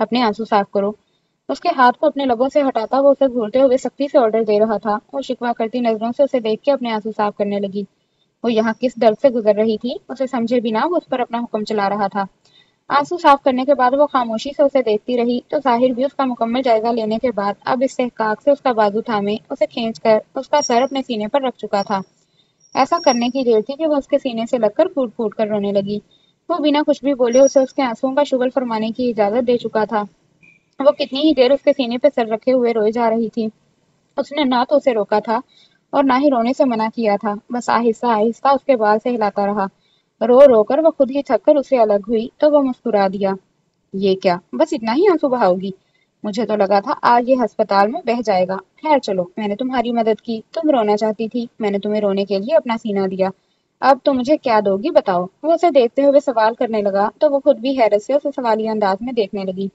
اپنے آنسو صاف کرو۔ اس کے ہاتھ کو اپنے لبوں سے ہٹاتا وہ اسے گھورتے ہوئے سختی سے آرڈر دے رہا تھا۔ وہ شکوہ کرتی نظروں سے اسے دیکھ کے اپنے آنسو صاف کرنے لگی۔ وہ یہاں کس درد سے گزر رہی تھی، اسے سمجھے بنا وہ اس پر اپنا حکم چلا رہا تھا۔ آنسو صاف کرنے کے بعد وہ خاموشی سے اسے دیکھتی رہی تو ظاہر بھی اس کا مکمل جائزہ لینے کے بعد اب استحقاق سے اس کا بازو تھامے اسے کھینچ کر اس کا سر اپنے سینے پر رکھ چکا تھا۔ ایسا کرنے کی دیر تھی کہ وہ اس کے سینے سے لگ کر پھوٹ پھوٹ کر رونے لگی۔ وہ بنا کچھ بھی بولے اسے اس کے آنسوؤں کا شغل فرمانے کی اجازت دے چکا تھا۔ وہ کتنی ہی دیر اس کے سینے پہ سر رکھے ہوئے روئے جا رہی تھی۔ اس نے نہ تو اسے روکا تھا اور نہ ہی رونے سے منع کیا تھا، بس آہستہ آہستہ اس کے بال سے ہلاتا رہا۔ رو رو کر وہ خود ہی تھک کر اسے الگ ہوئی تو وہ مسکرا دیا۔ یہ کیا، بس اتنا ہی آنسو بہاؤ گی؟ مجھے تو لگا تھا آج یہ ہسپتال میں بہہ جائے گا۔ خیر چلو، میں نے تمہاری مدد کی، تم رونا چاہتی تھی، میں نے تمہیں رونے کے لیے اپنا سینہ دیا، اب تو مجھے کیا دو گی بتاؤ؟ وہ اسے دیکھتے ہوئے سوال کرنے لگا تو وہ خود بھی حیرت سے اسے سوالیہ انداز میں دیکھنے لگی۔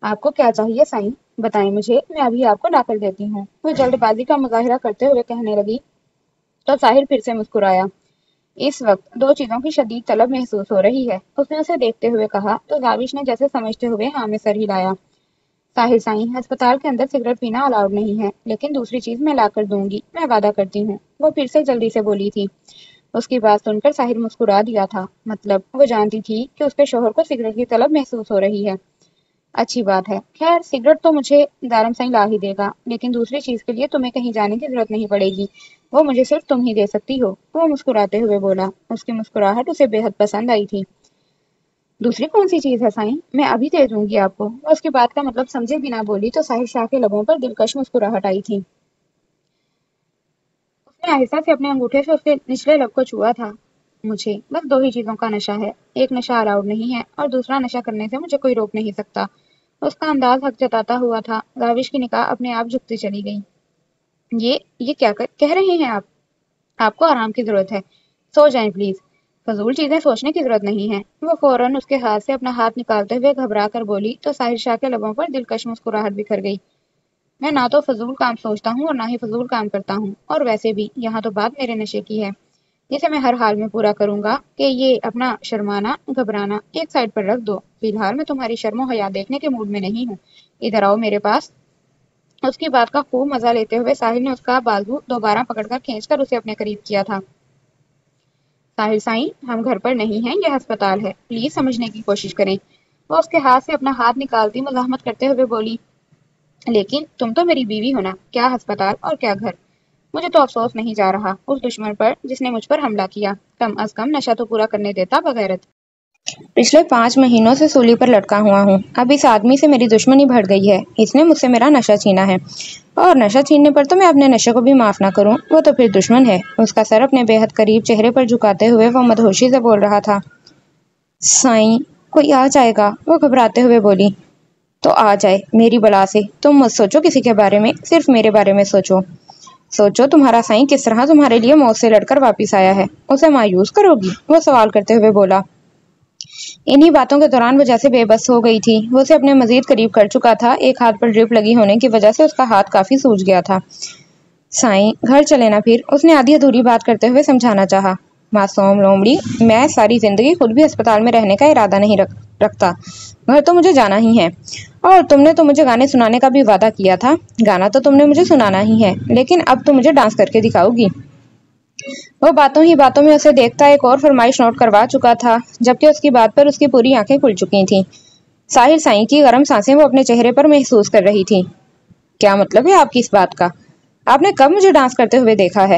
آپ کو کیا چاہیے سائیں؟ بتائیں مجھے، میں ابھی آپ کو لا کر دیتی ہوں، وہ جلد بازی کا مظاہرہ کرتے ہوئے کہنے لگی تو ساحر پھر سے مسکرایا۔ اس وقت دو چیزوں کی شدید طلب محسوس ہو رہی ہے، اس نے اسے دیکھتے ہوئے کہا تو داوش نے جیسے سمجھتے ہوئے ہاں میں سر ہلایا۔ ساحر سائیں، ہسپتال کے اندر سگریٹ پینا الاؤڈ نہیں ہے، لیکن دوسری چیز میں لا کر دوں گی، میں وعدہ کرتی ہوں، وہ پھر سے جلدی سے بولی تھی۔ اس کی بات سن کر ساحر مسکرا دیا تھا، مطلب وہ جانتی تھی کہ اس کے شوہر کو سگریٹ کی طلب محسوس ہو رہی ہے۔ اچھی بات ہے، خیر سگریٹ تو مجھے دارم سائیں لا ہی دے گا، لیکن دوسری چیز کے لیے تمہیں کہیں جانے کی ضرورت نہیں پڑے گی، وہ مجھے صرف تم ہی دے سکتی ہو، وہ مسکراتے ہوئے بولا۔ اس کی مسکراہٹ اسے بے حد پسند آئی تھی۔ دوسری کون سی چیز ہے سائیں؟ میں ابھی دے دوں گی آپ کو، وہ اس کی بات کا مطلب سمجھے بنا بولی تو ساحر شاہ کے لبوں پر دلکش مسکراہٹ آئی تھی۔ اس نے آہستہ سے اپنے انگوٹھے سے اس کے نچلے لب کو چھوا تھا۔ مجھے بس دو ہی چیزوں کا نشہ ہے، ایک نشہ الاؤڈ نہیں ہے اور دوسرا نشہ کرنے سے مجھے کوئی روک نہیں سکتا۔ اس کا انداز حق جتاتا ہوا تھا۔ داوش کی نگاہ اپنے آپ جھکتی چلی گئی۔ یہ کیا کہہ رہے ہیں آپ کو آرام کی ضرورت ہے، سو جائیں پلیز۔ فضول چیزیں سوچنے کی ضرورت نہیں ہے، وہ فوراً اس کے ہاتھ سے اپنا ہاتھ نکالتے ہوئے گھبرا کر بولی تو ساحر شاہ کے لبوں پر دلکش مسکراہٹ بکھر گئی۔ میں نہ تو فضول کام سوچتا ہوں اور نہ ہی فضول کام کرتا ہوں، اور ویسے بھی یہاں تو بات میرے نشے کی ہے جسے میں ہر حال میں پورا کروں گا کہ یہ اپنا شرمانا گھبرانا ایک سائڈ پر رکھ دو۔ فی الحال میں تمہاری شرم و حیا دیکھنے کے موڈ میں نہیں ہوں، ادھر آؤ میرے پاس۔ اس کی بات کا خوب مزہ لیتے ہوئے ساحر نے اس کا بازو دوبارہ پکڑ کر کھینچ کر اسے اپنے قریب کیا تھا۔ ساحر سائیں، ہم گھر پر نہیں ہیں، یہ ہسپتال ہے، پلیز سمجھنے کی کوشش کریں۔ وہ اس کے ہاتھ سے اپنا ہاتھ نکالتی مزاحمت کرتے ہوئے بولی، لیکن تم تو میری بیوی ہونا، کیا ہسپتال اور کیا گھر؟ مجھے تو افسوس نہیں جا رہا اس دشمن پر جس نے مجھ پر حملہ کیا، کم از کم نشہ تو پورا کرنے دیتا بغیرت۔ پچھلے 5 مہینوں سے سولی پر لٹکا ہوا ہوں، اب اس آدمی سے میری دشمنی بڑھ گئی ہے، اس نے مجھ سے میرا نشہ چھینا ہے، اور نشہ چھیننے پر تو میں اپنے نشے کو بھی معاف نہ کروں، وہ تو پھر دشمن ہے۔ اس کا سر اپنے بے حد قریب چہرے پر جھکاتے ہوئے وہ مدہوشی سے بول رہا تھا۔ سائیں، کوئی آ جائے گا، وہ گھبراتے ہوئے بولی۔ تو آ جائے میری بلا سے، تم مت سوچو کسی کے بارے میں، صرف میرے بارے میں سوچو تمہارا سائیں کس طرح تمہارے لیے موت سے لڑ کر واپس آیا ہے، اسے مایوس کرو گی؟ وہ سوال کرتے ہوئے بولا۔ انہی باتوں کے دوران وہ جیسے بے بس ہو گئی تھی، وہ اسے اپنے مزید قریب کر چکا تھا، ایک ہاتھ پر ڈرپ لگی ہونے کی وجہ سے اس کا ہاتھ کافی سوج گیا تھا۔ سائیں، گھر چلے نا پھر، اس نے آدھی ادھوری بات کرتے ہوئے سمجھانا چاہا۔ معصوم لومڑی، میں ساری زندگی خود بھی ہسپتال میں رہنے کا ارادہ نہیں رکھتا، گھر تو مجھے جانا ہی ہے، اور تم نے تو مجھے گانے سنانے کا بھی وعدہ کیا تھا، گانا تو تم نے مجھے سنانا ہی ہے، لیکن اب تم مجھے ڈانس کر کے دکھاؤ گی۔ وہ باتوں ہی باتوں میں اسے دیکھتا ایک اور فرمائش نوٹ کروا چکا تھا، جبکہ اس کی بات پر اس کی پوری آنکھیں کھل چکی تھیں۔ ساحر سائیں کی گرم سانسیں وہ اپنے چہرے پر محسوس کر رہی تھی۔ کیا مطلب ہے آپ کی اس بات کا؟ آپ نے کب مجھے ڈانس کرتے ہوئے دیکھا ہے؟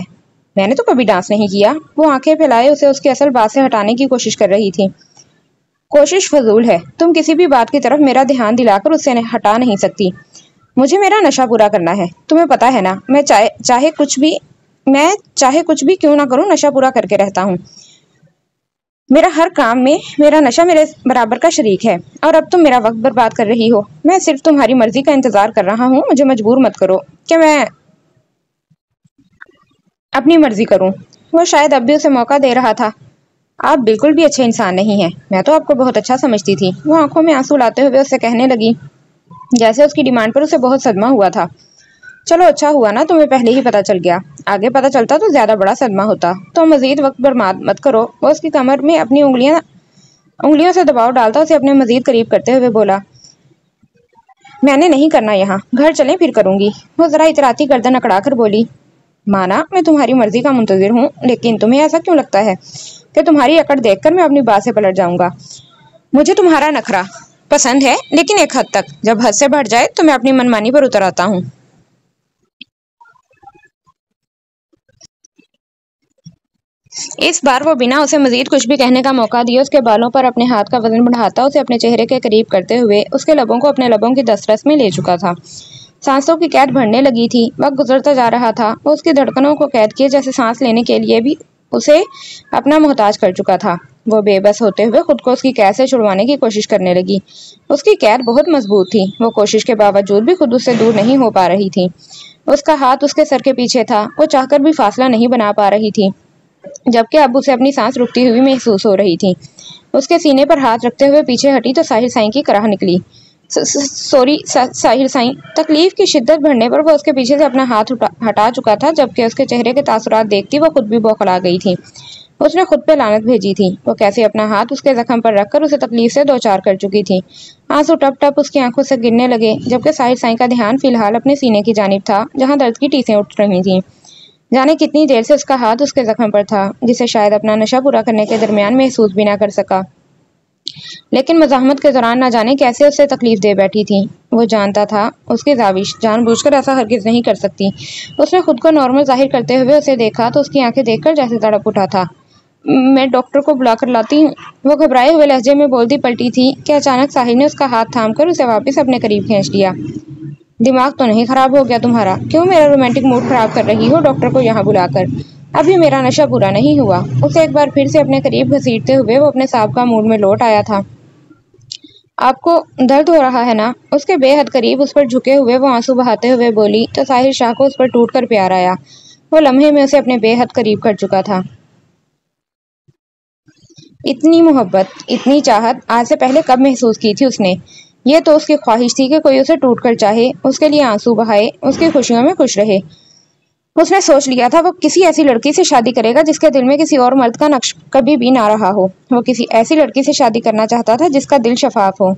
میں نے تو کبھی ڈانس نہیں کیا، وہ آنکھیں پھیلائے اسے اس کی اصل بات سے ہٹانے کی کوشش کر رہی تھی۔ کوشش فضول ہے، تم کسی بھی بات کی طرف میرا دھیان دلا کر اس سے ہٹا نہیں سکتی۔ مجھے میرا نشہ پورا کرنا ہے، تمہیں پتا ہے نا، میں چاہے کچھ بھی کیوں نہ کروں، نشہ پورا کر کے رہتا ہوں۔ میرا ہر کام میں میرا نشہ میرے برابر کا شریک ہے، اور اب تم میرا وقت برباد کر رہی ہو۔ میں صرف تمہاری مرضی کا انتظار کر رہا ہوں، مجھے مجبور مت کرو کہ میں اپنی مرضی کروں۔ وہ شاید اب بھی اسے موقع دے رہا تھا۔ آپ بالکل بھی اچھے انسان نہیں ہیں، میں تو آپ کو بہت اچھا سمجھتی تھی، وہ آنکھوں میں آنسو لاتے ہوئے اس سے کہنے لگی، جیسے اس کی ڈیمانڈ پر اسے بہت صدمہ ہوا تھا۔ چلو اچھا ہوا نا تمہیں پہلے ہی پتا چل گیا، آگے پتا چلتا تو زیادہ بڑا صدمہ ہوتا، تو مزید وقت برباد مت کرو۔ وہ اس کی کمر میں اپنی انگلیاں انگلیوں سے دباؤ ڈالتا اسے اپنے مزید قریب کرتے ہوئے بولا، میں نے نہیں کرنا یہاں، گھر چلیں پھر کروں گی۔ وہ ذرا اتراتی گردن اکڑا کر بولی، مانا میں تمہاری مرضی کا منتظر ہوں، لیکن تمہیں ایسا کیوں لگتا ہے کہ تمہاری اکڑ دیکھ کر میں اپنی بات سے پلٹ جاؤں گا؟ مجھے تمہارا نخرہ پسند ہے، لیکن ایک حد تک، جب حد سے بڑھ جائے تو میں اپنی منمانی پر اتر آتا ہوں۔ اس بار وہ بنا اسے مزید کچھ بھی کہنے کا موقع دیے اس کے بالوں پر اپنے ہاتھ کا وزن بڑھاتا اسے اپنے چہرے کے قریب کرتے ہوئے اس کے لبوں کو اپنے لبوں کی دسترس میں لے چکا تھا۔ سانسوں کی قید بڑھنے لگی تھی، وقت گزرتا جا رہا تھا، وہ اس کی دھڑکنوں کو قید کیے جیسے سانس لینے کے لیے بھی اسے اپنا محتاج کر چکا تھا۔ وہ بے بس ہوتے ہوئے خود کو اس کی قید سے چھڑوانے کی کوشش کرنے لگی۔ اس کی قید بہت مضبوط تھی، وہ کوشش کے باوجود بھی خود اس سے دور نہیں ہو پا رہی تھی۔ اس کا ہاتھ اس کے سر کے پیچھے تھا، وہ چاہ کر بھی فاصلہ نہیں بنا پا رہی تھی، جبکہ اب اسے اپنی سانس رکتی ہوئی محسوس ہو رہی تھی۔ اس کے سینے پر ہاتھ رکھتے ہوئے پیچھے ہٹی تو ساحر سائیں کی کرہ نکلی۔ سوری ساحر سائیں۔ تکلیف کی شدت بڑھنے پر وہ اس کے پیچھے سے اپنا ہاتھ ہٹا چکا تھا، جبکہ اس کے چہرے کے تاثرات دیکھتی وہ خود بھی بوکھلا گئی تھی۔ اس نے خود پہ لعنت بھیجی تھی، وہ کیسے اپنا ہاتھ اس کے زخم پر رکھ کر اسے تکلیف سے دوچار کر چکی تھی۔ آنسو ٹپ ٹپ اس کی آنکھوں سے گرنے لگے، جبکہ ساحر سائیں کا دھیان فی الحال اپنے سینے کی جانب تھا جہاں درد کی ٹیسیں اٹھ رہی تھیں۔ جانے کتنی دیر سے اس کا ہاتھ اس کے زخم پر تھا، جسے شاید اپنا نشہ پورا کرنے کے درمیان محسوس بھی نہ کر سکا، لیکن مزاحمت کے دوران نہ جانے کیسے اس سے تکلیف دے بیٹھی تھی۔ وہ جانتا تھا اس کی زاوش جان بوجھ کر ایسا ہرگز نہیں کر سکتی۔ اس نے خود کو نارمل ظاہر کرتے ہوئے اسے دیکھا تو اس کی آنکھیں دیکھ کر جیسے تڑپ اٹھا تھا۔ میں ڈاکٹر کو بلا کر لاتی ہوں، وہ گھبرائے ہوئے لہجے میں بولتی پلٹی تھی کہ اچانک ساحر نے اس کا ہاتھ تھام کر اسے واپس اپنے قریب کھینچ لیا۔ دماغ تو نہیں خراب ہو گیا تمہارا؟ کیوں میرا رومانٹک موڈ خراب کر رہی ہو ڈاکٹر کو یہاں بلا کر؟ ابھی میرا نشہ پورا نہیں ہوا۔ اسے ایک بار پھر سے اپنے قریب گھسیٹتے ہوئے وہ اپنے سابقہ موڈ میں لوٹ آیا تھا۔ آپ کو درد ہو رہا ہے نا؟ اس کے بے حد قریب اس پر جھکے ہوئے وہ آنسو بہاتے ہوئے بولی تو ساحر شاہ کو اس پر ٹوٹ کر پیار آیا۔ وہ لمحے میں اسے اپنے بے حد قریب کر چکا تھا۔ اتنی محبت، اتنی چاہت آج سے پہلے کب محسوس کی تھی اس نے؟ یہ تو اس کی خواہش تھی کہ کوئی اسے ٹوٹ کر چاہے، اس کے لیے آنسو بہائے، اس کی خوشیوں میں خوش رہے۔ اس نے سوچ لیا تھا وہ کسی ایسی لڑکی سے شادی کرے گا جس کے دل میں کسی اور مرد کا نقش کبھی بھی نہ رہا ہو۔ وہ کسی ایسی لڑکی سے شادی کرنا چاہتا تھا جس کا دل شفاف ہو،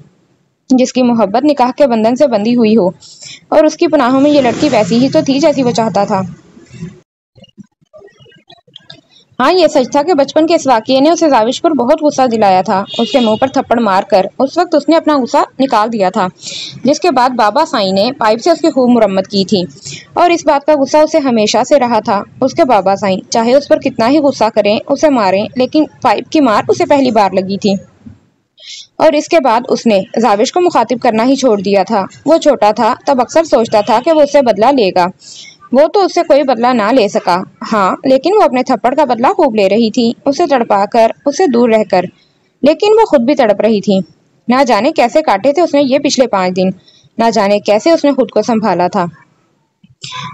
جس کی محبت نکاح کے بندھن سے بندھی ہوئی ہو، اور اس کی پناہوں میں یہ لڑکی ویسی ہی تو تھی جیسی وہ چاہتا تھا۔ ہاں یہ سچ تھا کہ بچپن کے اس واقعے نے اسے زاوش پر بہت غصہ دلایا تھا۔ اس کے منہ پر تھپڑ مار کر اس وقت اس نے اپنا غصہ نکال دیا تھا، جس کے بعد بابا سائیں نے پائپ سے اس کی خوب مرمت کی تھی، اور اس بات کا غصہ اسے ہمیشہ سے رہا تھا۔ اس کے بابا سائیں چاہے اس پر کتنا ہی غصہ کریں، اسے ماریں، لیکن پائپ کی مار اسے پہلی بار لگی تھی، اور اس کے بعد اس نے زاوش کو مخاطب کرنا ہی چھوڑ دیا تھا۔ وہ چھوٹا تھا تب اکثر سوچتا تھا کہ وہ اس سے بدلہ لے گا۔ وہ تو اس سے کوئی بدلہ نہ لے سکا، ہاں، لیکن وہ اپنے تھپڑ کا بدلہ خوب لے رہی تھی، اسے تڑپا کر، اسے دور رہ کر، لیکن وہ خود بھی تڑپ رہی تھی۔ نہ جانے کیسے کاٹے تھے اس نے یہ پچھلے 5 دن، نہ جانے کیسے اس نے خود کو سنبھالا تھا۔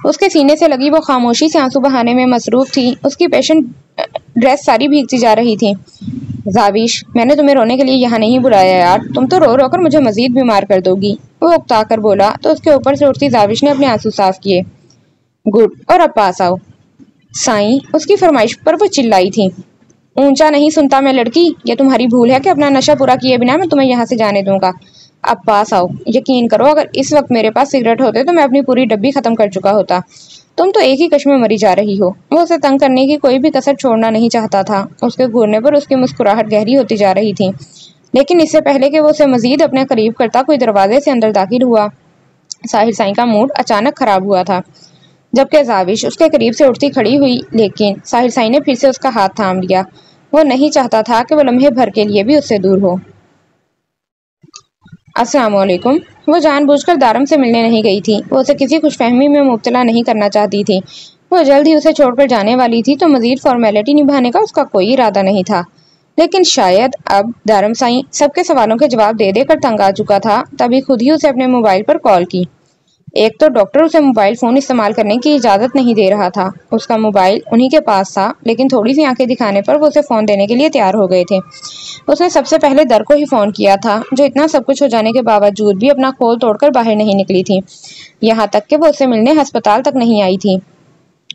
اس کے سینے سے لگی وہ خاموشی سے آنسو بہانے میں مصروف تھی، اس کی پیشنٹ ڈریس ساری بھیگتی جا رہی تھی۔ زاوش، میں نے تمہیں رونے کے لیے یہاں نہیں بلایا یار، تم تو رو رو کر مجھے مزید بیمار کر دو گی، وہ اکتا کر بولا تو اس کے اوپر سے اٹھتی زاوش نے اپنے آنسو صاف کیے۔ گڈ، اور اب پاس آؤ۔ سائیں، اس کی فرمائش پر وہ چلائی تھی، اونچا نہیں سنتا میں لڑکی، یہ تمہاری بھول ہے کہ اپنا نشہ پورا کیے بنا میں تمہیں یہاں سے جانے دوں گا۔ اب پاس آؤ، یقین کرو اگر اس وقت میرے پاس سگریٹ ہوتے تو میں اپنی پوری ڈبی ختم کر چکا ہوتا۔ تم تو ایک ہی کش میں مری جا رہی ہو۔ وہ اسے تنگ کرنے کی کوئی بھی کسر چھوڑنا نہیں چاہتا تھا۔ اس کے گھورنے پر اس کی مسکراہٹ گہری ہوتی جا رہی تھی، لیکن اس سے پہلے کہ وہ اسے مزید اپنے قریب کرتا کوئی دروازے سے اندر داخل ہوا، ساحر سائیں کا موڈ اچانک خراب ہوا تھا۔ جبکہ زاوش اس کے قریب سے اٹھتی کھڑی ہوئی، لیکن ساحر سائیں نے پھر سے اس کا ہاتھ تھام لیا۔ وہ نہیں چاہتا تھا کہ وہ لمحے بھر کے لیے بھی اس سے دور ہو۔ السلام علیکم۔ وہ جان بوجھ کر دارم سے ملنے نہیں گئی تھی، وہ اسے کسی خوش فہمی میں مبتلا نہیں کرنا چاہتی تھی۔ وہ جلد ہی اسے چھوڑ کر جانے والی تھی تو مزید فارمیلٹی نبھانے کا اس کا کوئی ارادہ نہیں تھا، لیکن شاید اب دارم سائیں سب کے سوالوں کے جواب دے دے کر تنگ آ چکا تھا، تبھی خود ہی اسے اپنے موبائل پر کال کی۔ ایک تو ڈاکٹر اسے موبائل فون استعمال کرنے کی اجازت نہیں دے رہا تھا، اس کا موبائل انہی کے پاس تھا، لیکن تھوڑی سی آنکھیں دکھانے پر وہ اسے فون دینے کے لیے تیار ہو گئے تھے۔ اس نے سب سے پہلے در کو ہی فون کیا تھا، جو اتنا سب کچھ ہو جانے کے باوجود بھی اپنا کھول توڑ کر باہر نہیں نکلی تھی، یہاں تک کہ وہ اس سے ملنے ہسپتال تک نہیں آئی تھی۔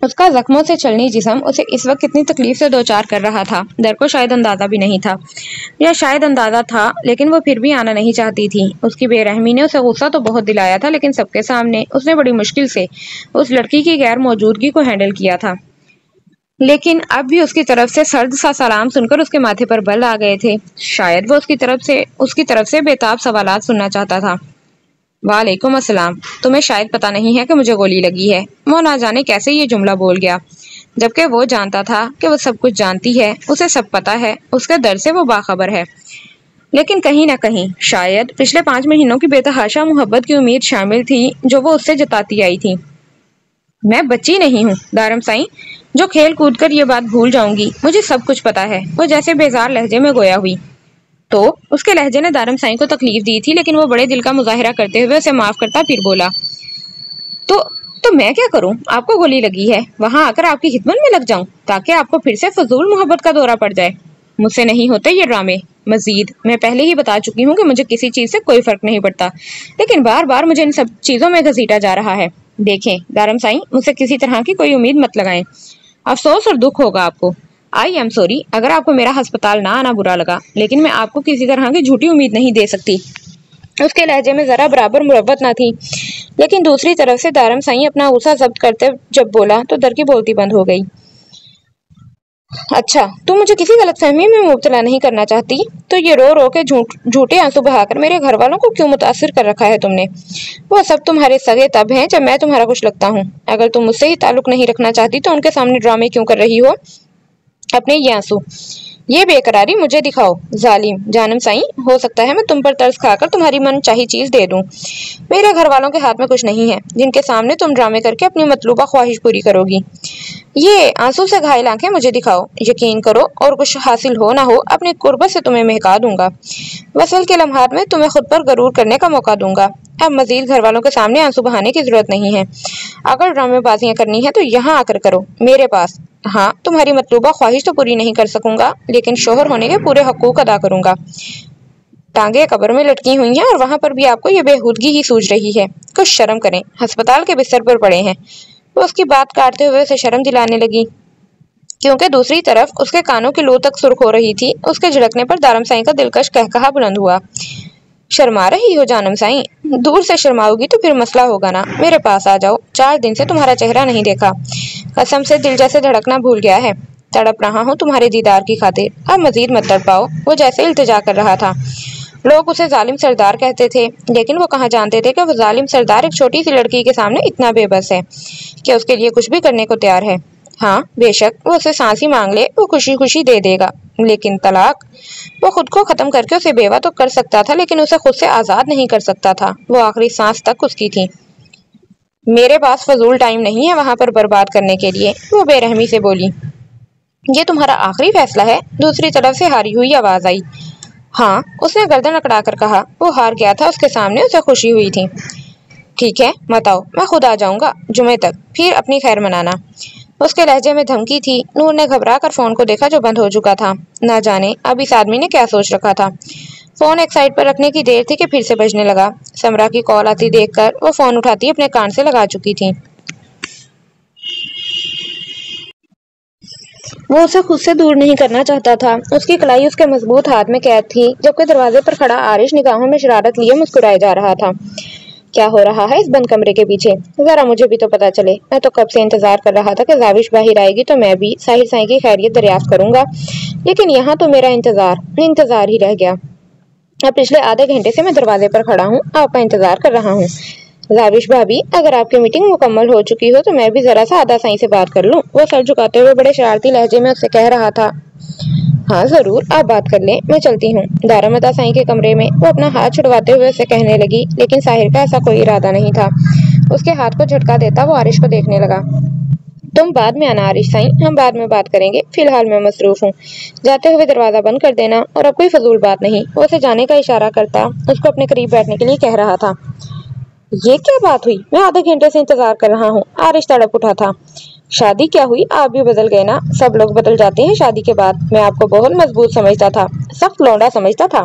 اس کا زخموں سے چھلنی جسم اسے اس وقت کتنی تکلیف سے دوچار کر رہا تھا، در کو شاید اندازہ بھی نہیں تھا، یا شاید اندازہ تھا لیکن وہ پھر بھی آنا نہیں چاہتی تھی۔ اس کی بے رحمی نے اسے غصہ تو بہت دلایا تھا، لیکن سب کے سامنے اس نے بڑی مشکل سے اس لڑکی کی غیر موجودگی کو ہینڈل کیا تھا۔ لیکن اب بھی اس کی طرف سے سرد سا سلام سن کر اس کے ماتھے پر بل آ گئے تھے۔ شاید وہ اس کی طرف سے بےتاب سوالات سننا چاہتا تھا۔ وعلیکم السلام، تمہیں شاید پتہ نہیں ہے کہ مجھے گولی لگی ہے۔ وہ نہ جانے کیسے یہ جملہ بول گیا، جبکہ وہ جانتا تھا کہ وہ سب کچھ جانتی ہے، اسے سب پتہ ہے، اس کے درد سے وہ باخبر ہے۔ لیکن کہیں نہ کہیں شاید پچھلے 5 مہینوں کی بے تحاشا محبت کی امید شامل تھی جو وہ اس سے جتاتی آئی تھی۔ میں بچی نہیں ہوں دارم سائیں جو کھیل کود کر یہ بات بھول جاؤں گی، مجھے سب کچھ پتا ہے، وہ جیسے بیزار لہجے میں گویا ہوئی۔ تو اس کے لہجے نے دارم سائیں کو تکلیف دی تھی، لیکن وہ بڑے دل کا مظاہرہ کرتے ہوئے اسے معاف کرتا پھر بولا، تو میں کیا کروں؟ آپ کو گولی لگی ہے، وہاں آ کر آپ کی خدمت میں لگ جاؤں تاکہ آپ کو پھر سے فضول محبت کا دورہ پڑ جائے؟ مجھ سے نہیں ہوتے یہ ڈرامے۔ مزید میں پہلے ہی بتا چکی ہوں کہ مجھے کسی چیز سے کوئی فرق نہیں پڑتا، لیکن بار بار مجھے ان سب چیزوں میں گھسیٹا جا رہا ہے۔ دیکھیں دارم سائیں، مجھ سے کسی طرح کی کوئی امید مت لگائیں، افسوس اور دکھ ہوگا آپ کو۔ آئی ایم سوری اگر آپ کو میرا ہسپتال نہ آنا برا لگا، لیکن میں آپ کو کسی طرح کی جھوٹی امید نہیں دے سکتی۔ اس کے لہجے میں ذرا برابر مربت نہ تھی، لیکن دوسری طرف سے دارم سائیں اپنا غصہ ضبط کرتے جب بولا تو در کی بولتی بند ہو گئی۔ اچھا، تم مجھے کسی غلط فہمی میں مبتلا نہیں کرنا چاہتی؟ تو یہ رو رو کے جھوٹے آنسو بہا کر میرے گھر والوں کو کیوں متاثر کر رکھا ہے تم نے؟ وہ سب تمہارے سگے تب ہیں جب میں تمہارا کچھ لگتا ہوں۔ اگر تم مجھ سے ہی تعلق نہیں رکھنا چاہتی تو ان کے سامنے ڈرامے کیوں کر رہی ہو اپنے یہ آنسو؟ یہ بے قراری مجھے دکھاؤ۔ ظالم جانم سائیں، ہو سکتا ہے میں تم پر ترس کھا کر تمہاری من چاہی چیز دے دوں۔ میرے گھر والوں کے ہاتھ میں کچھ نہیں ہے جن کے سامنے تم ڈرامے کر کے اپنی مطلوبہ خواہش پوری کرو گی۔ یہ آنسو سے گھائل آنکھیں مجھے دکھاؤ، یقین کرو اور کچھ حاصل ہو نہ ہو اپنی قربت سے تمہیں مہکا دوں گا۔ وصل کے لمحات میں تمہیں خود پر غرور کرنے کا موقع دوں گا۔ اب مزید گھر والوں کے سامنے آنسو بہانے کی ضرورت نہیں ہے۔ اگر ڈرامے بازیاں کرنی ہے تو یہاں آ کر کرو، میرے پاس۔ ہاں، تمہاری مطلوبہ خواہش تو پوری نہیں کر سکوں گا، لیکن شوہر ہونے کے پورے حقوق ادا کروں گا۔ ٹانگیں قبر میں لٹکی ہوئی ہیں اور وہاں پر بھی آپ کو یہ بےہودگی ہی سوچ رہی ہے۔ کچھ شرم کریں، ہسپتال کے بستر پر پڑے ہیں۔ وہ اس کی بات کاٹتے ہوئے اسے شرم دلانے لگی، کیونکہ دوسری طرف اس کے کانوں کی لو تک سرخ ہو رہی تھی۔ اس کے جھڑکنے پر دارم سائیں کا دلکش قہقہا بلند ہوا۔ شرما رہی ہو جانم سائیں؟ دور سے شرماؤ گی تو پھر مسئلہ ہوگا نا۔ میرے پاس آ جاؤ، 4 دن سے تمہارا چہرہ نہیں دیکھا، قسم سے دل جیسے دھڑکنا بھول گیا ہے۔ تڑپ رہا ہوں تمہارے دیدار کی خاطر، اب مزید مت تڑپاؤ۔ وہ جیسے التجا کر رہا تھا۔ لوگ اسے ظالم سردار کہتے تھے، لیکن وہ کہاں جانتے تھے کہ وہ ظالم سردار ایک چھوٹی سی لڑکی کے سامنے اتنا بے بس ہے کہ اس کے لیے کچھ بھی کرنے کو تیار ہے۔ ہاں بے شک وہ اسے سانس ہی مانگ لے وہ خوشی خوشی دے دے گا، لیکن طلاق؟ وہ خود کو ختم کر کے اسے بیوہ تو کر سکتا تھا، لیکن اسے خود سے آزاد نہیں کر سکتا تھا۔ وہ آخری سانس تک اس کی تھی۔ میرے پاس فضول ٹائم نہیں ہے وہاں پر برباد کرنے کے لیے، وہ بے رحمی سے بولی۔ یہ تمہارا آخری فیصلہ ہے؟ دوسری طرف سے ہاری ہوئی آواز آئی۔ ہاں، اس نے گردن اکڑا کر کہا۔ وہ ہار گیا تھا اس کے سامنے، اسے خوشی ہوئی تھی۔ ٹھیک ہے مت آؤ، میں خود آ جاؤں گا جمعے تک، پھر اپنی خیر منانا۔ اس کے لہجے میں دھمکی تھی۔ نور نے گھبرا کر فون کو دیکھا جو بند ہو چکا تھا۔ نہ جانے اب اس آدمی نے کیا سوچ رکھا تھا۔ فون ایک سائڈ پر رکھنے کی دیر تھی کہ پھر سے بجنے لگا۔ سمرا کی کال آتی دیکھ کر وہ فون اٹھاتی اپنے کان سے لگا چکی تھی۔ وہ اسے خود سے دور نہیں کرنا چاہتا تھا۔ اس کی کلائی اس کے مضبوط ہاتھ میں قید تھی، جبکہ دروازے پر کھڑا عارش نگاہوں میں شرارت لیے مسکرائے جا رہا تھا۔ کیا ہو رہا ہے اس بند کمرے کے پیچھے؟ ذرا مجھے بھی تو پتا چلے۔ میں تو کب سے انتظار کر رہا تھا کہ زاوش باہر آئے گی تو میں بھی ساحر سائیں کی خیریت دریافت کروں گا، لیکن یہاں تو میرا انتظار ہی رہ گیا۔ اب پچھلے آدھے گھنٹے سے میں دروازے پر کھڑا ہوں، آپ کا انتظار کر رہا ہوں۔ زاوش بھابی، اگر آپ کی میٹنگ مکمل ہو چکی ہو تو میں بھی ذرا سا آدھا سائیں سے بات کر لوں، وہ سر جھکاتے ہوئے بڑے شرارتی لہجے میں اس سے کہہ رہا تھا۔ ہاں ضرور، آپ بات کر لیں، میں چلتی ہوں۔ دارم عطا سائیں کے کمرے میں وہ اپنا ہاتھ چھڑواتے ہوئے اسے کہنے لگی، لیکن ساحر کا ایسا کوئی ارادہ نہیں تھا۔ اس کے ہاتھ کو جھٹکا دیتا وہ عارش کو دیکھنے لگا۔ تم بعد میں آنا عارش سائیں، ہم بعد میں بات کریں گے، فی الحال میں مصروف ہوں۔ جاتے ہوئے دروازہ بند کر دینا، اور اب کوئی فضول بات نہیں۔ وہ اسے جانے کا اشارہ کرتا اس کو اپنے قریب بیٹھنے کے لیے کہہ رہا تھا۔ یہ کیا بات ہوئی؟ میں آدھے گھنٹے سے انتظار کر رہا ہوں۔ عارش تڑپ اٹھا تھا۔ شادی کیا ہوئی؟ آپ بھی بدل گئے نا، سب لوگ بدل جاتے ہیں شادی کے بعد۔ میں آپ کو بہت مضبوط سمجھتا تھا، سخت لونڈا سمجھتا تھا،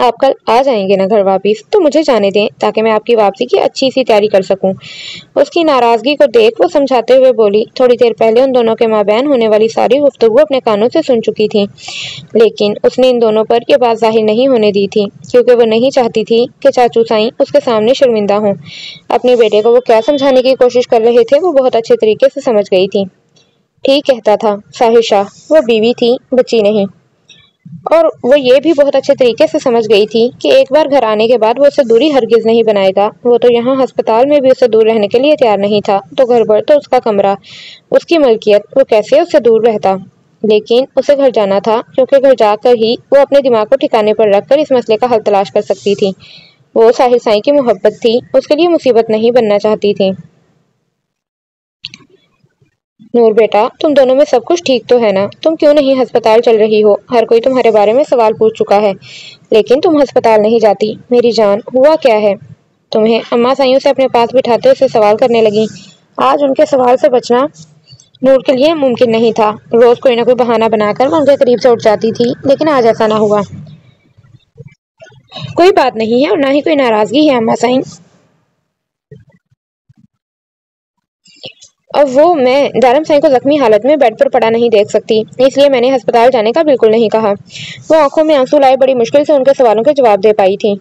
آپ کل آ جائیں گے نا گھر واپس، تو مجھے جانے دیں تاکہ میں آپ کی واپسی کی اچھی سی تیاری کر سکوں۔ اس کی ناراضگی کو دیکھ وہ سمجھاتے ہوئے بولی، تھوڑی دیر پہلے ان دونوں کے مابین ہونے والی ساری گفتگو اپنے کانوں سے سن چکی تھی، لیکن اس نے ان دونوں پر یہ بات ظاہر نہیں ہونے دی تھی، کیونکہ وہ نہیں چاہتی تھی کہ چاچو سائیں اس کے سامنے شرمندہ ہوں۔ اپنے بیٹے کو وہ کیا سمجھانے کی کوشش کر رہے تھے وہ بہت اچھے طریقے سے سمجھ گئی تھی۔ ٹھیک کہتا تھا ساحر شاہ، وہ بیوی تھی، بچی نہیں۔ اور وہ یہ بھی بہت اچھے طریقے سے سمجھ گئی تھی کہ ایک بار گھر آنے کے بعد وہ اسے دوری ہرگز نہیں بنائے گا۔ وہ تو یہاں ہسپتال میں بھی اسے دور رہنے کے لیے تیار نہیں تھا، تو گھر پر تو اس کا کمرہ، اس کی ملکیت، وہ کیسے اس سے دور رہتا؟ لیکن اسے گھر جانا تھا، کیونکہ گھر جا کر ہی وہ اپنے دماغ کو ٹھکانے پر رکھ کر اس مسئلے کا حل تلاش کر سکتی تھی۔ وہ ساحر سائیں کی محبت تھی، اس کے لیے مصیبت نہیں بننا چاہتی تھی۔ نور بیٹا، تم دونوں میں سب کچھ ٹھیک تو ہے نا؟ تم کیوں نہیں ہسپتال چل رہی ہو؟ ہر کوئی تمہارے بارے میں سوال پوچھ چکا ہے، لیکن تم ہسپتال نہیں جاتی۔ میری جان، ہوا کیا ہے؟ تمہیں اماں سائیوں سے اپنے پاس بٹھاتے اسے سوال کرنے لگی۔ آج ان کے سوال سے بچنا نور کے لیے ممکن نہیں تھا۔ روز کوئی نہ کوئی بہانہ بنا کر وہ ان کے قریب سے اٹھ جاتی تھی، لیکن آج ایسا نہ ہوا۔ کوئی بات نہیں ہے اور نہ ہی کوئی ناراضگی ہے اماں سائیں۔ اور وہ میں دارم سائیں کو زخمی حالت میں بیڈ پر پڑا نہیں دیکھ سکتی، اس لیے میں نے ہسپتال جانے کا بالکل نہیں کہا۔ وہ آنکھوں میں آنسو لائے بڑی مشکل سے ان کے سوالوں کے جواب دے پائی تھی۔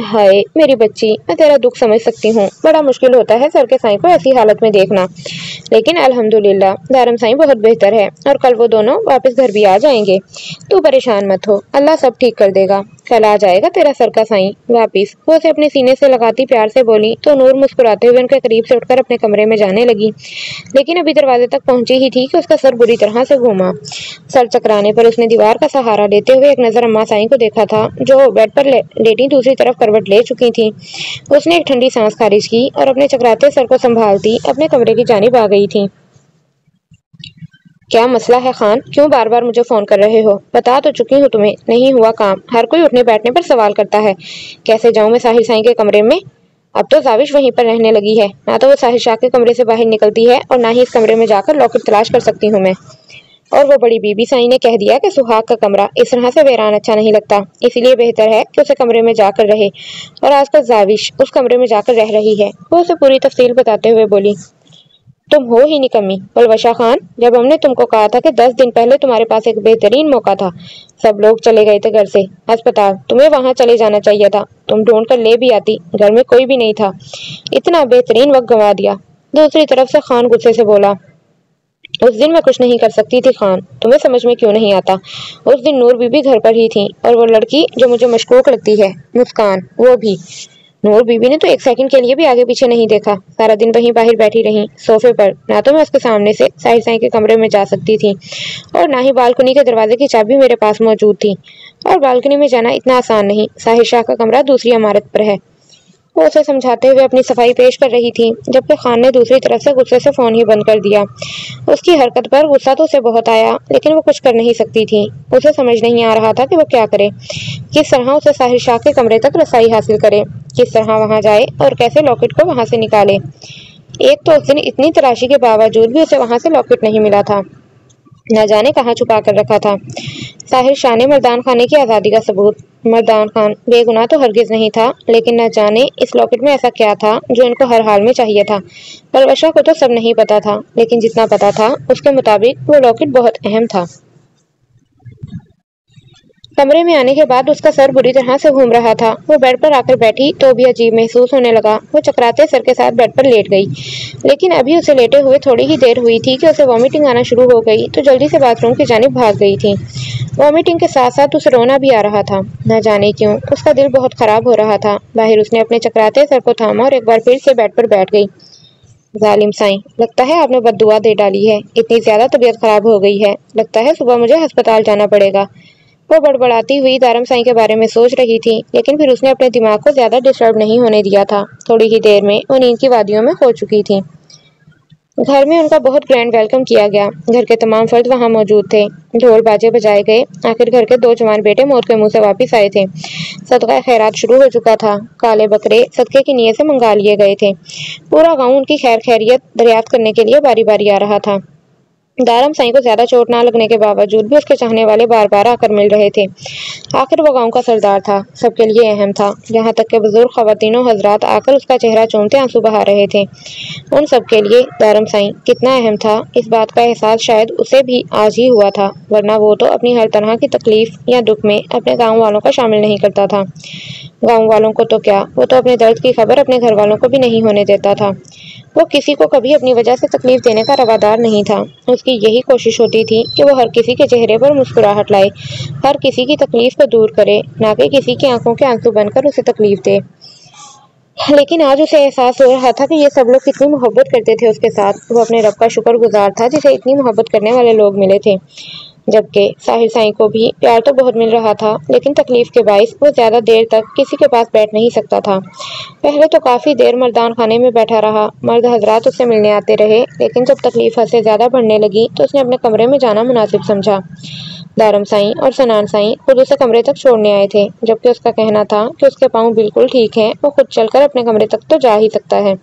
ہائے میری بچی، میں تیرا دکھ سمجھ سکتی ہوں۔ بڑا مشکل ہوتا ہے سر کے سائیں کو ایسی حالت میں دیکھنا، لیکن الحمدللہ دارم سائیں بہت بہتر ہے اور کل وہ دونوں واپس گھر بھی آ جائیں گے۔ تو پریشان مت ہو، اللہ سب ٹھیک کر دے گا۔ کل آ جائے گا تیرا سر کا سائیں واپس۔ وہ اسے اپنے سینے سے لگاتی پیار سے بولی تو نور مسکراتے ہوئے ان کے قریب سے اٹھ کر اپنے کمرے میں جانے لگی، لیکن ابھی دروازے تک پہنچی ہی تھی کہ اس کا سر بری طرح سے گھوما۔ سر چکرانے پر اس نے دیوار کا سہارا لیتے ہوئے ایک نظر اماں سائیں کو دیکھا تھا، جو بیڈ پر لیٹی دوسری طرف کروٹ لے چکی تھی۔ اس نے ایک ٹھنڈی سانس خارج کی اور اپنے چکراتے سر کو سنبھالتی اپنے کمرے کی جانب آ گئی تھی۔ کیا مسئلہ ہے خان؟ کیوں بار بار مجھے فون کر رہے ہو؟ بتا تو چکی ہوں تمہیں، نہیں ہوا کام۔ ہر کوئی اٹھنے بیٹھنے پر سوال کرتا ہے۔ کیسے جاؤں میں ساحر سائیں کے کمرے میں؟ اب تو زاوش وہیں پر رہنے لگی ہے، نہ تو وہ ساحر شاہ کے کمرے سے باہر نکلتی ہے اور نہ ہی اس کمرے میں جا کر لاکٹ تلاش کر سکتی ہوں میں۔ اور وہ بڑی بی بی سائیں نے کہہ دیا کہ سہاگ کا کمرہ اس طرح سے ویران اچھا نہیں لگتا، اسی لیے بہتر ہے کہ اسے کمرے میں جا کر رہے، اور آج کل زاوش اس کمرے میں جا کر رہ رہی ہے۔ وہ اسے پوری تفصیل بتاتے ہوئے بولی۔ تم ہو ہی نکمی بلوشا خان، جب ہم نے تم کو کہا تھا کہ 10 دن پہلے تمہارے پاس ایک بہترین موقع تھا، سب لوگ چلے گئے تھے گھر سے ہسپتال، تمہیں وہاں چلے جانا چاہیے تھا، تم ڈھونڈ کر لے بھی آتی، گھر میں کوئی بھی نہیں تھا، اتنا بہترین وقت گنوا دیا۔ دوسری طرف سے خان غصے سے بولا، اس دن میں کچھ نہیں کر سکتی تھی خان، تمہیں سمجھ میں کیوں نہیں آتا؟ اس دن نور بی بی گھر پر ہی تھی، اور وہ لڑکی جو مجھے مشکوک لگتی ہے مسکان، وہ بھی۔ نور بی بی نے تو ایک سیکنڈ کے لیے بھی آگے پیچھے نہیں دیکھا، سارا دن وہیں باہر بیٹھی رہی صوفے پر، نہ تو میں اس کے سامنے سے ساحر سائیں کے کمرے میں جا سکتی تھی اور نہ ہی بالکنی کے دروازے کی چابی میرے پاس موجود تھی، اور بالکنی میں جانا اتنا آسان نہیں، ساحر شاہ کا کمرہ دوسری عمارت پر ہے۔ وہ اسے سمجھاتے ہوئے اپنی صفائی پیش کر رہی تھی، جبکہ خان نے دوسری طرف سے غصے سے فون ہی بند کر دیا۔ اس کی حرکت پر غصہ تو اسے بہت آیا، لیکن وہ کچھ کر نہیں سکتی تھی۔ اسے سمجھ نہیں آ رہا تھا کہ وہ کیا کرے، کس طرح اسے ساحر شاہ کے کمرے تک رسائی حاصل کرے، کس طرح وہاں جائے اور کیسے لاکٹ کو وہاں سے نکالے۔ ایک تو اس دن اتنی تلاشی کے باوجود بھی اسے وہاں سے لاکٹ نہیں ملا تھا، نہ جانے کہاں چھپا کر رکھا تھا۔ ساحر شاہ نے مردان خانے کی آزادی کا ثبوت، مردان خان بے گناہ تو ہرگز نہیں تھا، لیکن نہ جانے اس لاکٹ میں ایسا کیا تھا جو ان کو ہر حال میں چاہیے تھا۔ پروشا کو تو سب نہیں پتا تھا، لیکن جتنا پتا تھا اس کے مطابق وہ لاکٹ بہت اہم تھا۔ کمرے میں آنے کے بعد اس کا سر بری طرح سے گھوم رہا تھا۔ وہ بیڈ پر آ کر بیٹھی تو بھی عجیب محسوس ہونے لگا۔ وہ چکراتے سر کے ساتھ بیڈ پر لیٹ گئی، لیکن ابھی اسے لیٹے ہوئے تھوڑی ہی دیر ہوئی تھی کہ اسے وامیٹنگ آنا شروع ہو گئی، تو جلدی سے باتھ روم کی جانب بھاگ گئی تھی۔ وامیٹنگ کے ساتھ ساتھ اسے رونا بھی آ رہا تھا، نہ جانے کیوں اس کا دل بہت خراب ہو رہا تھا۔ باہر اس نے اپنے چکراتے سر کو تھاما اور ایک بار پھر سے بیڈ پر بیٹھ گئی۔ ظالم سائیں، لگتا ہے آپ نے بد دعا دے ڈالی ہے، اتنی زیادہ طبیعت خراب ہو گئی ہے، لگتا ہے صبح مجھے ہسپتال جانا پڑے گا۔ وہ بڑبڑاتی ہوئی دارم سائیں کے بارے میں سوچ رہی تھی، لیکن پھر اس نے اپنے دماغ کو زیادہ ڈسٹرب نہیں ہونے دیا تھا۔ تھوڑی ہی دیر میں وہ نیند کی وادیوں میں کھو چکی تھی۔ گھر میں ان کا بہت گرینڈ ویلکم کیا گیا، گھر کے تمام فرد وہاں موجود تھے، ڈھول باجے بجائے گئے، آخر گھر کے 2 جوان بیٹے موت کے منہ سے واپس آئے تھے، صدقہ خیرات شروع ہو چکا تھا، کالے بکرے صدقے کی نیت سے منگا لیے گئے تھے، پورا گاؤں ان کی خیر خیریت دریافت کرنے کے لیے باری باری آ رہا تھا۔ دارم سائیں کو زیادہ چوٹ نہ لگنے کے باوجود بھی اس کے چاہنے والے بار بار آ کر مل رہے تھے۔ آخر وہ گاؤں کا سردار تھا، سب کے لیے اہم تھا، یہاں تک کہ بزرگ خواتین و حضرات آ کر اس کا چہرہ چومتے آنسو بہا رہے تھے۔ ان سب کے لیے دارم سائیں کتنا اہم تھا، اس بات کا احساس شاید اسے بھی آج ہی ہوا تھا، ورنہ وہ تو اپنی ہر طرح کی تکلیف یا دکھ میں اپنے گاؤں والوں کا شامل نہیں کرتا تھا۔ گاؤں والوں کو تو کیا، وہ تو اپنے درد کی خبر اپنے گھر والوں کو بھی نہیں ہونے دیتا تھا۔ وہ کسی کو کبھی اپنی وجہ سے تکلیف دینے کا روادار نہیں تھا۔ اس کی یہی کوشش ہوتی تھی کہ وہ ہر کسی کے چہرے پر مسکراہٹ لائے، ہر کسی کی تکلیف کو دور کرے، نہ کہ کسی کی آنکھوں کے آنسو بن کر اسے تکلیف دے۔ لیکن آج اسے احساس ہو رہا تھا کہ یہ سب لوگ کتنی محبت کرتے تھے اس کے ساتھ۔ وہ اپنے رب کا شکر گزار تھا جسے اتنی محبت کرنے والے لوگ ملے تھے۔ جبکہ ساحر سائیں کو بھی پیار تو بہت مل رہا تھا، لیکن تکلیف کے باعث وہ زیادہ دیر تک کسی کے پاس بیٹھ نہیں سکتا تھا۔ پہلے تو کافی دیر مردان خانے میں بیٹھا رہا، مرد حضرات اس سے ملنے آتے رہے، لیکن جب تکلیف حد سے زیادہ بڑھنے لگی تو اس نے اپنے کمرے میں جانا مناسب سمجھا۔ دارم سائیں اور سنان سائیں خود اسے کمرے تک چھوڑنے آئے تھے، جبکہ اس کا کہنا تھا کہ اس کے پاؤں بالکل ٹھیک ہیں، وہ خود چل کر اپنے کمرے تک تو جا ہی سکتا ہے۔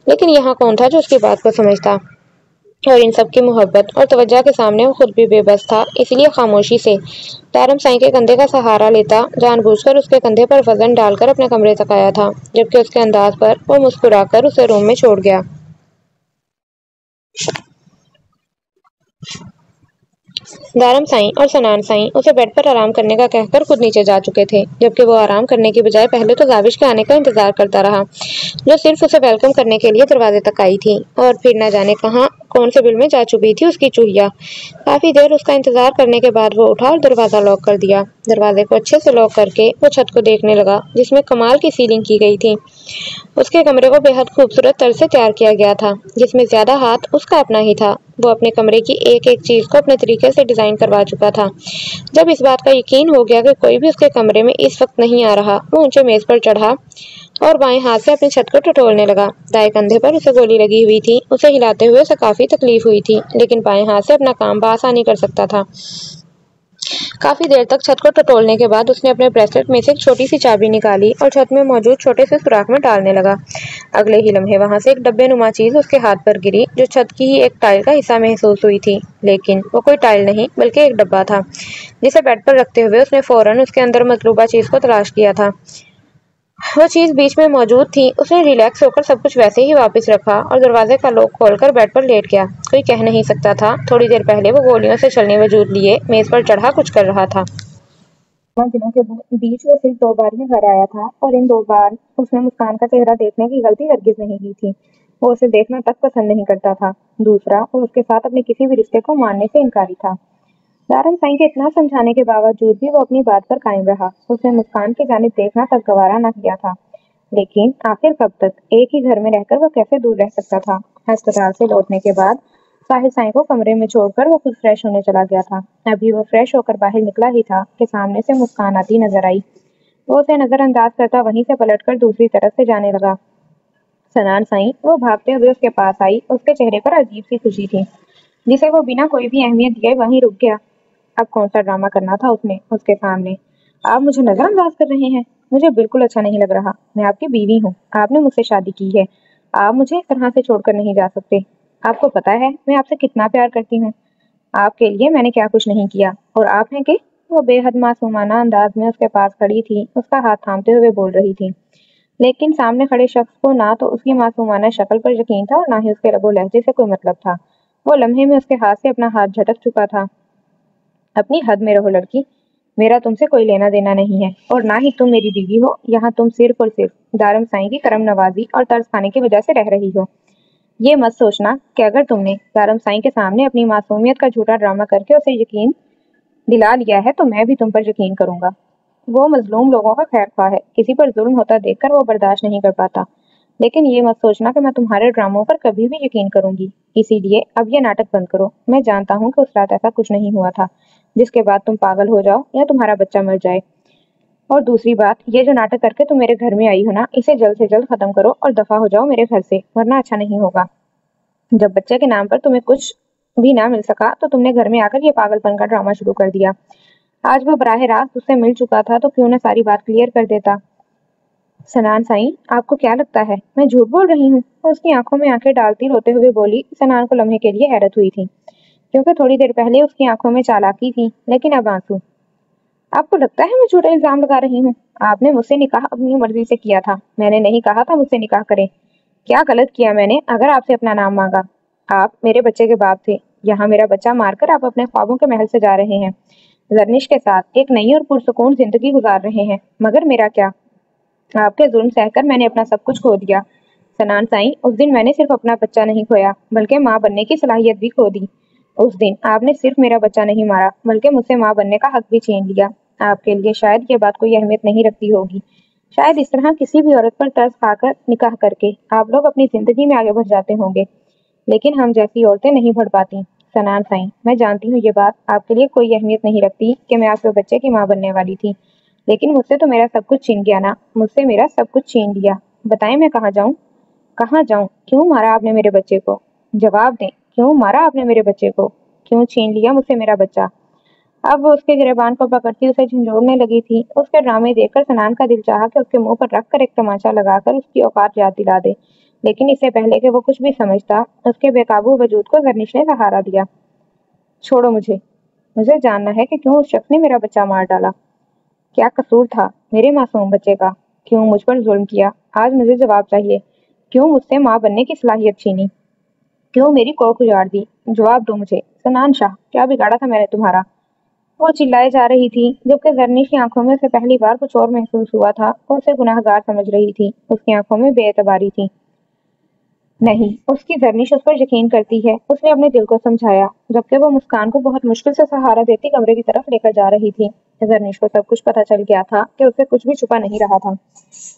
لیکن یہاں کون تھا جو اس کی بات کو سمجھتا؟ اور ان سب کی محبت اور توجہ کے سامنے وہ خود بھی بے بس تھا، اس لیے خاموشی سے دارم سائیں کے کندھے کا سہارا لیتا، جان بوجھ کر اس کے کندھے پر وزن ڈال کر اپنے کمرے تک آیا تھا، جبکہ اس کے انداز پر وہ مسکرا کر اسے روم میں چھوڑ گیا۔ دارم سائیں اور سنان سائیں اسے بیڈ پر آرام کرنے کا کہہ کر خود نیچے جا چکے تھے، جبکہ وہ آرام کرنے کی بجائے پہلے تو زاوش کے آنے کا انتظار کرتا رہا، جو صرف اسے ویلکم کرنے کے لیے دروازے تک آئی تھی، اور پھر نہ جانے کہاں کون سے بل میں جا چکی تھی اس کی چوہیا۔ کافی دیر اس کا انتظار کرنے کے بعد وہ اٹھا اور دروازہ لاک کر دیا۔ دروازے کو اچھے سے لاک کر کے وہ چھت کو دیکھنے لگا، جس میں کمال کی سیلنگ کی گئی تھی۔ اس کے کمرے کو بے حد خوبصورت طرز سے تیار کیا گیا تھا، جس میں زیادہ ہاتھ اس کا اپنا ہی تھا۔ وہ اپنے کمرے کی ایک ایک چیز کو اپنے طریقے سے ڈیزائن کروا چکا تھا۔ جب اس بات کا یقین ہو گیا کہ کوئی بھی اس کے کمرے میں اس وقت نہیں آ رہا، وہ اونچے میز پر چڑھا اور بائیں ہاتھ سے اپنی چھت کو ٹٹولنے لگا۔ دائیں کندھے پر اسے گولی لگی ہوئی تھی، اسے ہلاتے ہوئے اسے کافی تکلیف ہوئی تھی، لیکن بائیں ہاتھ سے اپنا کام بآسانی کر سکتا تھا۔ کافی دیر تک چھت کو ٹٹولنے کے بعد اس نے اپنے بریسلٹ میں سے ایک چھوٹی سی چابی نکالی اور چھت میں موجود چھوٹے سے سوراخ میں ڈالنے لگا۔ اگلے ہی لمحے وہاں سے ایک ڈبے نما چیز اس کے ہاتھ پر گری، جو چھت کی ہی ایک ٹائل کا حصہ محسوس ہوئی تھی، لیکن وہ کوئی ٹائل نہیں بلکہ ایک ڈبہ تھا، جسے بیڈ پر رکھتے ہوئے اس نے فوراً اس کے اندر مطلوبہ چیز کو تلاش کیا تھا۔ وہ چیز بیچ میں موجود تھی۔ اس نے ریلیکس ہو کر سب کچھ ویسے ہی واپس رکھا اور دروازے کا لاک کھول کر بیڈ پر لیٹ گیا۔ کوئی کہہ نہیں سکتا تھا، تھوڑی دیر پہلے وہ گولیوں سے چلنے وجود لیے میز پر چڑھا کچھ کر رہا تھا۔ دنوں کے بیچ وہ صرف 2 بار ہی گھر آیا تھا، اور ان 2 بار اس نے مسکان کا چہرہ دیکھنے کی غلطی ہرگز نہیں کی تھی۔ وہ اسے دیکھنا تک پسند نہیں کرتا تھا۔ دوسرا، وہ اس کے ساتھ اپنے کسی بھی رشتے کو ماننے سے انکاری تھا۔ دارم سائیں کے اتنا سمجھانے کے باوجود بھی وہ اپنی بات پر قائم رہا۔ اس نے مسکان کی جانب دیکھنا تک گوارا نہ کیا تھا، لیکن آخر کب تک؟ ایک ہی گھر میں رہ کر وہ کیسے دور رہ سکتا تھا؟ ہسپتال سے لوٹنے کے بعد ساحر سائیں کو کمرے میں چھوڑ کر وہ خود فریش ہونے چلا گیا تھا۔ ابھی وہ فریش ہو کر باہر نکلا ہی تھا کہ سامنے سے مسکان آتی نظر آئی۔ وہ اسے نظر انداز کرتا وہیں سے پلٹ کر دوسری طرف سے جانے لگا۔ سنان سائیں وہ بھاگتے ہوئے اس کے پاس آئی، اس کے چہرے پر عجیب سی خوشی تھی، جسے وہ بنا کوئی بھی اہمیت دیے وہیں رک گیا۔ اب کون سا ڈرامہ کرنا تھا اس نے اس کے سامنے؟ آپ مجھے نظر انداز کر رہے ہیں؟ مجھے بالکل اچھا نہیں لگ رہا۔ میں آپ کی بیوی ہوں، آپ نے مجھ سے شادی کی ہے، آپ مجھے اس طرح سے چھوڑ کر نہیں جا سکتے۔ آپ کو پتا ہے میں آپ سے کتنا پیار کرتی ہوں، آپ کے لیے میں نے کیا کچھ نہیں کیا، اور آپ ہیں کہ؟ وہ بے حد معصومانہ انداز میں اس کے پاس کھڑی تھی، اس کا ہاتھ تھامتے ہوئے بول رہی تھی، لیکن سامنے کھڑے شخص کو نہ تو اس کی معصومانہ شکل پر یقین تھا اور نہ ہی اس کے لب و لہجے سے کوئی مطلب تھا۔ وہ لمحے میں اس کے ہاتھ سے اپنا ہاتھ جھٹک چکا تھا۔ اپنی حد میں رہو لڑکی، میرا تم سے کوئی لینا دینا نہیں ہے، اور نہ ہی تم میری بیوی ہو۔ یہاں تم صرف اور صرف دارم سائیں کی کرم نوازی اور ترس کھانے کی وجہ سے رہ رہی ہو۔ یہ مت سوچنا کہ اگر تم نے دارم سائیں کے سامنے اپنی معصومیت کا جھوٹا ڈرامہ کر کے اسے یقین دلا لیا ہے تو میں بھی تم پر یقین کروں گا۔ وہ مظلوم لوگوں کا خیر خواہ ہے، کسی پر ظلم ہوتا دیکھ کر وہ برداشت نہیں کر پاتا، لیکن یہ مت سوچنا کہ میں تمہارے ڈراموں پر کبھی بھی یقین کروں گی۔ اسی لیے اب یہ ناٹک بند کرو۔ میں جانتا ہوں کہ اس رات ایسا کچھ نہیں ہوا تھا جس کے بعد تم پاگل ہو جاؤ یا تمہارا بچہ مر جائے، اور دوسری بات، یہ جو ناٹک کر کے تم میرے گھر میں آئی ہو نا، اسے جلد سے جلد ختم کرو اور دفع ہو جاؤ میرے گھر سے، ورنہ اچھا نہیں ہوگا۔ جب بچے کے نام پر تمہیں کچھ بھی نہ مل سکا تو تم نے گھر میں آ کر یہ پاگل پن کا ڈرامہ شروع کر دیا۔ آج وہ براہ راست اس سے مل چکا تھا تو کیوں نہ ساری بات کلیئر کر دیتا۔ سنان سائیں، آپ کو کیا لگتا ہے میں جھوٹ بول رہی ہوں؟ وہ اس کی آنکھوں میں آنکھیں ڈالتی روتے ہوئے بولی۔ سنان کو لمحے کے لیے حیرت ہوئی تھی کیونکہ تھوڑی دیر پہلے اس کی آنکھوں میں چالاکی تھی، لیکن اب آنسو۔ آپ کو لگتا ہے میں جھوٹا الزام لگا رہی ہوں؟ آپ نے مجھ سے نکاح اپنی مرضی سے کیا تھا، میں نے نہیں کہا تھا مجھ سے نکاح کرے۔ کیا غلط کیا میں نے اگر آپ سے اپنا نام مانگا؟ آپ میرے بچے کے باپ تھے، یہاں میرا بچہ مار کر آپ اپنے خوابوں کے محل سے جا رہے ہیں، زرنش کے ساتھ ایک نئی اور پرسکون زندگی گزار رہے ہیں، مگر میرا کیا؟ آپ کے ظلم سہ کر میں نے اپنا سب کچھ کھو دیا سنان سائیں۔ اس دن میں نے صرف اپنا بچہ نہیں کھویا بلکہ ماں بننے کی صلاحیت بھی کھو دی۔ اس دن آپ نے صرف میرا بچہ نہیں مارا بلکہ مجھ سے ماں بننے کا حق بھی چھین لیا۔ آپ کے لیے شاید یہ بات کوئی اہمیت نہیں رکھتی ہوگی، شاید اس طرح کسی بھی عورت پر ترس کھا کر نکاح کر کے آپ لوگ اپنی زندگی میں آگے بڑھ جاتے ہوں گے، لیکن ہم جیسی عورتیں نہیں بڑھ پاتی۔ سنان سائیں، میں جانتی ہوں یہ بات آپ کے لیے کوئی اہمیت نہیں رکھتی کہ میں آپ کے بچے کی ماں بننے والی تھی، لیکن مجھ سے تو میرا سب کچھ چھین گیا نا، مجھ سے میرا سب کچھ چھین لیا۔ بتائیں میں کہاں جاؤں؟ کہاں جاؤں؟ کیوں مارا آپ نے میرے بچے کو؟ جواب دیں، کیوں مارا آپ نے میرے بچے کو؟ کیوں چھین لیا مجھ سے میرا بچہ؟ اب وہ اس کے گریبان کو پکڑتی اسے جھنجھوڑنے لگی تھی۔ اس کے ڈرامے دیکھ کر سنان کا دل چاہا کہ اس کے منہ پر رکھ کر ایک تماچا لگا کر اس کی اوقات یاد دلا دے، لیکن اس سے پہلے کہ وہ کچھ بھی سمجھتا، اس کے بے قابو وجود کو زرنش نے سہارا دیا۔ چھوڑو مجھے جاننا ہے کہ کیوں اس شخص نے میرا بچہ مار ڈالا۔ کیا قصور تھا میرے معصوم بچے کا؟ کیوں مجھ پر ظلم کیا؟ آج مجھے جواب چاہیے۔ کیوں مجھ سے ماں بننے کی صلاحیت چھینی؟ کیوں میری کوکھ اجاڑ دی؟ جواب دو مجھے۔ سنان شاہ، کیا بگاڑا تھا میں نے تمہارا؟ وہ چلائے جا رہی تھی، جبکہ زرنش کی آنکھوں میں اسے پہلی بار کچھ اور محسوس ہوا تھا۔ وہ اسے گناہ گار سمجھ رہی تھی، اس کی آنکھوں میں بے اعتباری تھی۔ نہیں، اس کی زرنش اس پر یقین کرتی ہے، اس نے اپنے دل کو سمجھایا، جبکہ وہ مسکان کو بہت مشکل سے سہارا دیتی کمرے کی طرف لے کر جا رہی تھی۔ زرنش کو سب کچھ پتہ چل گیا تھا کہ اسے کچھ بھی چھپا نہیں رہا تھا۔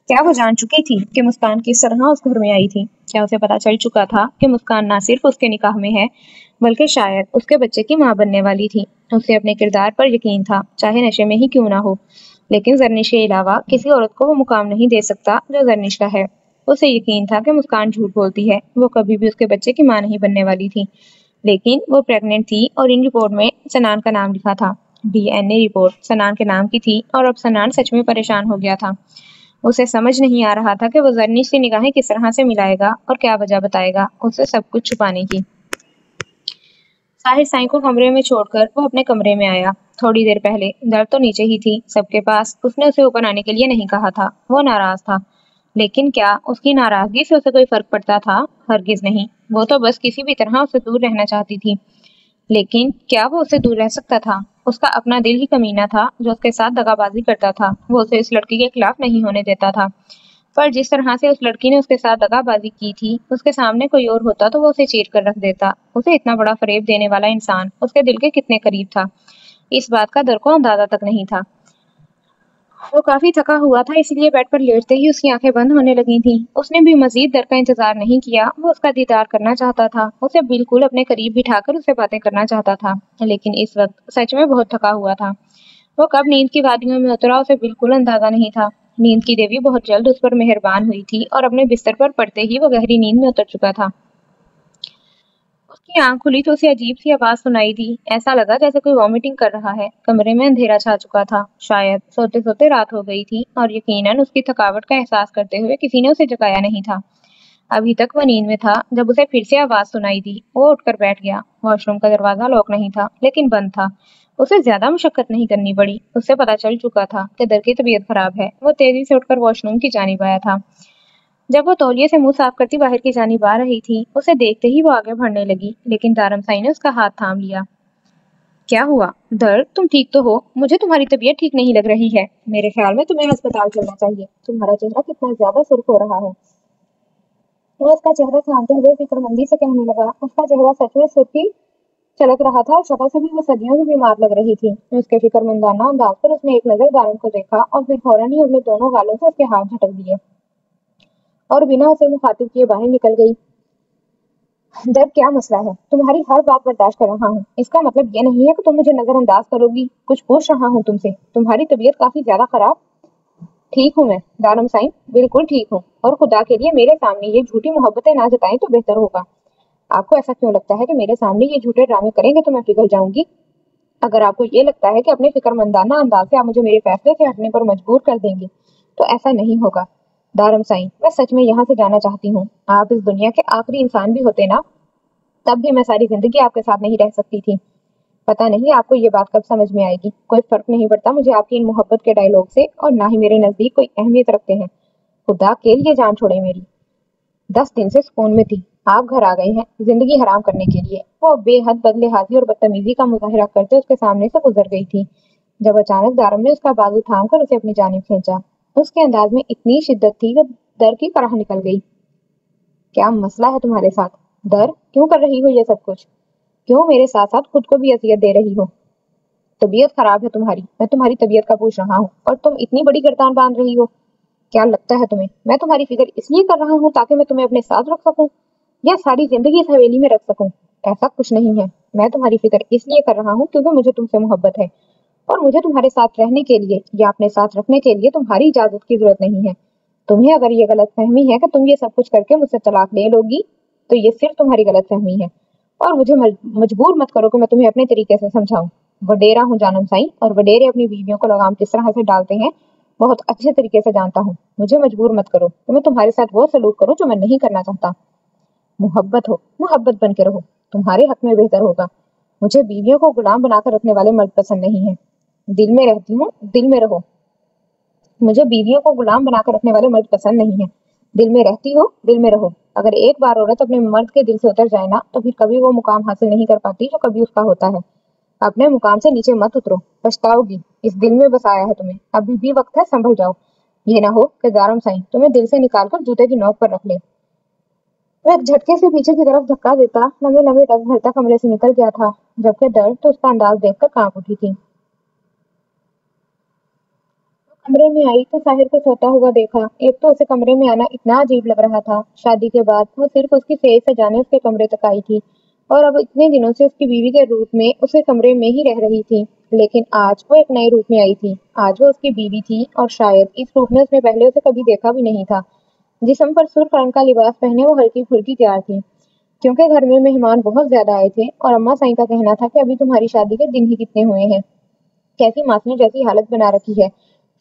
کیا وہ جان چکی تھی کہ مسکان کس طرح اس گھر میں آئی تھی؟ کیا اسے پتہ چل چکا تھا کہ مسکان نہ صرف اس کے نکاح میں ہے بلکہ شاید اس کے بچے کی ماں بننے والی تھی؟ اسے اپنے کردار پر یقین تھا، چاہے نشے میں ہی کیوں نہ ہو، لیکن زرنش کے علاوہ کسی عورت کو وہ مقام نہیں دے سکتا جو زرنش کا ہے۔ اسے یقین تھا کہ مسکان جھوٹ بولتی ہے، وہ کبھی بھی اس کے بچے کی ماں نہیں بننے والی تھی، لیکن وہ پریگننٹ تھی اور ان رپورٹ میں سنان کا نام لکھا تھا۔ ڈی این اے رپورٹ سنان کے نام کی تھی اور اب سنان سچ میں پریشان ہو گیا تھا۔ اسے سمجھ نہیں آ رہا تھا کہ وہ زرنش کی نگاہیں کس طرح سے ملائے گا اور کیا وجہ بتائے گا اسے سب کچھ چھپانے کی۔ ساحر سائیں کو کمرے میں چھوڑ کر وہ اپنے کمرے میں آیا۔ تھوڑی دیر پہلے در تو نیچے ہی تھی، سب کے پاس، اس نے اسے اوپر آنے کے لیے نہیں کہا تھا۔ وہ ناراض تھا، لیکن کیا اس کی ناراضگی سے اسے کوئی فرق پڑتا تھا؟ ہرگز نہیں، وہ تو بس کسی بھی طرح اسے دور رہنا چاہتی تھی، لیکن کیا وہ اسے دور رہ سکتا تھا؟ اس کا اپنا دل ہی کمینہ تھا جو اس کے ساتھ دغا بازی کرتا تھا، وہ اسے اس لڑکی کے خلاف نہیں ہونے دیتا تھا۔ پر جس طرح سے اس لڑکی نے اس کے ساتھ دغا بازی کی تھی، اس کے سامنے کوئی اور ہوتا تو وہ اسے چیر کر رکھ دیتا۔ اسے اتنا بڑا فریب دینے والا انسان اس کے دل کے کتنے قریب تھا، اس بات کا در کو اندازہ تک نہیں تھا۔ وہ کافی تھکا ہوا تھا، اس لیے بیڈ پر لیٹتے ہی اس کی آنکھیں بند ہونے لگی تھیں۔ اس نے بھی مزید در کا انتظار نہیں کیا، وہ اس کا دیدار کرنا چاہتا تھا، اسے بالکل اپنے قریب بٹھا کر اسے باتیں کرنا چاہتا تھا، لیکن اس وقت سچ میں بہت تھکا ہوا تھا۔ وہ کب نیند کی وادیوں میں اترا اسے بالکل اندازہ نہیں تھا۔ نیند کی دیوی بہت جلد اس پر مہربان ہوئی تھی اور اپنے بستر پر پڑتے ہی وہ گہری نیند میں اتر چکا تھا۔ اس کی آنکھ کھلی تو اسے عجیب سی آواز سنائی دی، ایسا لگا جیسے کوئی وامٹنگ کر رہا ہے۔ کمرے میں اندھیرا چھا چکا تھا، شاید سوتے سوتے رات ہو گئی تھی اور یقیناً اس کی تھکاوٹ کا احساس کرتے ہوئے کسی نے اسے جگایا نہیں تھا۔ ابھی تک وہ نیند میں تھا، جب اسے پھر سے آواز سنائی دی، وہ اٹھ کر بیٹھ گیا۔ واش روم کا دروازہ لاک نہیں تھا لیکن بند تھا۔ اسے زیادہ مشقت نہیں کرنی پڑی، اس سے پتہ چل چکا تھا کہ در کی طبیعت خراب ہے۔ وہ تیزی سے اٹھ کر واش روم کی جانب آیا تھا۔ جب وہ تولیے سے منہ صاف کرتی باہر کی جانب آ رہی تھی، اسے دیکھتے ہی وہ آگے بڑھنے لگی، لیکن دارم سائی نے اس کا ہاتھ تھام لیا۔ کیا ہوا؟ در، تم ٹھیک تو ہو؟ مجھے تمہاری طبیعت ٹھیک نہیں لگ رہی ہے، میرے خیال میں تمہیں ہسپتال چلنا چاہیے، تمہارا چہرہ کتنا زیادہ سرخ ہو رہا ہے۔ وہ اس کا چہرہ تھامتے ہوئے فکر مندی سے کہنے لگا۔ اس کا چہرہ سچ میں سرخی چلک رہا تھا اور شکل سے بھی وہ صدیوں کی بیمار لگ رہی تھی۔ اس کے فکر مندانہ انداز پر اس نے ایک نظر دارم کو دیکھا اور پھر فوراً ہی اپنے دونوں گالوں سے اس کے ہاتھ جھٹک دیے اور بنا اسے مخاطب کیے باہر نکل گئی۔ در، کیا مسئلہ ہے؟ تمہاری ہر بات برداشت کر رہا ہوں، اس کا مطلب یہ نہیں ہے کہ تم مجھے نظر انداز کرو گی۔ کچھ پوچھ رہا ہوں تم سے، تمہاری طبیعت کافی زیادہ خراب؟ ٹھیک ہوں میں دارم سائیں، بالکل ٹھیک ہوں، اور خدا کے لیے میرے سامنے یہ جھوٹی محبتیں نہ جتائیں تو بہتر ہوگا۔ آپ کو ایسا کیوں لگتا ہے کہ میرے سامنے یہ جھوٹے ڈرامے کریں گے تو میں پگھل جاؤں گی؟ اگر آپ کو یہ لگتا ہے کہ اپنے فکر مندانہ انداز سے آپ مجھے میرے فیصلے سے ہٹنے پر مجبور کر دیں گے تو ایسا نہیں ہوگا۔ دارم سائیں، میں سچ میں یہاں سے جانا چاہتی ہوں۔ آپ اس دنیا کے آخری انسان بھی ہوتے نا؟ تب بھی میں ساری زندگی آپ کے ساتھ نہیں رہ سکتی تھی۔ پتہ نہیں آپ کو یہ بات کب سمجھ میں آئے گی۔ کوئی فرق نہیں پڑتا مجھے آپ کی ان محبت کے ڈائیلاگ سے، اور نہ ہی میرے نزدیک کوئی اہمیت رکھتے ہیں۔ خدا کے لیے جان چھوڑے میری۔ 10 دن سے سکون میں تھی، آپ گھر آ گئے ہیں زندگی حرام کرنے کے لیے۔ وہ بے حد بدلہاظی اور بدتمیزی کا مظاہرہ کرتے اس کے سامنے سے گزر گئی تھی، جب اچانک دارم نے اس کا بازو تھام کر اسے اپنی جانب کھینچا۔ اس کے انداز میں اتنی شدت تھی کہ در کی طرح نکل گئی۔ کیا مسئلہ ہے تمہارے ساتھ؟ در کیوں کر رہی ہو یہ سب کچھ؟ کیوں میرے ساتھ ساتھ خود کو بھی اذیت دے رہی ہو؟ طبیعت خراب ہے تمہاری، میں تمہاری طبیعت کا پوچھ رہا ہوں، اور تم اتنی بڑی گردان باندھ رہی ہو۔ کیا لگتا ہے تمہیں میں تمہاری فکر اس لیے کر رہا ہوں تاکہ میں تمہیں اپنے ساتھ رکھ سکوں، یا ساری زندگی اس حویلی میں رکھ سکوں؟ ایسا کچھ نہیں ہے۔ میں تمہاری فکر اس لیے کر رہا ہوں کیونکہ مجھے تم سے محبت ہے، اور مجھے تمہارے ساتھ رہنے کے لیے یا اپنے ساتھ رکھنے کے لیے تمہاری اجازت کی ضرورت نہیں ہے۔ تمہیں اگر یہ غلط فہمی ہے کہ تم یہ سب کچھ کر کے مجھ سے طلاق لے لو گی، تو یہ صرف تمہاری غلط فہمی ہے، اور مجھے مجبور مت کرو کہ میں تمہیں اپنے طریقے سے سمجھاؤں۔ وڈیرا ہوں جانم سائیں، اور وڈیرے اپنی بیویوں کو لگام کس طرح سے ڈالتے ہیں بہت اچھے طریقے سے جانتا ہوں۔ مجھے مجبور مت کرو کہ میں تمہارے ساتھ وہ سلوک کروں جو میں نہیں کرنا چاہتا۔ محبت ہو، محبت بن کے رہو، تمہارے حق میں بہتر ہوگا۔ مجھے بیویوں کو غلام بنا کر رکھنے والے مرد پسند نہیں ہیں۔ دل میں رہتی ہوں، دل میں رہو۔ مجھے بیویوں کو غلام بنا کر رکھنے والے مرد پسند نہیں ہیں۔ دل میں رہتی ہو، دل میں رہو۔ اگر ایک بار عورت اپنے مرد کے دل سے اتر جائے نا، تو پھر کبھی وہ مقام حاصل نہیں کر پاتی جو کبھی اس کا ہوتا ہے۔ اپنے مقام سے نیچے مت اترو، پچھتاؤ گی۔ اس دل میں بسایا ہے تمہیں، ابھی بھی وقت ہے، سنبھل جاؤ۔ یہ نہ ہو کہ دارم سائیں تمہیں دل سے نکال کر جوتے کی نوک پر رکھ لے۔ وہ ایک جھٹکے سے پیچھے کی طرف دھکا دیتا لمبے لمبے ٹک بھرتا کمرے سے نکل گیا تھا، جبکہ درد تو اس کا انداز دیکھ کر کانپ اٹھی تھی۔ کمرے میں آئی تو ساحر کو سوتا ہوا دیکھا۔ ایک تو اسے کمرے میں آنا اتنا عجیب لگ رہا تھا، شادی کے بعد وہ صرف اس کی فیس سے جانے اس کے کمرے تک آئی تھی، اور اب اتنے دنوں سے اس کی بیوی کے روپ میں اسے کمرے میں ہی رہ رہی تھی۔ لیکن آج وہ ایک نئے روپ میں آئی تھی۔ آج وہ اس کی بیوی تھی، اور شاید اس روپ میں اس نے پہلے اسے کبھی دیکھا بھی نہیں تھا۔ جسم پر سرخ رنگ کا لباس پہنے وہ ہلکی پھلکی تیار تھی، کیونکہ گھر میں مہمان بہت زیادہ آئے تھے، اور اماں سائیں کا کہنا تھا کہ ابھی تمہاری شادی کے دن ہی کتنے ہوئے ہیں۔ کیسی معصوم جیسی حالت بنا رکھی ہے۔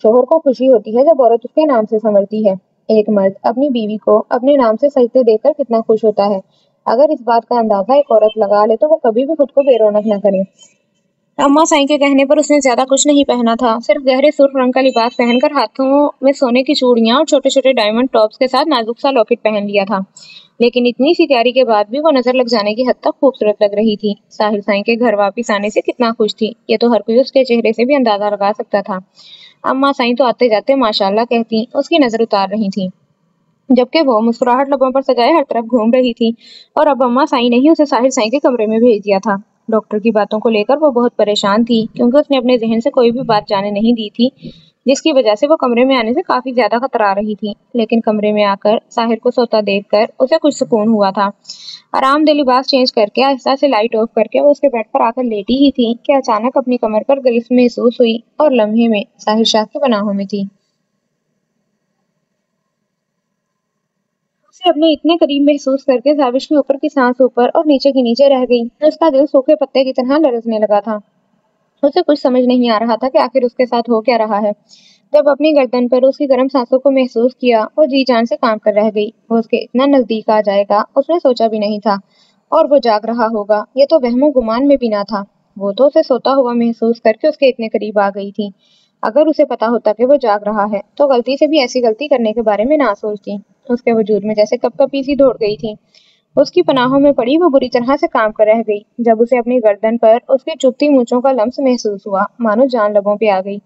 شوہر کو خوشی ہوتی ہے جب عورت اس کے نام سے سنورتی ہے۔ ایک مرد اپنی بیوی کو اپنے نام سے سجدے دے کر کتنا خوش ہوتا ہے۔ اگر اس بات کا اندازہ ایک عورت لگا لے تو وہ کبھی بھی خود کو بے رونق نہ کرے۔ اماں سائیں کے کہنے پر اس نے زیادہ کچھ نہیں پہنا تھا، صرف گہرے سرخ رنگ کا لباس پہن کر ہاتھوں میں سونے کی چوڑیاں اور چھوٹے چھوٹے ڈائمنڈ ٹاپس کے ساتھ نازک سا لاکٹ پہن لیا تھا۔ لیکن اتنی سی تیاری کے بعد بھی وہ نظر لگ جانے کی حد تک خوبصورت لگ رہی تھی۔ ساحل سائیں کے گھر واپس آنے سے کتنا خوش تھی، یہ تو ہر کوئی اس کے چہرے سے بھی اندازہ لگا سکتا تھا۔ اماں سائیں تو آتے جاتے ماشاءاللہ کہتی، اس کی نظر اتار رہی تھی، جبکہ وہ مسکراہٹ لبوں پر سجائے ہر طرف گھوم رہی تھی۔ اور اب اماں سائیں نے ہی اسے ساحل سائیں کے کمرے میں بھیج دیا تھا۔ ڈاکٹر کی باتوں کو لے کر وہ بہت پریشان تھی، کیونکہ اس نے اپنے ذہن سے کوئی بھی بات جانے نہیں دی تھی، جس کی وجہ سے وہ کمرے میں آنے سے کافی زیادہ خطرا رہی تھی۔ لیکن کمرے میں آ کر ساحر کو سوتا دیکھ کر اسے کچھ سکون ہوا تھا۔ آرام دہ لباس چینج کر کے آہستہ سے لائٹ آف کر کے وہ اس کے بیڈ پر آ کر لیٹی ہی تھی کہ اچانک اپنی کمر پر گرفت محسوس ہوئی، اور لمحے میں ساحر شاہ کی پناہوں میں تھی۔ اسے اپنے اتنے قریب محسوس کر کے زاوش کے اوپر کی سانس اوپر اور نیچے کی نیچے رہ گئی۔ اس کا دل سوکھے پتے کی طرح لرزنے لگا تھا۔ اسے کچھ سمجھ نہیں آ رہا تھا کہ آخر اس کے ساتھ ہو کیا رہا ہے۔ جب اپنی گردن پر اس کی گرم سانسوں کو محسوس کیا، وہ جی جان سے کانپ کر رہ گئی۔ وہ اس کے اتنا نزدیک آ جائے گا اس نے سوچا بھی نہیں تھا، اور وہ جاگ رہا ہوگا یہ تو وہم و گمان میں بھی نہ تھا۔ وہ تو اسے سوتا ہوا محسوس کر کے اس کے اتنے قریب آ گئی تھی۔ اگر اسے پتا ہوتا کہ وہ جاگ رہا ہے تو غلطی سے بھی ایسی غلطی کرنے کے بارے میں نہ سوچتی۔ اس کے وجود میں جیسے کپ کپی سی دوڑ گئی تھی۔ اس کی پناہوں میں پڑی وہ بری طرح سے کانپ کر رہ گئی، جب اسے اپنی گردن پر اس کی چبھتی مونچھوں کا لمس محسوس ہوا، مانو جان لبوں پہ آ گئی۔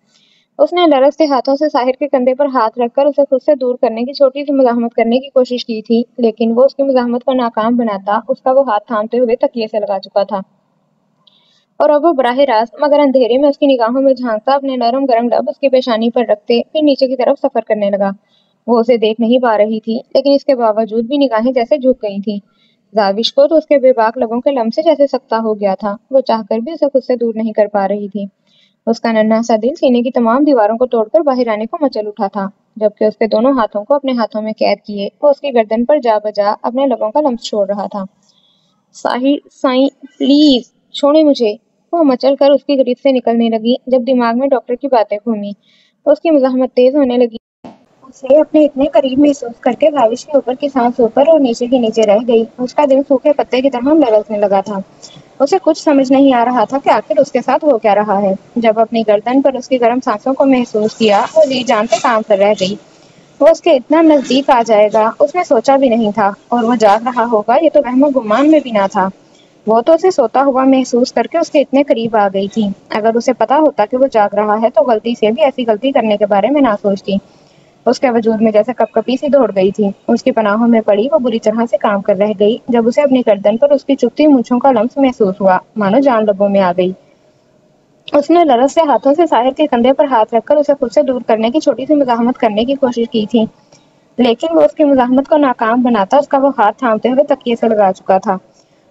اس نے لرزتے ہاتھوں سے ساحر کے کندھے پر ہاتھ رکھ کر اسے خود سے دور کرنے کی چھوٹی سی مزاحمت کرنے کی کوشش کی تھی، لیکن وہ اس کی مزاحمت کو ناکام بناتا اس کا وہ ہاتھ تھامتے ہوئے تکیے سے لگا چکا تھا، اور اب وہ براہ راست مگر اندھیرے میں اس کی نگاہوں میں جھانکتا اپنے نرم گرم لب اس کی پیشانی پر رکھتے پھر نیچے کی طرف سفر کرنے لگا۔ وہ اسے دیکھ نہیں پا رہی تھی، لیکن اس کے باوجود بھی نگاہیں جیسے جھک گئی تھیں۔ زاوش کو تو اس کے بے باک لبوں کے لمس سے جیسے سکتہ ہو گیا تھا، وہ چاہ کر بھی اسے خود سے دور نہیں کر پا رہی تھی۔ اس کا ننھا سا دل سینے کی تمام دیواروں کو توڑ کر باہر آنے کو مچل اٹھا تھا، جبکہ اس کے دونوں ہاتھوں کو اپنے ہاتھوں میں قید کیے وہ اس کی گردن پر جا بجا اپنے لبوں کا لمس چھوڑ رہا تھا۔ ساحر سائیں پلیز چھوڑیں مجھے، وہ مچل کر اس کی گرفت سے نکلنے لگی۔ جب دماغ میں ڈاکٹر کی باتیں گھومی، اس کی مزاحمت تیز ہونے لگی۔ اسے اپنے اتنے قریب محسوس کر کے راوش کے اوپر کی سانس اوپر اور نیچے کے نیچے رہ گئی۔ اس کا دل سوکھے پتے کی طرح لرزنے لگا تھا۔ اسے کچھ سمجھ نہیں آ رہا تھا کہ آخر اس کے ساتھ ہو کیا رہا ہے۔ جب اپنی گردن پر اس کی گرم سانسوں کو محسوس کیا، وہ جی جان سے کام کر رہ گئی۔ وہ اس کے اتنا نزدیک آ جائے گا اس نے سوچا بھی نہیں تھا، اور وہ جاگ رہا ہوگا یہ تو وہم و گمان میں بھی نہ تھا۔ وہ تو اسے سوتا ہوا محسوس کر کے اس کے اتنے قریب آ گئی تھی۔ اگر اسے پتا ہوتا کہ وہ جاگ رہا ہے تو غلطی سے بھی ایسی غلطی کرنے کے بارے میں نہ سوچتی۔ اس کے وجود میں جیسے کپ کپی سی دوڑ گئی تھی۔ اس کی پناہوں میں پڑی وہ بری طرح سے کام کر رہ گئی جب اسے اپنی گردن پر اس کی چپتی مونچھوں کا لمس محسوس ہوا، مانو جان لبوں میں آ گئی۔ اس نے لرز سے ہاتھوں سے ساحر کے کندھے پر ہاتھ رکھ کر اسے خود سے دور کرنے کی چھوٹی سی مزاحمت کرنے کی کوشش کی تھی، لیکن وہ اس کی مزاحمت کو ناکام بناتا اس کا وہ ہاتھ تھامتے ہوئے تکیے سے لگا چکا تھا،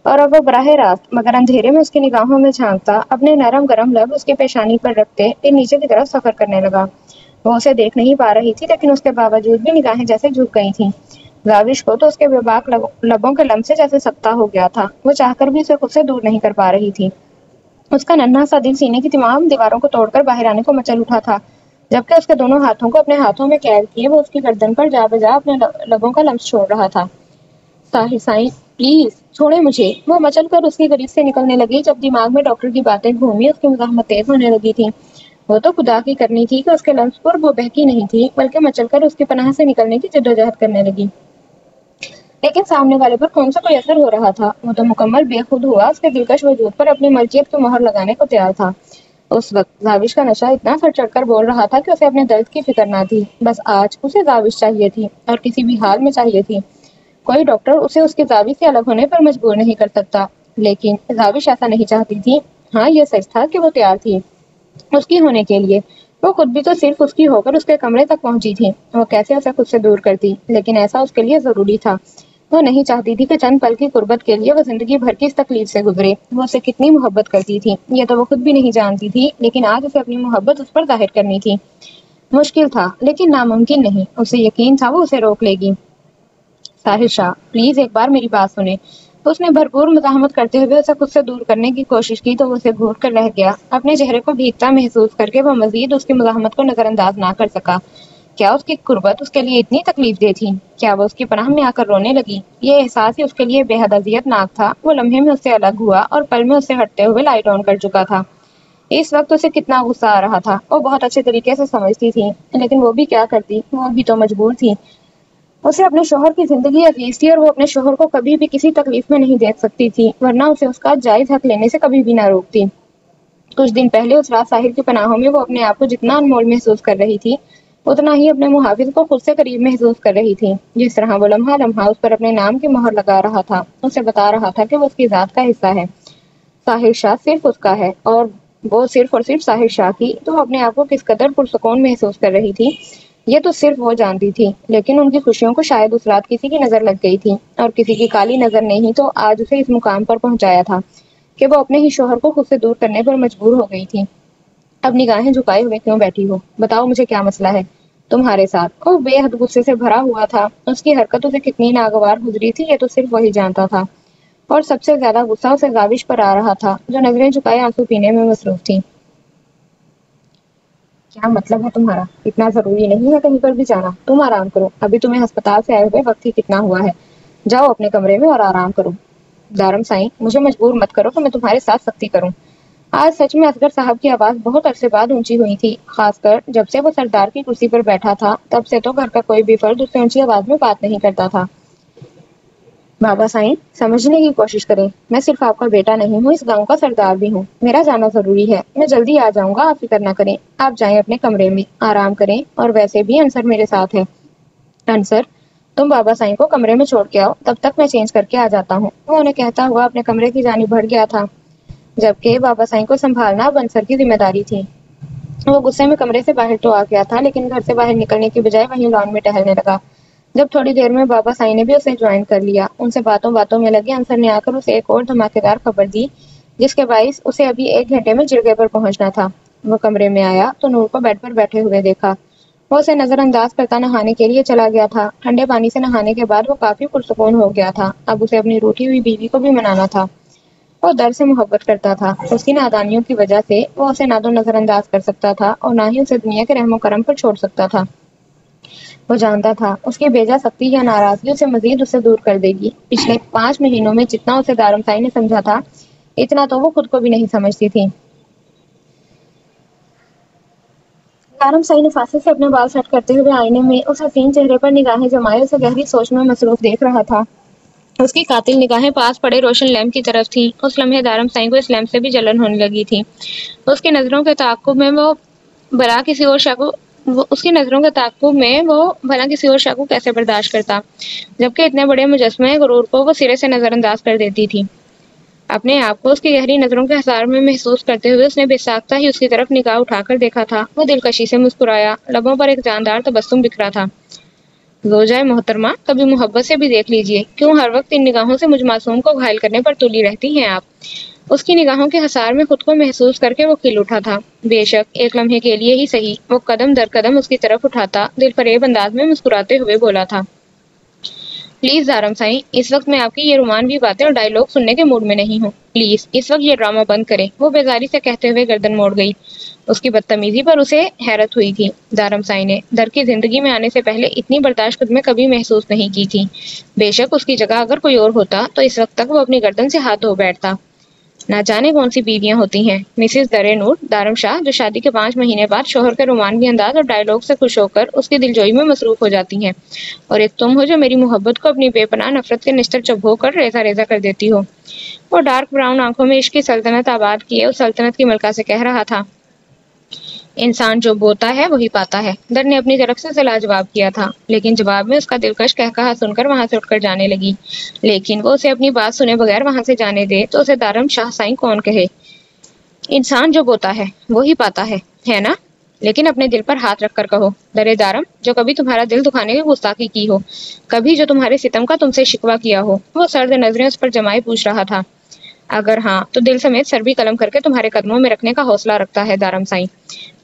اور اب وہ براہ راست مگر اندھیرے میں اس کی نگاہوں میں جھانکتا، اپنے نرم گرم لب اس کی پیشانی پر رکھتے پھر نیچے کی طرف سفر کرنے لگا۔ وہ اسے دیکھ نہیں پا رہی تھی، لیکن اس کے باوجود بھی نگاہیں جیسے جھک گئی تھیں۔ راوش کو تو اس کے بےباک لبوں کے لمس سے جیسے سکتا ہو گیا تھا۔ وہ چاہ کر بھی اسے خود سے دور نہیں کر پا رہی تھی۔ اس کا ننھا سا دل سینے کی تمام دیواروں کو توڑ کر باہر آنے کو مچل اٹھا تھا، جبکہ اس کے دونوں ہاتھوں کو اپنے ہاتھوں میں قید کیے وہ اس کی گردن پر جا بجا اپنے لبوں کا لمس چھوڑ رہا تھا۔ ساحر سائیں پلیز چھوڑے مجھے، وہ مچل کر اس کی قریب سے نکلنے لگی۔ جب دماغ میں ڈاکٹر کی باتیں گھومی اس کی مزاحمت تیز ہونے لگی تھی۔ وہ تو خدا کی کرنی تھی کہ اس کے لمس پر وہ بہکی نہیں تھی، بلکہ مچل کر اس کی پناہ سے نکلنے کی جدوجہد کرنے لگی۔ لیکن سامنے والے پر کون سا کوئی اثر ہو رہا تھا؟ وہ تو مکمل بے خود ہوا اس کے دلکش وجود پر اپنی مرجیت کی مہر لگانے کو تیار تھا۔ اس وقت زاوش کا نشہ اتنا سر چڑھ کر بول رہا تھا کہ اسے اپنے درد کی فکر نہ تھی، بس آج اسے زاوش چاہیے تھی، اور کسی بھی حال میں چاہیے تھی۔ کوئی ڈاکٹر اسے اس کی زاوش سے الگ ہونے پر مجبور نہیں کر سکتا، لیکن زاوش ایسا نہیں چاہتی تھی۔ ہاں یہ سچ تھا کہ وہ تیار تھی اس کی ہونے کے لیے۔ وہ خود بھی تو صرف اس کی ہو کر اس کے کمرے تک پہنچی تھی۔ وہ کیسے اسے خود سے دور کرتی، لیکن ایسا اس کے لیے ضروری تھا۔ وہ نہیں چاہتی تھی کہ چند پل کی قربت کے لیے وہ زندگی بھر کی اس تکلیف سے گزرے۔ وہ اسے کتنی محبت کرتی تھی یہ تو وہ خود بھی نہیں جانتی تھی، لیکن آج اسے اپنی محبت اس پر ظاہر کرنی تھی۔ مشکل تھا لیکن ناممکن نہیں، اسے یقین تھا وہ اسے روک لے گی۔ ساحر شاہ پلیز ایک بار میری بات سنیں۔ اس نے بھرپور مزاحمت کرتے ہوئے اسے خود سے دور کرنے کی کوشش کی تو وہ اسے گھور کر رہ گیا۔ اپنے چہرے کو بھیگتا محسوس کر کے وہ مزید اس کی مزاحمت کو نظر انداز نہ کر سکا۔ کیا اس کی قربت اس کے لیے اتنی تکلیف دہ تھی؟ کیا وہ اس کی پناہ میں آ کر رونے لگی؟ یہ احساس ہی اس کے لیے بے حد اذیت ناک تھا۔ وہ لمحے میں اس سے الگ ہوا اور پل میں اس سے ہٹتے ہوئے لائٹ آن کر چکا تھا۔ اس وقت اسے کتنا غصہ آ رہا تھا وہ بہت اچھے طریقے سے سمجھتی تھی، لیکن وہ بھی کیا کرتی، وہ بھی تو مجبور تھی۔ اسے اپنے شوہر کی زندگی عزیز تھی اور وہ اپنے شوہر کو کبھی بھی کسی تکلیف میں نہیں دیکھ سکتی تھی، ورنہ اسے اس کا جائز حق لینے سے کبھی بھی نہ روکتی۔ کچھ دن پہلے اس رات ساحر کی پناہوں میں وہ اپنے آپ کو جتنا انمول محسوس کر رہی تھی، اتنا ہی اپنے محافظ کو خود سے قریب محسوس کر رہی تھی۔ جس طرح وہ لمحہ لمحہ اس پر اپنے نام کی مہر لگا رہا تھا، اسے بتا رہا تھا کہ وہ اس کی ذات کا حصہ ہے، ساحر شاہ صرف اس کا ہے، اور وہ صرف اور صرف ساحر شاہ کی۔ تو اپنے آپ کو کس قدر پرسکون محسوس کر رہی تھی یہ تو صرف وہ جانتی تھی، لیکن ان کی خوشیوں کو شاید اس رات کسی کی نظر لگ گئی تھی، اور کسی کی کالی نظر نے ہی تو آج اسے اس مقام پر پہنچایا تھا کہ وہ اپنے ہی شوہر کو خود سے دور کرنے پر مجبور ہو گئی تھی۔ اب نگاہیں جھکائے ہوئے کیوں بیٹھی ہو؟ بتاؤ مجھے کیا مسئلہ ہے تمہارے ساتھ؟ وہ بے حد غصے سے بھرا ہوا تھا۔ اس کی حرکت اسے کتنی ناگوار گزری تھی یہ تو صرف وہی جانتا تھا، اور سب سے زیادہ غصہ اسے زاوش پر آ رہا تھا جو نظریں جھکائے آنسو پینے میں مصروف تھی۔ کیا مطلب ہے تمہارا؟ اتنا ضروری نہیں ہے کہیں پر بھی جانا، تم آرام کرو، ابھی تمہیں ہسپتال سے آئے ہوئے وقت ہی کتنا ہوا ہے، جاؤ اپنے کمرے میں اور آرام کرو۔ دارم سائیں مجھے مجبور مت کرو کہ میں تمہارے ساتھ سختی کروں۔ آج سچ میں اصغر صاحب کی آواز بہت عرصے بعد اونچی ہوئی تھی، خاص کر جب سے وہ سردار کی کرسی پر بیٹھا تھا، تب سے تو گھر کا کوئی بھی فرد اس سے اونچی آواز میں بات نہیں کرتا تھا۔ بابا سائیں سمجھنے کی کوشش کریں، میں صرف آپ کا بیٹا نہیں ہوں، اس گاؤں کا سردار بھی ہوں، میرا جانا ضروری ہے، میں جلدی آ جاؤں گا، آپ فکر نہ کریں، آپ جائیں اپنے کمرے میں آرام کریں، اور ویسے بھی انصر میرے ساتھ ہے۔ انصر تم بابا سائیں کو کمرے میں چھوڑ کے آؤ، تب تک میں چینج کر کے آ جاتا ہوں، وہ انہیں کہتا ہوا اپنے کمرے کی جانب بڑھ گیا تھا، جبکہ بابا سائیں کو سنبھالنا اب انصر کی ذمہ داری تھی۔ وہ غصے میں کمرے سے باہر تو آ گیا تھا، لیکن گھر سے باہر نکلنے کی بجائے وہیں لان میں ٹہلنے لگا۔ جب تھوڑی دیر میں بابا سائیں نے بھی اسے جوائن کر لیا، ان سے باتوں باتوں میں لگے انصر نے آ کر اسے ایک اور دھماکے دار خبر دی جس کے باعث اسے ابھی 1 گھنٹے میں جرگے پر پہنچنا تھا۔ وہ کمرے میں آیا تو نور کو بیڈ پر بیٹھے ہوئے دیکھا۔ وہ اسے نظر انداز کرتا نہانے کے لیے چلا گیا تھا۔ ٹھنڈے پانی سے نہانے کے بعد وہ کافی پرسکون ہو گیا تھا۔ اب اسے اپنی روٹھی ہوئی بیوی کو بھی منانا تھا۔ وہ در سے محبت کرتا تھا، اس کی نادانیوں کی وجہ سے وہ اسے نہ تو نظر انداز کر سکتا تھا اور نہ ہی اسے دنیا کے رحم و کرم پر چھوڑ سکتا تھا۔ وہ جانتا تھا اس کی بیجا سختی یا ناراضگی اسے مزید اسے دور کر دے گی۔ پچھلے 5 مہینوں میں جتنا اسے دارمسائی نے سمجھا تھا اتنا تو وہ خود کو بھی نہیں سمجھتی تھی۔ دارمسائی نے فاصلے سے اپنے بال سیٹ کرتے ہوئے آئینے میں اس حسین چہرے پر نگاہیں جمائے اسے گہری سوچ میں مصروف دیکھ رہا تھا۔ اس کی قاتل نگاہیں پاس پڑے روشن لیمپ کی طرف تھیں۔ اس لمحے دارمسائی کو اس لیمپ سے بھی جلن ہونے لگی تھی۔ اس کی نظروں کے تعاقب میں وہ بھلا کسی اور شے کو کیسے برداشت کرتا، جبکہ اتنے بڑے مجسمے غرور کو وہ سرے سے نظر انداز کر دیتی تھی۔ اپنے آپ کو اس کی گہری نظروں کے حصار میں محسوس کرتے ہوئے اس نے بے ساختہ ہی اس کی طرف نگاہ اٹھا کر دیکھا تھا۔ وہ دلکشی سے مسکرایا، لبوں پر ایک جاندار تبسم بکھرا تھا۔ زوجہ محترمہ، کبھی محبت سے بھی دیکھ لیجئے، کیوں ہر وقت ان نگاہوں سے مجھ معصوم کو گھائل کرنے پر تلی رہتی ہیں آپ؟ اس کی نگاہوں کے حصار میں خود کو محسوس کر کے وہ کھل اٹھا تھا۔ بے شک ایک لمحے کے لیے ہی صحیح، وہ قدم در قدم اس کی طرف اٹھاتا دل فریب انداز میں مسکراتے ہوئے بولا تھا، پلیز دارمسائی، اس وقت میں آپ کی یہ رومانوی باتیں اور ڈائیلاگ سننے کے موڈ میں نہیں ہوں۔ پلیز اس وقت یہ ڈرامہ بند کریں۔ وہ بیزاری سے کہتے ہوئے گردن موڑ گئی۔ اس کی بدتمیزی پر اسے حیرت ہوئی تھی۔ دارمسائی نے در کی زندگی میں آنے سے پہلے اتنی برداشت خود میں کبھی محسوس نہیں کی تھی۔ بے شک اس کی جگہ اگر کوئی اور ہوتا تو اس وقت تک وہ اپنی گردن سے ہاتھ دھو بیٹھتا۔ نہ جانے کون سی بیویاں ہوتی ہیں مسز در نور دارم شاہ، جو شادی کے 5 مہینے بعد شوہر کے رومانوی انداز اور ڈائیلاگ سے خوش ہو کر اس کی دلجوئی میں مصروف ہو جاتی ہیں، اور ایک تم ہو جو میری محبت کو اپنی بے پناہ نفرت کے نشتر چبھو کر ریزہ ریزہ کر دیتی ہو۔ وہ ڈارک براؤن آنکھوں میں عشق کی سلطنت آباد کیے اس سلطنت کی ملکہ سے کہہ رہا تھا، انسان جو بوتا ہے وہی پاتا ہے۔ در نے اپنی طرف سے لاجواب کیا تھا، لیکن جواب میں اس کا دلکش قہقہا سن کر وہاں سے اٹھ کر جانے لگی۔ لیکن وہ اسے اپنی بات سنے بغیر وہاں سے جانے دے تو اسے دارم شاہ سائیں کون کہے؟ انسان جو بوتا ہے وہی پاتا ہے نا؟ لیکن اپنے دل پر ہاتھ رکھ کر کہو، درے دارم، جو کبھی تمہارا دل دکھانے کی گستاخی کی ہو، کبھی جو تمہارے ستم کا تم سے شکوہ کیا ہو۔ وہ سرد نظریں اس پر جمائے پوچھ رہا تھا۔ اگر ہاں تو دل سمیت سر بھی قلم کر کے تمہارے قدموں میں رکھنے کا حوصلہ رکھتا ہے دارم سائیں۔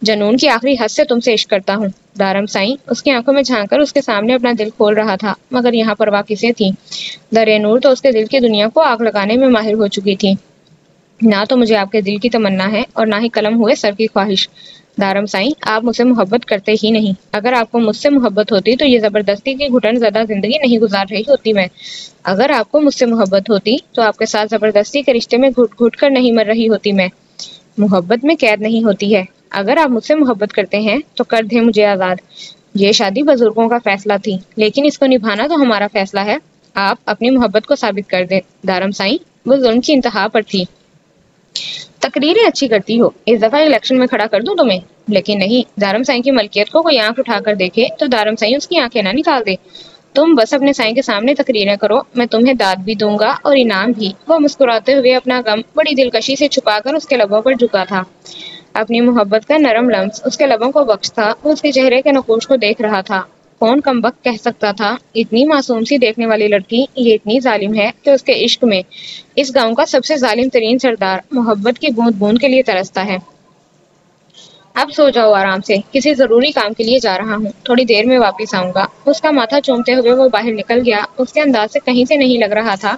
جنون کی آخری حد سے تم سے عشق کرتا ہوں دارم سائیں۔ اس کی آنکھوں میں جھانک کر اس کے سامنے اپنا دل کھول رہا تھا، مگر یہاں پرواہ کسے تھی؟ در نور تو اس کے دل کی دنیا کو آگ لگانے میں ماہر ہو چکی تھی۔ نہ تو مجھے آپ کے دل کی تمنا ہے اور نہ ہی قلم ہوئے سر کی خواہش۔ دارم سائیں، آپ مجھ سے محبت کرتے ہی نہیں۔ اگر آپ کو مجھ سے محبت ہوتی تو یہ زبردستی کی گھٹن زدہ زندگی نہیں گزار رہی ہوتی میں۔ اگر آپ کو مجھ سے محبت ہوتی تو آپ کے ساتھ زبردستی کے رشتے میں گھٹ گھٹ کر نہیں مر رہی ہوتی میں۔ محبت میں قید نہیں ہوتی ہے۔ اگر آپ مجھ سے محبت کرتے ہیں تو کر دیں مجھے آزاد۔ یہ شادی بزرگوں کا فیصلہ تھی، لیکن اس کو نبھانا تو ہمارا فیصلہ ہے۔ آپ اپنی محبت کو ثابت کر دیں دارم سائیں۔ وہ ظلم کی انتہا پر تھی۔ تقریریں اچھی کرتی ہو، اس دفعہ الیکشن میں کھڑا کر دوں تمہیں؟ لیکن نہیں، دارم سائیں کی ملکیت کو کوئی آنکھ اٹھا کر دیکھے تو دارم سائیں اس کی آنکھیں نہ نکال دے۔ تم بس اپنے سائیں کے سامنے تقریریں کرو، میں تمہیں داد بھی دوں گا اور انعام بھی۔ وہ مسکراتے ہوئے اپنا غم بڑی دلکشی سے چھپا کر اس کے لبوں پر جھکا تھا۔ اپنی محبت کا نرم لمس اس کے لبوں کو بخش تھا۔ وہ اس کے چہرے کے نقوش کو دیکھ رہا تھا۔ کون کم بخت کہہ سکتا تھا اتنی معصوم سی دیکھنے والی لڑکی یہ اتنی ظالم ہے کہ اس کے عشق میں اس گاؤں کا سب سے ظالم ترین سردار محبت کی بوند بوند کے لیے ترستا ہے۔ اب سو جاؤ آرام سے، کسی ضروری کام کے لیے جا رہا ہوں، تھوڑی دیر میں واپس آؤں گا۔ اس کا ماتھا چومتے ہوئے وہ باہر نکل گیا۔ اس کے انداز سے کہیں سے نہیں لگ رہا تھا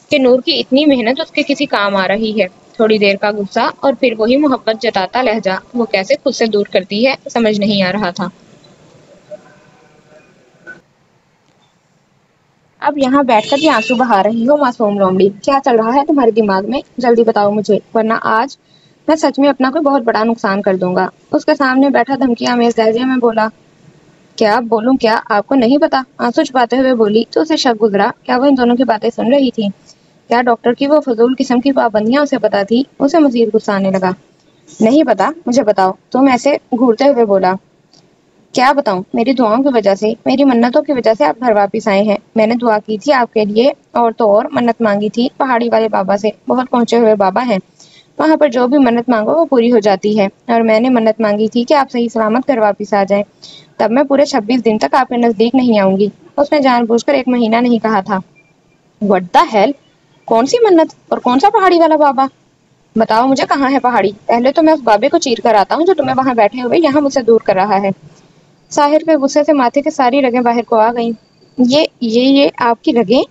کہ نور کی اتنی محنت اس کے کسی کام آ رہی ہے۔ تھوڑی دیر کا غصہ اور پھر وہی محبت جتاتا لہجہ وہ کیسے خود سے دور کرتی ہے سمجھ نہیں آ رہا تھا۔ اب یہاں بیٹھ کر یہ آنسو بہا رہی ہو معصوم لومڑی، کیا چل رہا ہے تمہارے دماغ میں؟ جلدی بتاؤ مجھے، ورنہ آج میں سچ میں اپنا کوئی بہت بڑا نقصان کر دوں گا۔ اس کے سامنے بیٹھا دھمکی آمیز لہجے میں بولا۔ کیا بولوں؟ کیا آپ کو نہیں پتا؟ آنسو چھپاتے ہوئے بولی تو اسے شک گزرا، کیا وہ ان دونوں کی باتیں سن رہی تھی؟ کیا ڈاکٹر کی وہ فضول قسم کی پابندیاں اسے پتا تھی؟ اسے مزید غصہ آنے لگا۔ نہیں پتا؟ مجھے بتاؤ، تم ایسے گھورتے ہوئے بولا۔ کیا بتاؤں؟ میری دعاؤں کی وجہ سے، میری منتوں کی وجہ سے آپ گھر واپس آئے ہیں۔ میں نے دعا کی تھی آپ کے لیے، اور تو اور منت مانگی تھی پہاڑی والے بابا سے، بہت پہنچے ہوئے بابا ہیں، وہاں پر جو بھی منت مانگو وہ پوری ہو جاتی ہے۔ اور میں نے منت مانگی تھی کہ آپ صحیح سلامت گھر واپس آ جائیں، تب میں پورے 26 دن تک آپ کے نزدیک نہیں آؤں گی۔ اس نے جان بوجھ کر 1 مہینہ نہیں کہا تھا۔ What the hell? کون سی منت اور کون سا پہاڑی والا بابا؟ بتاؤ مجھے، کہاں ہے پہاڑی؟ پہلے تو میں اس بابے کو چیر کر آتا ہوں جو تمہیں وہاں بیٹھے ہوئے یہاں مجھ سے دور کر رہا ہے۔ ساحر کے غصے سے ماتھے کی ساری رگیں باہر کو آ گئیں۔ یہ آپ کی رگیں؟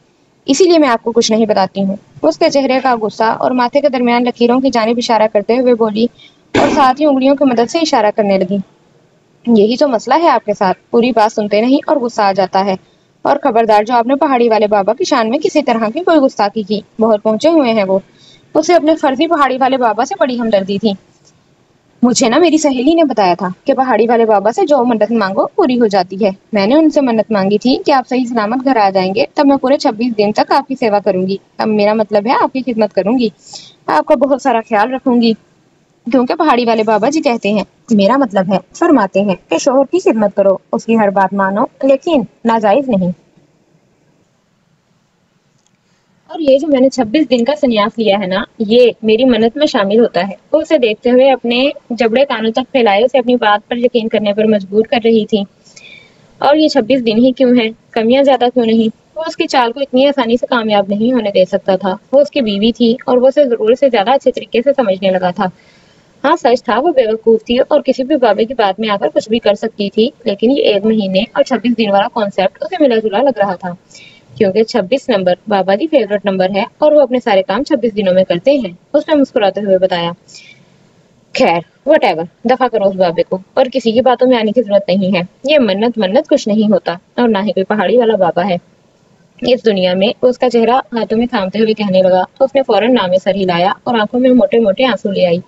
اسی لیے میں آپ کو کچھ نہیں بتاتی ہوں۔ اس کے چہرے کا غصہ اور ماتھے کے درمیان لکیروں کی جانب اشارہ کرتے ہوئے بولی، اور ساتھ ہی انگلیوں کی مدد سے اشارہ کرنے لگی۔ یہی تو مسئلہ ہے آپ کے ساتھ، پوری بات سنتے نہیں اور غصہ آ جاتا ہے۔ اور خبردار، جو آپ نے پہاڑی والے بابا کی شان میں کسی طرح کی کوئی گستاخی کی، بہت پہنچے ہوئے ہیں وہ۔ اسے اپنے فرضی پہاڑی والے بابا سے بڑی ہمدردی تھی۔ مجھے نا میری سہیلی نے بتایا تھا کہ پہاڑی والے بابا سے جو منت مانگو پوری ہو جاتی ہے۔ میں نے ان سے منت مانگی تھی کہ آپ صحیح سلامت گھر آ جائیں گے، تب میں پورے 26 دن تک آپ کی سیوا کروں گی۔ اب میرا مطلب ہے آپ کی خدمت کروں گی، آپ کا بہت سارا خیال رکھوں گی، کیونکہ پہاڑی والے بابا جی کہتے ہیں، میرا مطلب ہے فرماتے ہیں کہ شوہر کی خدمت کرو، اس کی ہر بات مانو، لیکن ناجائز نہیں۔ اور یہ جو میں نے 26 دن کا سنیاس لیا ہے نا، یہ میری منت میں شامل ہوتا ہے۔ وہ اسے دیکھتے ہوئے اپنے جبڑے کانوں تک پھیلائے اسے اپنی بات پر یقین کرنے پر مجبور کر رہی تھی۔ اور یہ 26 دن ہی کیوں ہیں، کمیاں زیادہ کیوں نہیں؟ وہ اس کی چال کو اتنی آسانی سے کامیاب نہیں ہونے دے سکتا تھا۔ وہ اس کی بیوی تھی اور وہ اسے ضرورت سے زیادہ اچھے طریقے سے سمجھنے لگا تھا۔ ہاں سچ تھا، وہ بیوقوف تھی اور کسی بھی بابے کی بات میں آ کر کچھ بھی کر سکتی تھی، لیکن یہ 1 مہینے اور 26 دن والا کانسیپٹ اسے ملا جلا لگ رہا تھا، کیونکہ 26 نمبر بابا دی فیورٹ نمبر ہے اور وہ اپنے سارے کام 26 دنوں میں کرتے ہیں۔ اس نے مسکراتے ہوئے بتایا۔ خیر وٹ ایور، دفع کرو اس بابے کو، اور کسی کی باتوں میں آنے کی ضرورت نہیں ہے۔ یہ منت کچھ نہیں ہوتا، اور نہ ہی کوئی پہاڑی والا بابا ہے اس دنیا میں۔ وہ اس کا چہرہ ہاتھوں میں تھامتے ہوئے کہنے لگا تو اس نے فوراً نامے سر ہلایا اور آنکھوں میں موٹے موٹے آنسو لے آئی۔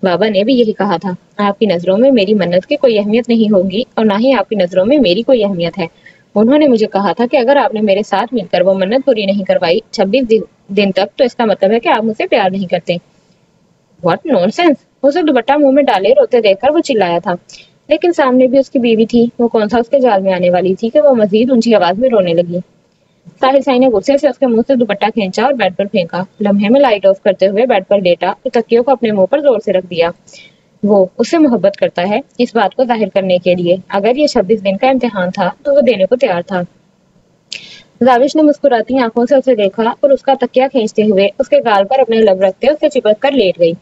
بابا نے بھی یہی کہا تھا، آپ کی نظروں میں میری منت کی کوئی اہمیت نہیں ہوگی اور نہ ہی آپ کی نظروں میں میری کوئی اہمیت ہے۔ انہوں نے مجھے کہا تھا کہ اگر آپ نے میرے ساتھ مل کر وہ منت پوری نہیں کروائی 26 دن تک، تو اس کا مطلب ہے کہ آپ مجھ سے پیار نہیں کرتے۔ What nonsense! اسے دوپٹہ منہ میں ڈالے روتے دیکھ کر وہ چلایا تھا، لیکن سامنے بھی اس کی بیوی تھی، وہ کون سا اس کے جال میں آنے والی تھی کہ وہ مزید اونچی آواز میں رونے لگی۔ ساحل سائی نے غصے سے اس کے منہ سے دوپٹہ کھینچا اور بیڈ پر پھینکا۔ لمحے میں لائٹ آف کرتے ہوئے بیڈ پر لیٹا اور تکیوں کو اپنے منہ پر زور سے رکھ دیا۔ وہ اس سے محبت کرتا ہے، اس بات کو ظاہر کرنے کے لیے اگر یہ 26 دن کا امتحان تھا تو وہ دینے کو تیار تھا۔ زاوش نے مسکراتی آنکھوں سے اسے دیکھا اور اس کا تکیہ کھینچتے ہوئے اس کے گال پر اپنے لب رکھتے اسے چپک کر لیٹ گئی۔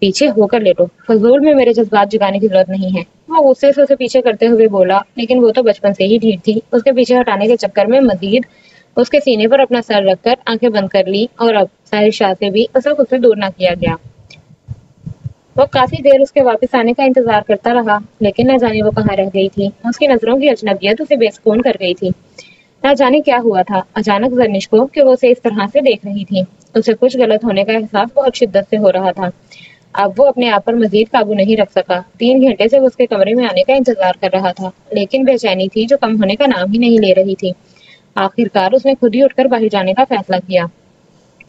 پیچھے ہو کر لیٹو، فضول میں میرے جذبات جگانے کی ضرورت نہیں ہے، وہ غصے سے اسے پیچھے کرتے ہوئے بولا، لیکن وہ تو بچپن سے ہی ڈھیٹ تھی۔ اس کے پیچھے ہٹانے کے چکر میں مزید اس کے سینے پر اپنا سر رکھ کر آنکھیں بند کر لی، اور اب ساحل شاہ سے بھی اسے خود سے دور نہ کیا گیا۔ وہ کافی دیر اس کے واپس آنے کا انتظار کرتا رہا، لیکن نہ جانے وہ کہاں رہ گئی تھی۔ اس کی نظروں کی اجنبیت اسے بے سکون کر گئی تھی۔ نہ جانے کیا ہوا تھا اچانک زرنش کو کہ وہ اسے اس طرح سے دیکھ رہی تھی۔ اسے کچھ غلط ہونے کا احساس بہت شدت سے ہو رہا تھا۔ اب وہ اپنے آپ پر مزید قابو نہیں رکھ سکا۔ 3 گھنٹے سے وہ اس کے کمرے میں آنے کا انتظار کر رہا تھا، لیکن بے چینی تھی جو کم ہونے کا نام ہی نہیں لے رہی تھی۔ آخرکار اس نے خود ہی اٹھ کر باہر جانے کا فیصلہ کیا۔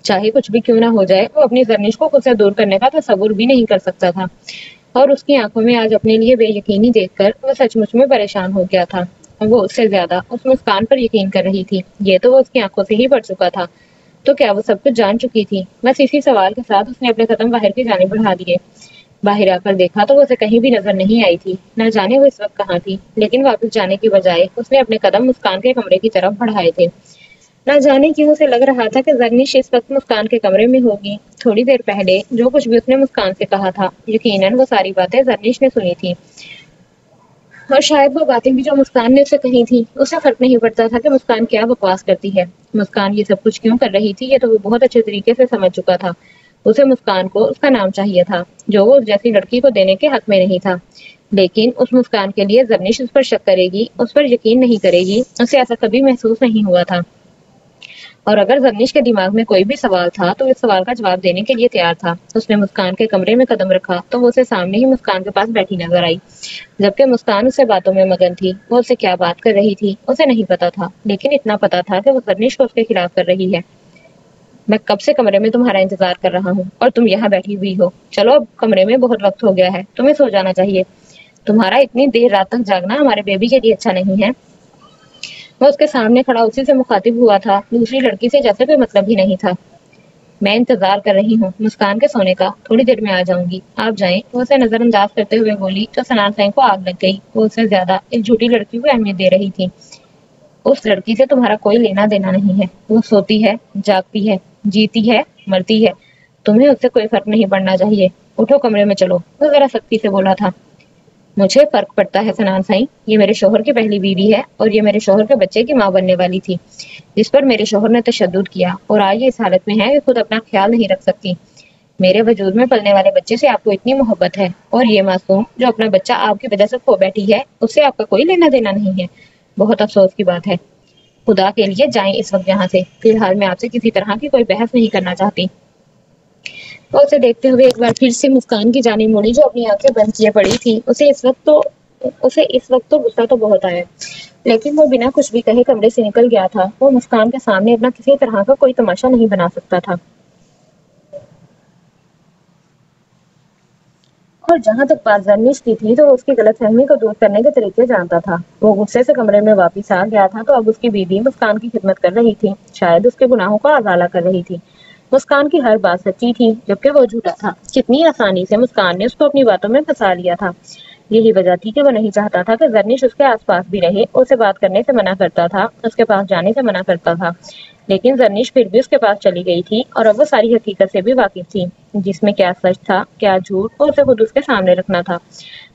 چاہے کچھ بھی کیوں نہ ہو جائے، وہ اپنی زرنش کو خود سے دور کرنے کا تصور بھی نہیں کر سکتا تھا، اور اس کی آنکھوں میں آج اپنے لیے بے یقینی دیکھ کر وہ سچ مچ میں پریشان ہو گیا تھا۔ وہ اس سے زیادہ اس مسکان پر یقین کر رہی تھی، یہ تو وہ اس کی آنکھوں سے ہی پڑ چکا تھا۔ تو کیا وہ سب کچھ جان چکی تھی؟ بس اسی سوال کے ساتھ اس نے اپنے قدم باہر کی جانب بڑھا دیے۔ باہر آ کر دیکھا تو وہ اسے کہیں بھی نظر نہیں آئی تھی۔ نہ جانے وہ اس وقت کہاں تھی، لیکن واپس جانے کی بجائے اس نے اپنے قدم مسکان کے کمرے کی طرف بڑھائے تھے۔ نہ جانے کیوں اسے لگ رہا تھا کہ زرنش اس وقت مسکان کے کمرے میں ہوگی۔ تھوڑی دیر پہلے جو کچھ بھی اس نے مسکان سے کہا تھا، یقیناً وہ ساری باتیں زرنش نے سنی تھی، اور شاید وہ باتیں بھی جو مسکان نے اسے کہی تھی۔ اسے فرق نہیں پڑتا تھا کہ مسکان کیا بکواس کرتی ہے۔ مسکان یہ سب کچھ کیوں کر رہی تھی، یہ تو وہ بہت اچھے طریقے سے سمجھ چکا تھا۔ اسے مسکان کو اس کا نام چاہیے تھا، جو وہ اس جیسی لڑکی کو دینے کے حق میں نہیں تھا، لیکن اس مسکان کے لیے زرنش اس پر شک کرے گی، اس پر یقین نہیں کرے گی، اسے ایسا کبھی محسوس نہیں ہوا تھا۔ اور اگر زرنش کے دماغ میں کوئی بھی سوال تھا تو اس سوال کا جواب دینے کے لیے تیار تھا۔ اس نے مسکان کے کمرے میں قدم رکھا تو وہ اسے سامنے ہی مسکان کے پاس بیٹھی نظر آئی، جبکہ مسکان اس سے باتوں میں مگن تھی۔ وہ اس سے کیا بات کر رہی تھی اسے نہیں پتا تھا، لیکن اتنا پتا تھا کہ وہ زرنش کو اس کے خلاف کر رہی ہے۔ میں کب سے کمرے میں تمہارا انتظار کر رہا ہوں اور تم یہاں بیٹھی ہوئی ہو۔ چلو اب کمرے میں بہت وقت ہو گیا ہے، تمہیں سو جانا چاہیے۔ تمہارا اتنی دیر رات تک جاگنا ہمارے بیبی کے لیے اچھا نہیں ہے۔ وہ اس کے سامنے کھڑا اسی سے مخاطب ہوا تھا، دوسری لڑکی سے جیسے کوئی مطلب ہی نہیں تھا۔ میں انتظار کر رہی ہوں مسکان کے سونے کا، تھوڑی دیر میں آ جاؤں گی، آپ جائیں۔ وہ اسے نظر انداز کرتے ہوئے بولی تو سنان سائیں کو آگ لگ گئی۔ وہ اس سے زیادہ ایک جھوٹی لڑکی کو اہمیت دے رہی تھی۔ اس لڑکی سے تمہارا کوئی لینا دینا نہیں ہے، وہ سوتی ہے، جاگتی ہے، جیتی ہے، مرتی ہے، تمہیں اس سے کوئی فرق نہیں پڑنا چاہیے۔ اٹھو کمرے میں چلو، وہ ذرا سختی سے بولا تھا۔ مجھے فرق پڑتا ہے سنان سائیں، یہ میرے شوہر کی پہلی بیوی ہے اور یہ میرے شوہر کے بچے کی ماں بننے والی تھی، جس پر میرے شوہر نے تشدد کیا، اور آج یہ اس حالت میں ہے کہ خود اپنا خیال نہیں رکھ سکتی۔ میرے وجود میں پلنے والے بچے سے آپ کو اتنی محبت ہے اور یہ معصوم جو اپنا بچہ آپ کی وجہ سے کھو بیٹھی ہے اس سے آپ کا کوئی لینا دینا نہیں ہے۔ بہت افسوس کی بات ہے۔ خدا کے لیے جائیں اس وقت یہاں سے۔ فی الحال میں آپ سے کسی طرح کی کوئی بحث نہیں کرنا چاہتی۔ وہ اسے دیکھتے ہوئے ایک بار پھر سے مسکان کی جانب مڑی جو اپنی آنکھیں بند کیے پڑی تھی۔ اسے اس وقت تو غصہ تو بہت آیا، لیکن وہ بنا کچھ بھی کہے کمرے سے نکل گیا تھا۔ وہ مسکان کے سامنے اپنا کسی طرح کا کوئی تماشا نہیں بنا سکتا تھا۔ اور جہاں تک بات زرنش کی تھی تو وہ اس کی غلط فہمی کو دور کرنے کے طریقے جانتا تھا۔ وہ غصے سے کمرے میں واپس آ گیا تھا تو اب اس کی بیوی مسکان کی خدمت کر رہی تھی، شاید اس کے گناہوں کا ازالہ کر رہی تھی۔ مسکان کی ہر بات سچی تھی جبکہ وہ جھوٹا تھا۔ کتنی آسانی سے مسکان نے اس کو اپنی باتوں میں پھنسا لیا تھا۔ یہی وجہ تھی کہ وہ نہیں چاہتا تھا کہ زرنش اس کے آس پاس بھی رہے، اسے بات کرنے سے منع کرتا تھا، اس کے پاس جانے سے منع کرتا تھا، لیکن زرنش پھر بھی اس کے پاس چلی گئی تھی اور اب وہ ساری حقیقت سے بھی واقف تھی، جس میں کیا سچ تھا کیا جھوٹ، اور اسے خود اس کے سامنے رکھنا تھا۔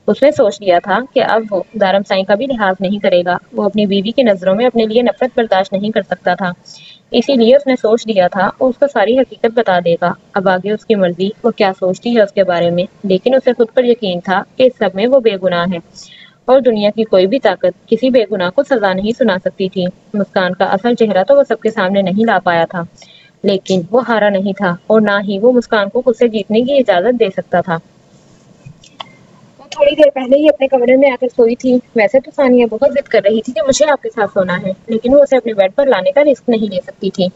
اس نے سوچ لیا تھا کہ اب وہ دارم سائیں کا بھی لحاظ نہیں کرے گا۔ وہ اپنی بیوی کی نظروں میں اپنے لیے نفرت برداشت نہیں کر سکتا تھا، اسی لیے اس نے سوچ لیا تھا وہ اس کو ساری حقیقت بتا دے گا۔ اب آگے اس کی مرضی، وہ کیا سوچتی ہے اس کے بارے میں، لیکن اسے خود پر یقین تھا کہ اس سب میں وہ بے گناہ ہے اور دنیا کی کوئی بھی طاقت کسی بے گناہ کو سزا نہیں سنا سکتی تھی۔ مسکان کا اصل چہرہ تو وہ سب کے سامنے نہیں لا پایا تھا، لیکن وہ ہارا نہیں تھا اور نہ ہی وہ مسکان کو خود سے جیتنے کی اجازت دے سکتا تھا۔ وہ تھوڑی دیر پہلے ہی اپنے کمرے میں آ کر سوئی تھی۔ ویسے تو ثانیہ بہت ضد کر رہی تھی کہ مجھے آپ کے ساتھ سونا ہے، لیکن وہ اسے اپنے بیڈ پر لانے کا رسک نہیں لے سکتی تھی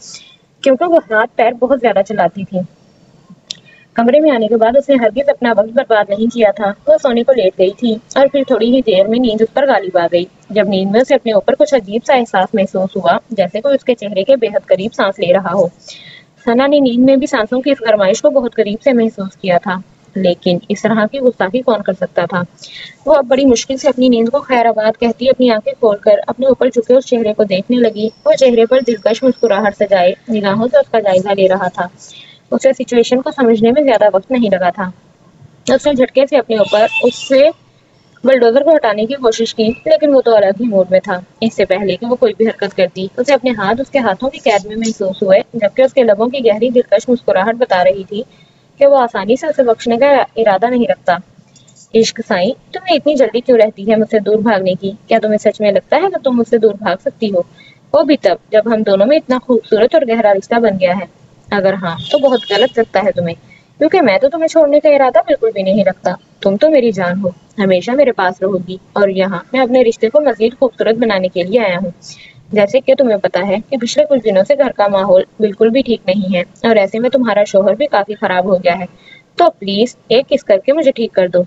کیونکہ وہ ہاتھ پیر بہت زیادہ چلاتی تھی۔ کمرے میں آنے کے بعد اس نے ہرگز اپنا وقت برباد نہیں کیا تھا۔ وہ سونے کو لیٹ گئی تھی اور پھر تھوڑی ہی دیر میں نیند اس پر غالب آ گئی۔ جب نیند میں اسے اپنے اوپر کچھ عجیب سا احساس محسوس ہوا، جیسے کوئی اس کے چہرے کے بے حد قریب سانس لے رہا ہو۔ ثنا نے نیند میں بھی سانسوں کی اس گرمائش کو بہت قریب سے محسوس کیا تھا، لیکن اس طرح کی گستاخی کون کر سکتا تھا؟ وہ اب بڑی مشکل سے اپنی نیند کو خیر آباد کہتی اپنی آنکھیں کھول کر اپنے اوپر جھکے اس چہرے کو دیکھنے لگی۔ وہ چہرے پر دلکش مسکراہٹ سجائے نگاہوں سے اس کا جائزہ لے رہا تھا۔ اسے سچویشن کو سمجھنے میں زیادہ وقت نہیں لگا تھا۔ اس نے جھٹکے سے اپنے اوپر اس سے بلڈوزر کو ہٹانے کی کوشش کی، لیکن وہ تو الگ ہی موڈ میں تھا۔ اس سے پہلے کہ وہ کوئی بھی حرکت کرتی، اسے اپنے ہاتھ اس کے ہاتھوں کی قید میں محسوس ہوئے، جبکہ اس کے لبوں کی گہری دلکش مسکراہٹ بتا رہی تھی کہ وہ آسانی سے اسے بخشنے کا ارادہ نہیں رکھتا۔ عشق سائیں، تمہیں اتنی جلدی کیوں رہتی ہے مجھ سے دور بھاگنے کی؟ کیا تمہیں سچ میں لگتا ہے کہ تم مجھ سے دور بھاگ سکتی ہو؟ وہ بھی تب جب ہم دونوں میں اتنا خوبصورت اور گہرا رشتہ بن گیا ہے۔ اگر ہاں تو بہت غلط لگتا ہے تمہیں، کیونکہ میں تو تمہیں چھوڑنے کا ارادہ بالکل بھی نہیں رکھتا۔ تم تو میری جان ہو، ہمیشہ میرے پاس رہو گی، اور یہاں میں اپنے رشتے کو مزید خوبصورت بنانے کے لیے آیا ہوں۔ جیسے کہ تمہیں پتا ہے کہ پچھلے کچھ دنوں سے گھر کا ماحول بالکل بھی ٹھیک نہیں ہے، اور ایسے میں تمہارا شوہر بھی کافی خراب ہو گیا ہے، تو پلیز ایک کس کر کے مجھے ٹھیک کر دو۔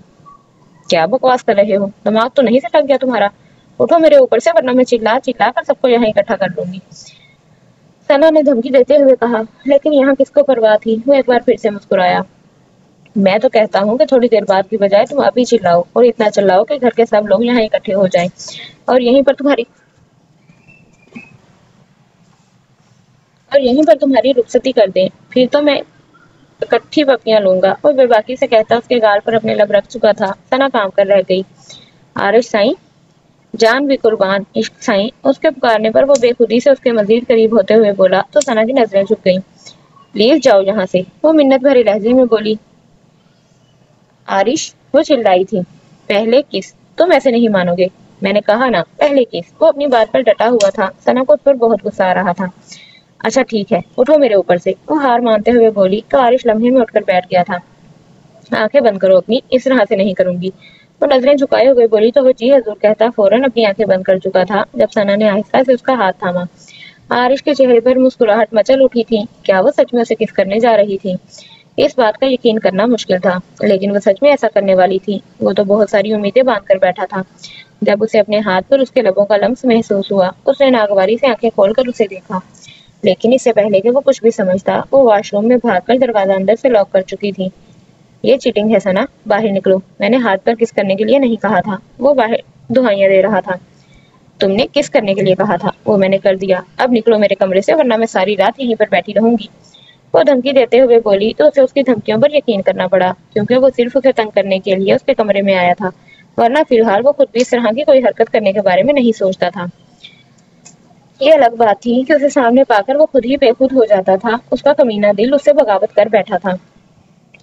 کیا بکواس کر رہے ہو؟ دماغ تو نہیں سٹک گیا تمہارا؟ اٹھو میرے اوپر سے، ورنہ میں چلا چلا کر سب کو یہاں اکٹھا کر دوں گی، ثنا نے دھمکی دیتے ہوئے کہا۔ لیکن یہاں کس کو پرواہ تھی؟ وہ ایک بار پھر سے مسکرایا۔ میں تو کہتا ہوں کہ تھوڑی دیر بعد کی بجائے تم ابھی چلاؤ، اور اتنا چلاؤ کہ گھر کے سب لوگ یہاں اکٹھے ہو جائیں اور یہیں پر تمہاری رخصتی کر دیں، پھر تو میں اکٹھی پپیاں لوں گا۔ اور بے باکی سے کہتا اس کے گال پر اپنے لب رکھ چکا تھا۔ ثنا کام کر رہ گئی۔ عارش سائیں، جان بھی قربان، عشق سائیں۔ اس کے پکارنے پر وہ بے خودی سے اس کے مزید قریب ہوتے ہوئے بولا تو ثنا کی نظریں جھک گئیں۔ پلیز جاؤ یہاں سے، وہ منت بھرے لہجے میں بولی۔ عارش، وہ چلائی تھی، پہلے کس؟ تم ایسے نہیں مانو گے، میں نے کہا نا پہلے کس۔ وہ اپنی بات پر ڈٹا ہوا تھا۔ ثنا کو اس پر بہت غصہ آ رہا تھا۔ اچھا ٹھیک ہے، اٹھو میرے اوپر سے، وہ ہار مانتے ہوئے بولی تو عارش لمحے میں اٹھ کر بیٹھ گیا تھا۔ آنکھیں بند کرو اپنی، اس طرح سے نہیں کروں گی، وہ نظریں جھکائے ہوئے بولی تو وہ جی حضور کہتا فوراً اپنی آنکھیں بند کر چکا تھا جب ثنا نے آہستہ سے اس کا ہاتھ تھاما۔ عارش کے چہرے پر مسکراہٹ مچل اٹھی تھی۔ کیا وہ سچ میں اسے کس کرنے جا رہی تھی؟ اس بات کا یقین کرنا مشکل تھا، لیکن وہ سچ میں ایسا کرنے والی تھی۔ وہ تو بہت ساری امیدیں باندھ کر بیٹھا تھا۔ جب اسے اپنے ہاتھ پر اس کے لبوں کا لمس محسوس ہوا، اس نے ناگواری سے آنکھیں کھول کر اسے دیکھا، لیکن اس سے پہلے کہ وہ کچھ بھی سمجھتا، وہ واش روم میں بھاگ کر دروازہ اندر سے لاک کر چکی تھی۔ یہ چیٹنگ ہے ثنا، باہر نکلو، میں نے ہاتھ پر کس کرنے کے لیے نہیں کہا تھا، وہ باہر دہائیاں دے رہا تھا۔ تم نے کس کرنے کے لیے کہا تھا، وہ میں نے کر دیا، اب نکلو میرے کمرے سے ورنہ میں ساری رات یہیں پر بیٹھی رہوں گی، وہ دھمکی دیتے ہوئے بولی تو اسے اس کی دھمکیوں پر یقین کرنا پڑا، کیونکہ وہ صرف اسے تنگ کرنے کے لیے اس کے کمرے میں آیا تھا، ورنہ فی الحال وہ خود بھی اس طرح کی کوئی حرکت کرنے کے بارے میں نہیں سوچتا تھا۔ یہ الگ بات تھی کہ اسے سامنے پا کر وہ خود ہی بے خود ہو جاتا تھا۔ اس کا کمینہ دل اس سے بغاوت کر بیٹھا تھا۔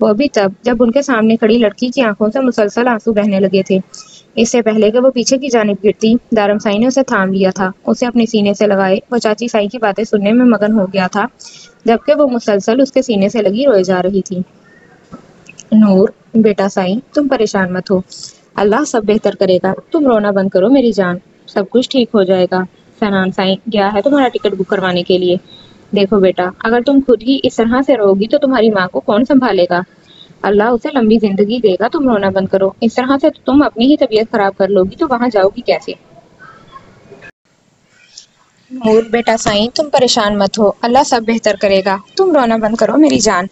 وہ بھی تب جب ان کے سامنے کھڑی لڑکی کی آنکھوں سے مسلسل آنسو بہنے لگے تھے۔ اس سے پہلے کہ وہ پیچھے کی جانب گرتی، دارم سائی نے اسے تھام لیا تھا، اسے اپنے سینے سے لگائے۔ وہ چاچی سائی کی باتیں سننے میں مگن ہو گیا تھا، جبکہ وہ مسلسل اس کے سینے سے لگی روئے جا رہی تھی۔ نور بیٹا سائی، تم پریشان مت ہو، اللہ سب بہتر کرے گا، تم رونا بند کرو میری جان، سب کچھ ٹھیک ہو جائے گا۔ سنان سائی گیا ہے تمہارا ٹکٹ بک کروانے کے لیے۔ دیکھو بیٹا، اگر تم خود ہی اس طرح سے رو گی تو تمہاری ماں کو کون سنبھالے گا؟ اللہ اسے لمبی زندگی دے گا، تم رونا بند کرو، اس طرح سے تم اپنی ہی طبیعت خراب کر لو گی تو وہاں جاؤ گی کیسے؟ نور بیٹا سائی، تم پریشان مت ہو، اللہ سب بہتر کرے گا، تم رونا بند کرو میری جان،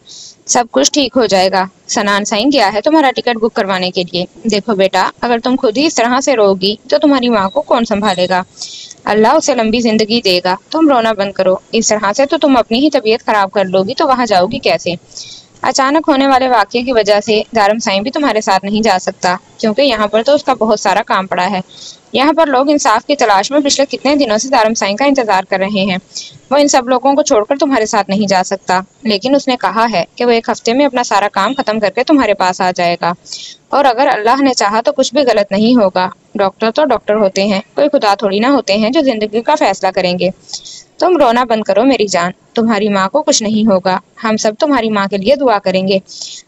سب کچھ ٹھیک ہو جائے گا۔ سنان سائی گیا ہے تمہارا ٹکٹ بک کروانے کے لیے۔ دیکھو بیٹا، اگر تم خود ہی اس طرح سے رو گی تو تمہاری ماں کو کون سنبھالے گا؟ اللہ اسے لمبی زندگی دے گا، تم رونا بند کرو، اس طرح سے تو تم اپنی ہی طبیعت خراب کر لو گی تو وہاں جاؤ گی کیسے؟ اچانک ہونے والے واقعے کی وجہ سے دارم سائی بھی تمہارے ساتھ نہیں جا سکتا، کیونکہ یہاں پر تو اس کا بہت سارا کام پڑا ہے۔ یہاں پر لوگ انصاف کی تلاش میں پچھلے کتنے دنوں سے دارم سائی کا انتظار کر رہے ہیں۔ وہ ان سب لوگوں کو چھوڑ کر تمہارے ساتھ نہیں جا سکتا، لیکن اس نے کہا ہے کہ وہ ایک ہفتے میں اپنا سارا کام ختم کر کے تمہارے پاس آ جائے گا، اور اگر اللہ نے چاہا تو کچھ بھی غلط نہیں ہوگا۔ ڈاکٹر تو ڈاکٹر ہوتے ہیں، کوئی خدا تھوڑی نہ ہوتے ہیں جو زندگی کا فیصلہ کریں گے۔ تم رونا بند کرو میری جان، تمہاری ماں کو کچھ نہیں ہوگا، ہم سب تمہاری ماں کے لیے دعا کریں گے،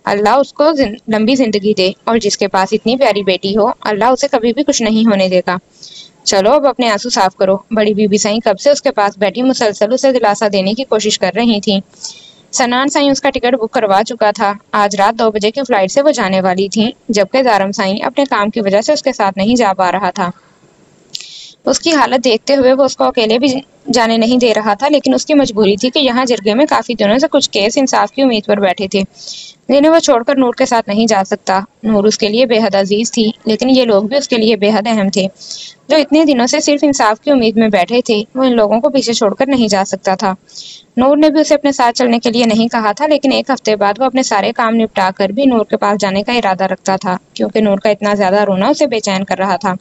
اللہ اس کو لمبی زندگی دے، اور جس کے پاس اتنی پیاری بیٹی ہو، اللہ اسے کبھی بھی کچھ نہیں ہونے دے گا۔ چلو اب اپنے آنسو صاف کرو۔ بڑی بی بی سائی کب سے اس کے پاس بیٹھی مسلسل اسے دلاسا دینے کی کوشش کر رہی تھی۔ سنان سائی اس کا ٹکٹ بک کروا چکا تھا، آج رات 2 بجے کی فلائٹ سے وہ جانے والی تھی، جبکہ دارم سائی اپنے کام کی وجہ سے اس کے ساتھ نہیں جا پا رہا تھا۔ اس کی حالت دیکھتے ہوئے وہ اس کو اکیلے بھی جانے نہیں دے رہا تھا، لیکن اس کی مجبوری تھی کہ یہاں جرگے میں کافی دنوں سے کچھ کیس انصاف کی امید پر بیٹھے تھے، جنہیں وہ چھوڑ کر نور کے ساتھ نہیں جا سکتا۔ نور اس کے لیے بے حد عزیز تھی، لیکن یہ لوگ بھی اس کے لیے بے حد اہم تھے، جو اتنے دنوں سے صرف انصاف کی امید میں بیٹھے تھے۔ وہ ان لوگوں کو پیچھے چھوڑ کر نہیں جا سکتا تھا۔ نور نے بھی اسے اپنے ساتھ چلنے کے لیے نہیں کہا تھا، لیکن ایک ہفتے بعد وہ اپنے سارے کام نپٹا کر بھی نور کے پاس جانے کا ارادہ رکھتا تھا، کیونکہ نور کا اتنا زیادہ رونا اسے بے چین کر رہا تھا۔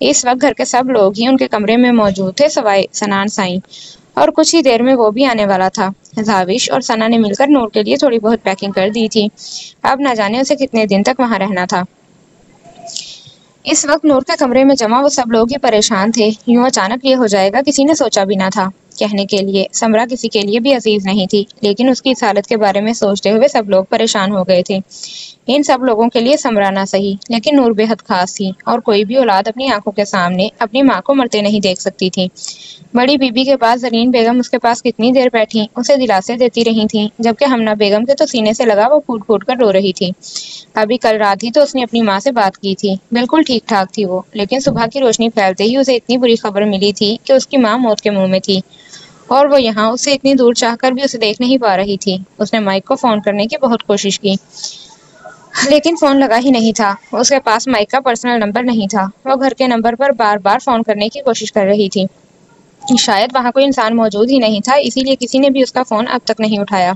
اس وقت گھر کے سب لوگ ہی ان کے کمرے میں موجود تھے سوائے سنان سائی، اور کچھ ہی دیر میں وہ بھی آنے والا تھا۔ زاوش اور سنا نے مل کر نور کے لیے تھوڑی بہت پیکنگ کر دی تھی، اب نہ جانے اسے کتنے دن تک وہاں رہنا تھا۔ اس وقت نور کے کمرے میں جمع وہ سب لوگ ہی پریشان تھے، یوں اچانک یہ ہو جائے گا کسی نے سوچا بھی نہ تھا۔ کہنے کے لیے سمرا کسی کے لیے بھی عزیز نہیں تھی، لیکن اس کی اس حالت کے بارے میں سوچتے ہوئے سب لوگ پریشان ہو گئے تھے۔ ان سب لوگوں کے لیے سمرا نہ سہی، لیکن نور بے حد خاص تھی، اور کوئی بھی اولاد اپنی آنکھوں کے سامنے اپنی ماں کو مرتے نہیں دیکھ سکتی تھی۔ بڑی بی بی کے بعد زرین بیگم اس کے پاس کتنی دیر بیٹھی، اسے دلاسے دیتی رہی تھیں، جبکہ ہمنا بیگم کے تو سینے سے لگا وہ پھوٹ پھوٹ کر رو رہی تھی۔ ابھی کل رات ہی تو اس نے اپنی ماں سے بات کی تھی، بالکل ٹھیک ٹھاک تھی وہ، لیکن صبح کی روشنی پھیلتے ہی اسے اتنی بری خبر ملی تھی کہ اس کی ماں موت کے منہ میں تھی، اور وہ یہاں اسے اتنی دور چاہ کر بھی اسے دیکھ نہیں پا رہی تھی۔ اس نے مائک کو فون کرنے کی بہت کوشش کی، لیکن فون لگا ہی نہیں تھا۔ اس کے پاس مائک کا پرسنل نمبر نہیں تھا، وہ گھر کے نمبر پر بار بار فون کرنے کی کوشش کر رہی تھی، شاید وہاں کوئی انسان موجود ہی نہیں تھا، اسی لیے کسی نے بھی اس کا فون اب تک نہیں اٹھایا۔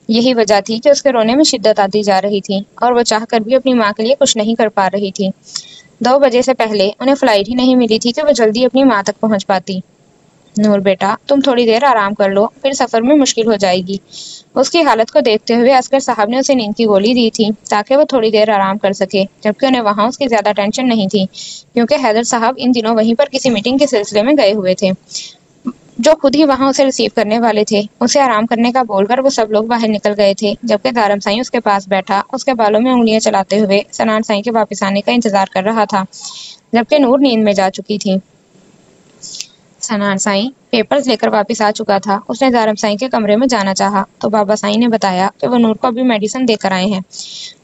یہی وجہ تھی کہ اس کے رونے میں شدت آتی جا رہی تھی، اور وہ چاہ کر بھی اپنی ماں کے لیے کچھ نہیں کر پا رہی تھی۔ 2 بجے سے پہلے انہیں فلائٹ ہی نہیں ملی تھی کہ وہ جلدی اپنی ماں تک پہنچ پاتی۔ نور بیٹا، تم تھوڑی دیر آرام کر لو، پھر سفر میں مشکل ہو جائے گی۔ اس کی حالت کو دیکھتے ہوئے عسکر صاحب نے اسے نیند کی گولی دی تھی تاکہ وہ تھوڑی دیر آرام کر سکے، جبکہ انہیں وہاں اس کی زیادہ ٹینشن نہیں تھی، کیونکہ حیدر صاحب ان دنوں وہیں پر کسی میٹنگ کے سلسلے میں گئے ہوئے تھے، جو خود ہی وہاں اسے ریسیو کرنے والے تھے۔ اسے آرام کرنے کا بول کر وہ سب لوگ باہر نکل گئے تھے، جبکہ دارم سائی اس کے پاس بیٹھا اس کے بالوں میں انگلیاں چلاتے ہوئے سنان سائی کے واپس آنے کا انتظار کر رہا تھا، جبکہ نور نیند میں جا چکی تھی۔ سنان سائی پیپرز لے کر واپس آ چکا تھا۔ اس نے دارم سائی کے کمرے میں جانا چاہا تو بابا سائی نے بتایا کہ وہ نور کو ابھی میڈیسن دے کر آئے ہیں،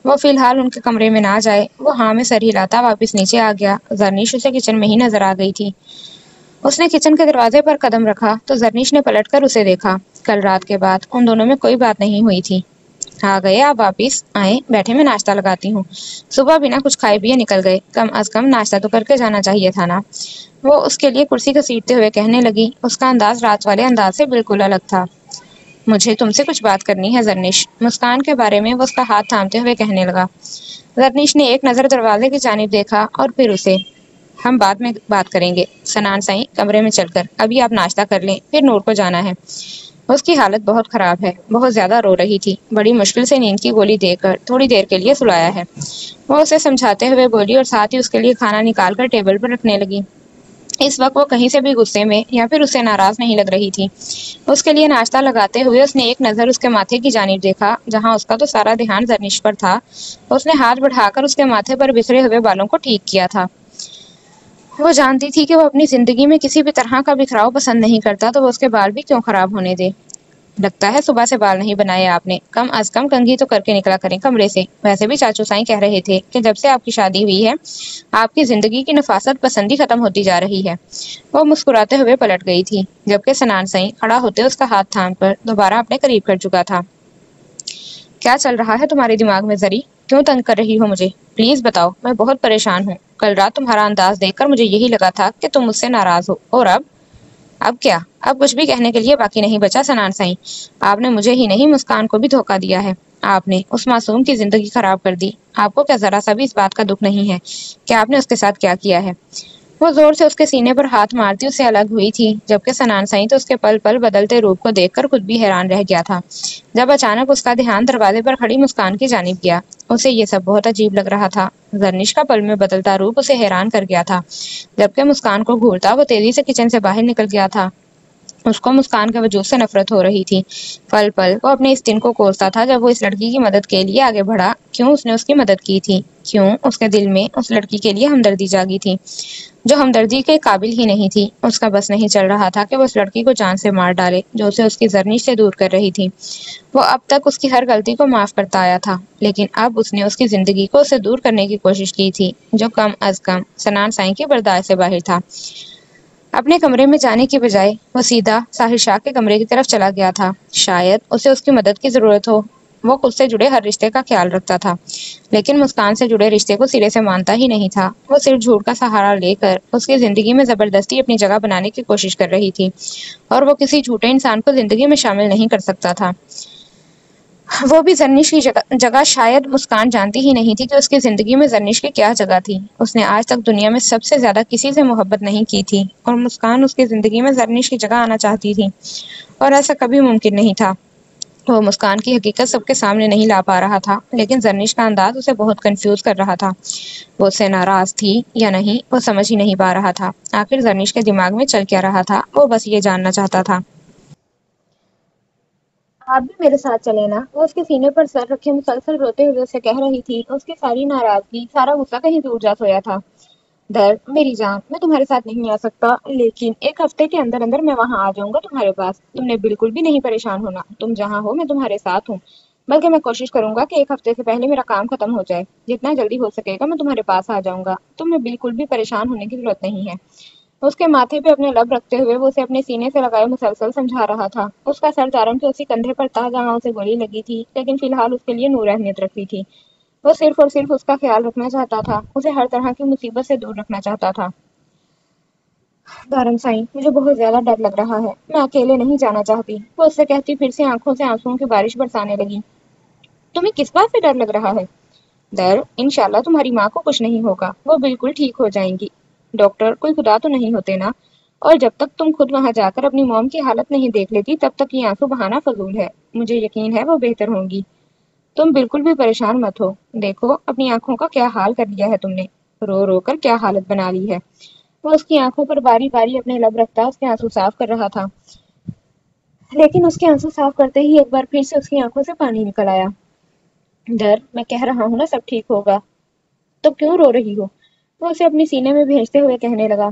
وہ فی الحال ان کے کمرے میں نہ جائے۔ وہ ہاں میں سر ہلاتا واپس نیچے آ گیا۔ زرنیش اسے کچن میں ہی نظر آ گئی تھی۔ اس نے کچن کے دروازے پر قدم رکھا تو زرنیش نے پلٹ کر اسے دیکھا۔ کل رات کے بعد ان دونوں میں کوئی بات نہیں ہوئی تھی۔ آ گئے آپ واپس؟ آئیں بیٹھے، میں ناشتہ لگاتی ہوں۔ صبح بنا کچھ کھائے پیے نکل گئے، کم از کم ناشتہ تو کر کے جانا چاہیے تھا نا، وہ اس کے لیے کرسی گھسیٹتے ہوئے کہنے لگی۔ اس کا انداز رات والے انداز سے بالکل الگ تھا۔ مجھے تم سے کچھ بات کرنی ہے زرنیش، مسکان کے بارے میں وہ اس کا ہاتھ تھامتے ہوئے کہنے لگا۔ زرنیش نے ایک نظر دروازے کی جانب دیکھا اور پھر اسے، ہم بعد میں بات کریں گے، سنان سائی کمرے میں چل کر، ابھی آپ ناشتہ کر لیں، پھر نور کو جانا ہے۔ اس کی حالت بہت خراب ہے، بہت زیادہ رو رہی تھی۔ بڑی مشکل سے نیند کی گولی دے کر تھوڑی دیر کے لیے سلایا ہے، وہ اسے سمجھاتے ہوئے بولی اور ساتھ ہی اس کے لیے کھانا نکال کر ٹیبل پر رکھنے لگی۔ اس وقت وہ کہیں سے بھی غصے میں یا پھر اس سے ناراض نہیں لگ رہی تھی۔ اس کے لیے ناشتہ لگاتے ہوئے اس نے ایک نظر اس کے ماتھے کی جانب دیکھا، جہاں اس کا تو سارا دھیان زرنش پر تھا۔ اس نے ہاتھ بڑھا کر اس کے ماتھے پر بکھرے ہوئے بالوں کو ٹھیک کیا تھا۔ وہ جانتی تھی کہ وہ اپنی زندگی میں کسی بھی طرح کا بکھراؤ پسند نہیں کرتا، تو وہ اس کے بال بھی کیوں خراب ہونے دے۔ لگتا ہے صبح سے بال نہیں بنائے آپ نے، کم از کم کنگھی تو کر کے نکلا کریں کمرے سے۔ ویسے بھی چاچو سائیں کہہ رہے تھے کہ جب سے آپ کی شادی ہوئی ہے آپ کی زندگی کی نفاست پسندی ختم ہوتی جا رہی ہے۔ وہ مسکراتے ہوئے پلٹ گئی تھی، جبکہ سنان سائیں کھڑا ہوتے اس کا ہاتھ تھام کر دوبارہ اپنے قریب کر چکا تھا۔ کیا چل رہا ہے تمہارے دماغ میں زری؟ کیوں تنگ کر رہی ہو مجھے؟ پلیز بتاؤ، میں بہت پریشان ہوں۔ کل رات تمہارا انداز دیکھ کر مجھے یہی لگا تھا کہ تم مجھ سے ناراض ہو، اور اب کیا؟ اب کچھ بھی کہنے کے لیے باقی نہیں بچا سنان سائیں۔ آپ نے مجھے ہی نہیں مسکان کو بھی دھوکہ دیا ہے۔ آپ نے اس معصوم کی زندگی خراب کر دی۔ آپ کو کیا ذرا سا بھی اس بات کا دکھ نہیں ہے کہ آپ نے اس کے ساتھ کیا کیا ہے؟ وہ زور سے اس کے سینے پر ہاتھ مارتی اس سے الگ ہوئی تھی، جبکہ سنان سائیں تو اس کے پل پل بدلتے روپ کو دیکھ کر خود بھی حیران رہ گیا تھا۔ جب اچانک اس کا دھیان دروازے پر کھڑی مسکان کی جانب گیا، اسے یہ سب بہت عجیب لگ رہا تھا۔ زرنش کا پل میں بدلتا روپ اسے حیران کر گیا تھا۔ جبکہ مسکان کو گھورتا وہ تیزی سے کچن سے باہر نکل گیا تھا۔ اس کو مسکان کے وجود سے نفرت ہو رہی تھی۔ پل پل وہ اپنے اس دن کو کوستا تھا جب وہ اس لڑکی کی مدد کے لیے آگے بڑھا۔ کیوں اس نے اس کی مدد کی تھی؟ کیوں اس کے دل میں اس لڑکی کے لیے ہمدردی جاگی تھی جو ہمدردی کے قابل ہی نہیں تھی؟ اس کا بس نہیں چل رہا تھا کہ وہ اس لڑکی کو جان سے مار ڈالے جو اسے اس کی زرنش سے دور کر رہی تھی۔ وہ اب تک اس کی ہر غلطی کو معاف کرتا آیا تھا، لیکن اب اس نے اس کی زندگی کو اسے دور کرنے کی کوشش کی تھی، جو کم از کم سنان سائیں کی برداشت سے باہر تھا۔ اپنے کمرے میں جانے کی بجائے وہ سیدھا ساحر شاہ کے کمرے کی طرف چلا گیا تھا۔ شاید اسے اس کی مدد کی ضرورت ہو۔ وہ خود سے جڑے ہر رشتے کا خیال رکھتا تھا، لیکن مسکان سے جڑے رشتے کو سرے سے مانتا ہی نہیں تھا۔ وہ صرف جھوٹ کا سہارا لے کر اس کی زندگی میں زبردستی اپنی جگہ بنانے کی کوشش کر رہی تھی، اور وہ کسی جھوٹے انسان کو زندگی میں شامل نہیں کر سکتا تھا۔ وہ بھی زرنش کی جگہ شاید مسکان جانتی ہی نہیں تھی کہ اس کی زندگی میں زرنش کی کیا جگہ تھی۔ اس نے آج تک دنیا میں سب سے زیادہ کسی سے محبت نہیں کی تھی، اور مسکان اس کی زندگی میں زرنش کی جگہ آنا چاہتی تھی، اور ایسا کبھی ممکن نہیں تھا۔ وہ مسکان کی حقیقت سب کے سامنے نہیں لا پا رہا تھا، لیکن زرنش کا انداز اسے بہت کنفیوز کر رہا تھا۔ وہ اس سے ناراض تھی یا نہیں وہ سمجھ ہی نہیں پا رہا تھا۔ آخر زرنش کے دماغ میں چل کیا رہا تھا، وہ بس یہ جاننا چاہتا تھا۔ آپ بھی میرے ساتھ چلیں نا، وہ اس کے سینے پر سر رکھے مسلسل روتے ہوئے اسے کہہ رہی تھی۔ اس کی ساری ناراضگی، سارا غصہ کہیں دور جا سویا تھا۔ میری جان، میں تمہارے ساتھ نہیں آ سکتا، لیکن ایک ہفتے کے اندر اندر میں وہاں آ جاؤں گا تمہارے پاس۔ تم نے بالکل بھی نہیں پریشان ہونا، تم جہاں ہو میں تمہارے ساتھ ہوں، بلکہ میں کوشش کروں گا کہ ایک ہفتے سے پہلے میرا کام ختم ہو جائے۔ جتنا جلدی ہو سکے گا میں تمہارے پاس آ جاؤں گا، تمہیں بالکل بھی پریشان ہونے کی ضرورت نہیں ہے۔ اس کے ماتھے پہ اپنے لب رکھتے ہوئے وہ اسے اپنے سینے سے لگائے مسلسل سمجھا رہا تھا۔ اس کا سر دارم کے اسی کندھے پر تھا جہاں اسے گولی لگی تھی، لیکن فی الحال اس کے لیے نور اہمیت رکھتی تھی۔ وہ صرف اور صرف اس کا خیال رکھنا چاہتا تھا، اسے ہر طرح کی مصیبت سے دور رکھنا چاہتا تھا۔ دارم سائیں، مجھے بہت زیادہ ڈر لگ رہا ہے، میں اکیلے نہیں جانا چاہتی، وہ اس سے کہتی پھر سے آنکھوں سے آنسوؤں کی بارش برسانے لگی۔ تمہیں کس بات سے ڈر لگ رہا ہے؟ انشاءاللہ تمہاری ماں کو کچھ نہیں ہوگا، وہ بالکل ٹھیک ہو جائیں گی۔ ڈاکٹر کوئی خدا تو نہیں ہوتے نا، اور جب تک تم خود وہاں جا کر اپنی موم کی حالت نہیں دیکھ لیتی تب تک یہ آنسو بہانا فضول ہے۔ مجھے یقین ہے وہ بہتر ہوں گی، تم بالکل بھی پریشان مت ہو۔ دیکھو اپنی آنکھوں کا کیا حال کر لیا ہے تم نے، رو رو کر کیا حالت بنا لی ہے۔ وہ اس کی آنکھوں پر باری باری اپنے لب رکھتا اس کے آنسو صاف کر رہا تھا، لیکن اس کے آنسو صاف کرتے ہی ایک بار پھر سے اس کی آنکھوں سے پانی نکل آیا۔ میں کہہ رہا ہوں نا سب ٹھیک ہوگا، تو کیوں رو رہی ہو؟ وہ اسے اپنے سینے میں بھیجتے ہوئے کہنے لگا۔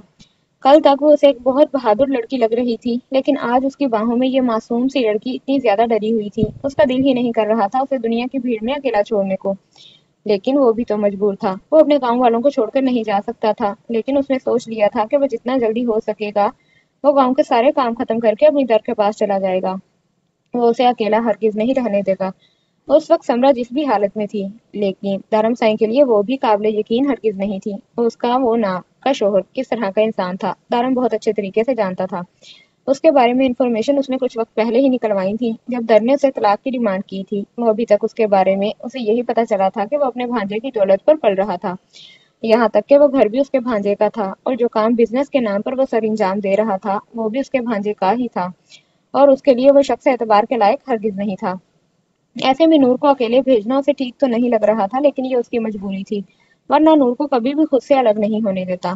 کل تک وہ اسے ایک بہت بہادر لڑکی لگ رہی تھی، لیکن آج اس کی باہوں میں یہ معصوم سی لڑکی اتنی زیادہ ڈری ہوئی تھی، اس کا دل ہی نہیں کر رہا تھا اسے دنیا کی بھیڑ میں اکیلا چھوڑنے کو۔ لیکن وہ بھی تو مجبور تھا، وہ اپنے گاؤں والوں کو چھوڑ کر نہیں جا سکتا تھا، لیکن اس نے سوچ لیا تھا کہ وہ جتنا جلدی ہو سکے گا وہ گاؤں کے سارے کام ختم کر کے اپنی در کے پاس چلا جائے گا۔ وہ اسے اکیلا ہرگز نہیں رہنے دے گا۔ اس وقت سمرا جس بھی حالت میں تھی، لیکن دھرم سائیں کے لیے وہ بھی قابل یقین ہرگز نہیں تھی۔ اس کا وہ نام کا شوہر کس طرح کا انسان تھا دارم بہت اچھے طریقے سے جانتا تھا۔ اس کے بارے میں انفارمیشن اس نے کچھ وقت پہلے ہی نکلوائی تھی جب در نے اسے طلاق کی ڈیمانڈ کی تھی۔ وہ ابھی تک اس کے بارے میں اسے یہی پتا چلا تھا کہ وہ اپنے بھانجے کی دولت پر پل رہا تھا، یہاں تک کہ وہ گھر بھی اس کے بھانجے کا تھا، اور جو کام بزنس کے نام پر وہ سر انجام دے رہا تھا وہ بھی اس کے بھانجے کا ہی تھا۔ اور اس کے لیے وہ شخص اعتبار کے لائق ہرگز نہیں تھا۔ ایسے میں نور کو اکیلے بھیجنا اسے ٹھیک تو نہیں لگ رہا تھا، لیکن یہ اس کی مجبوری تھی، ورنہ نور کو کبھی بھی خود سے الگ نہیں ہونے دیتا۔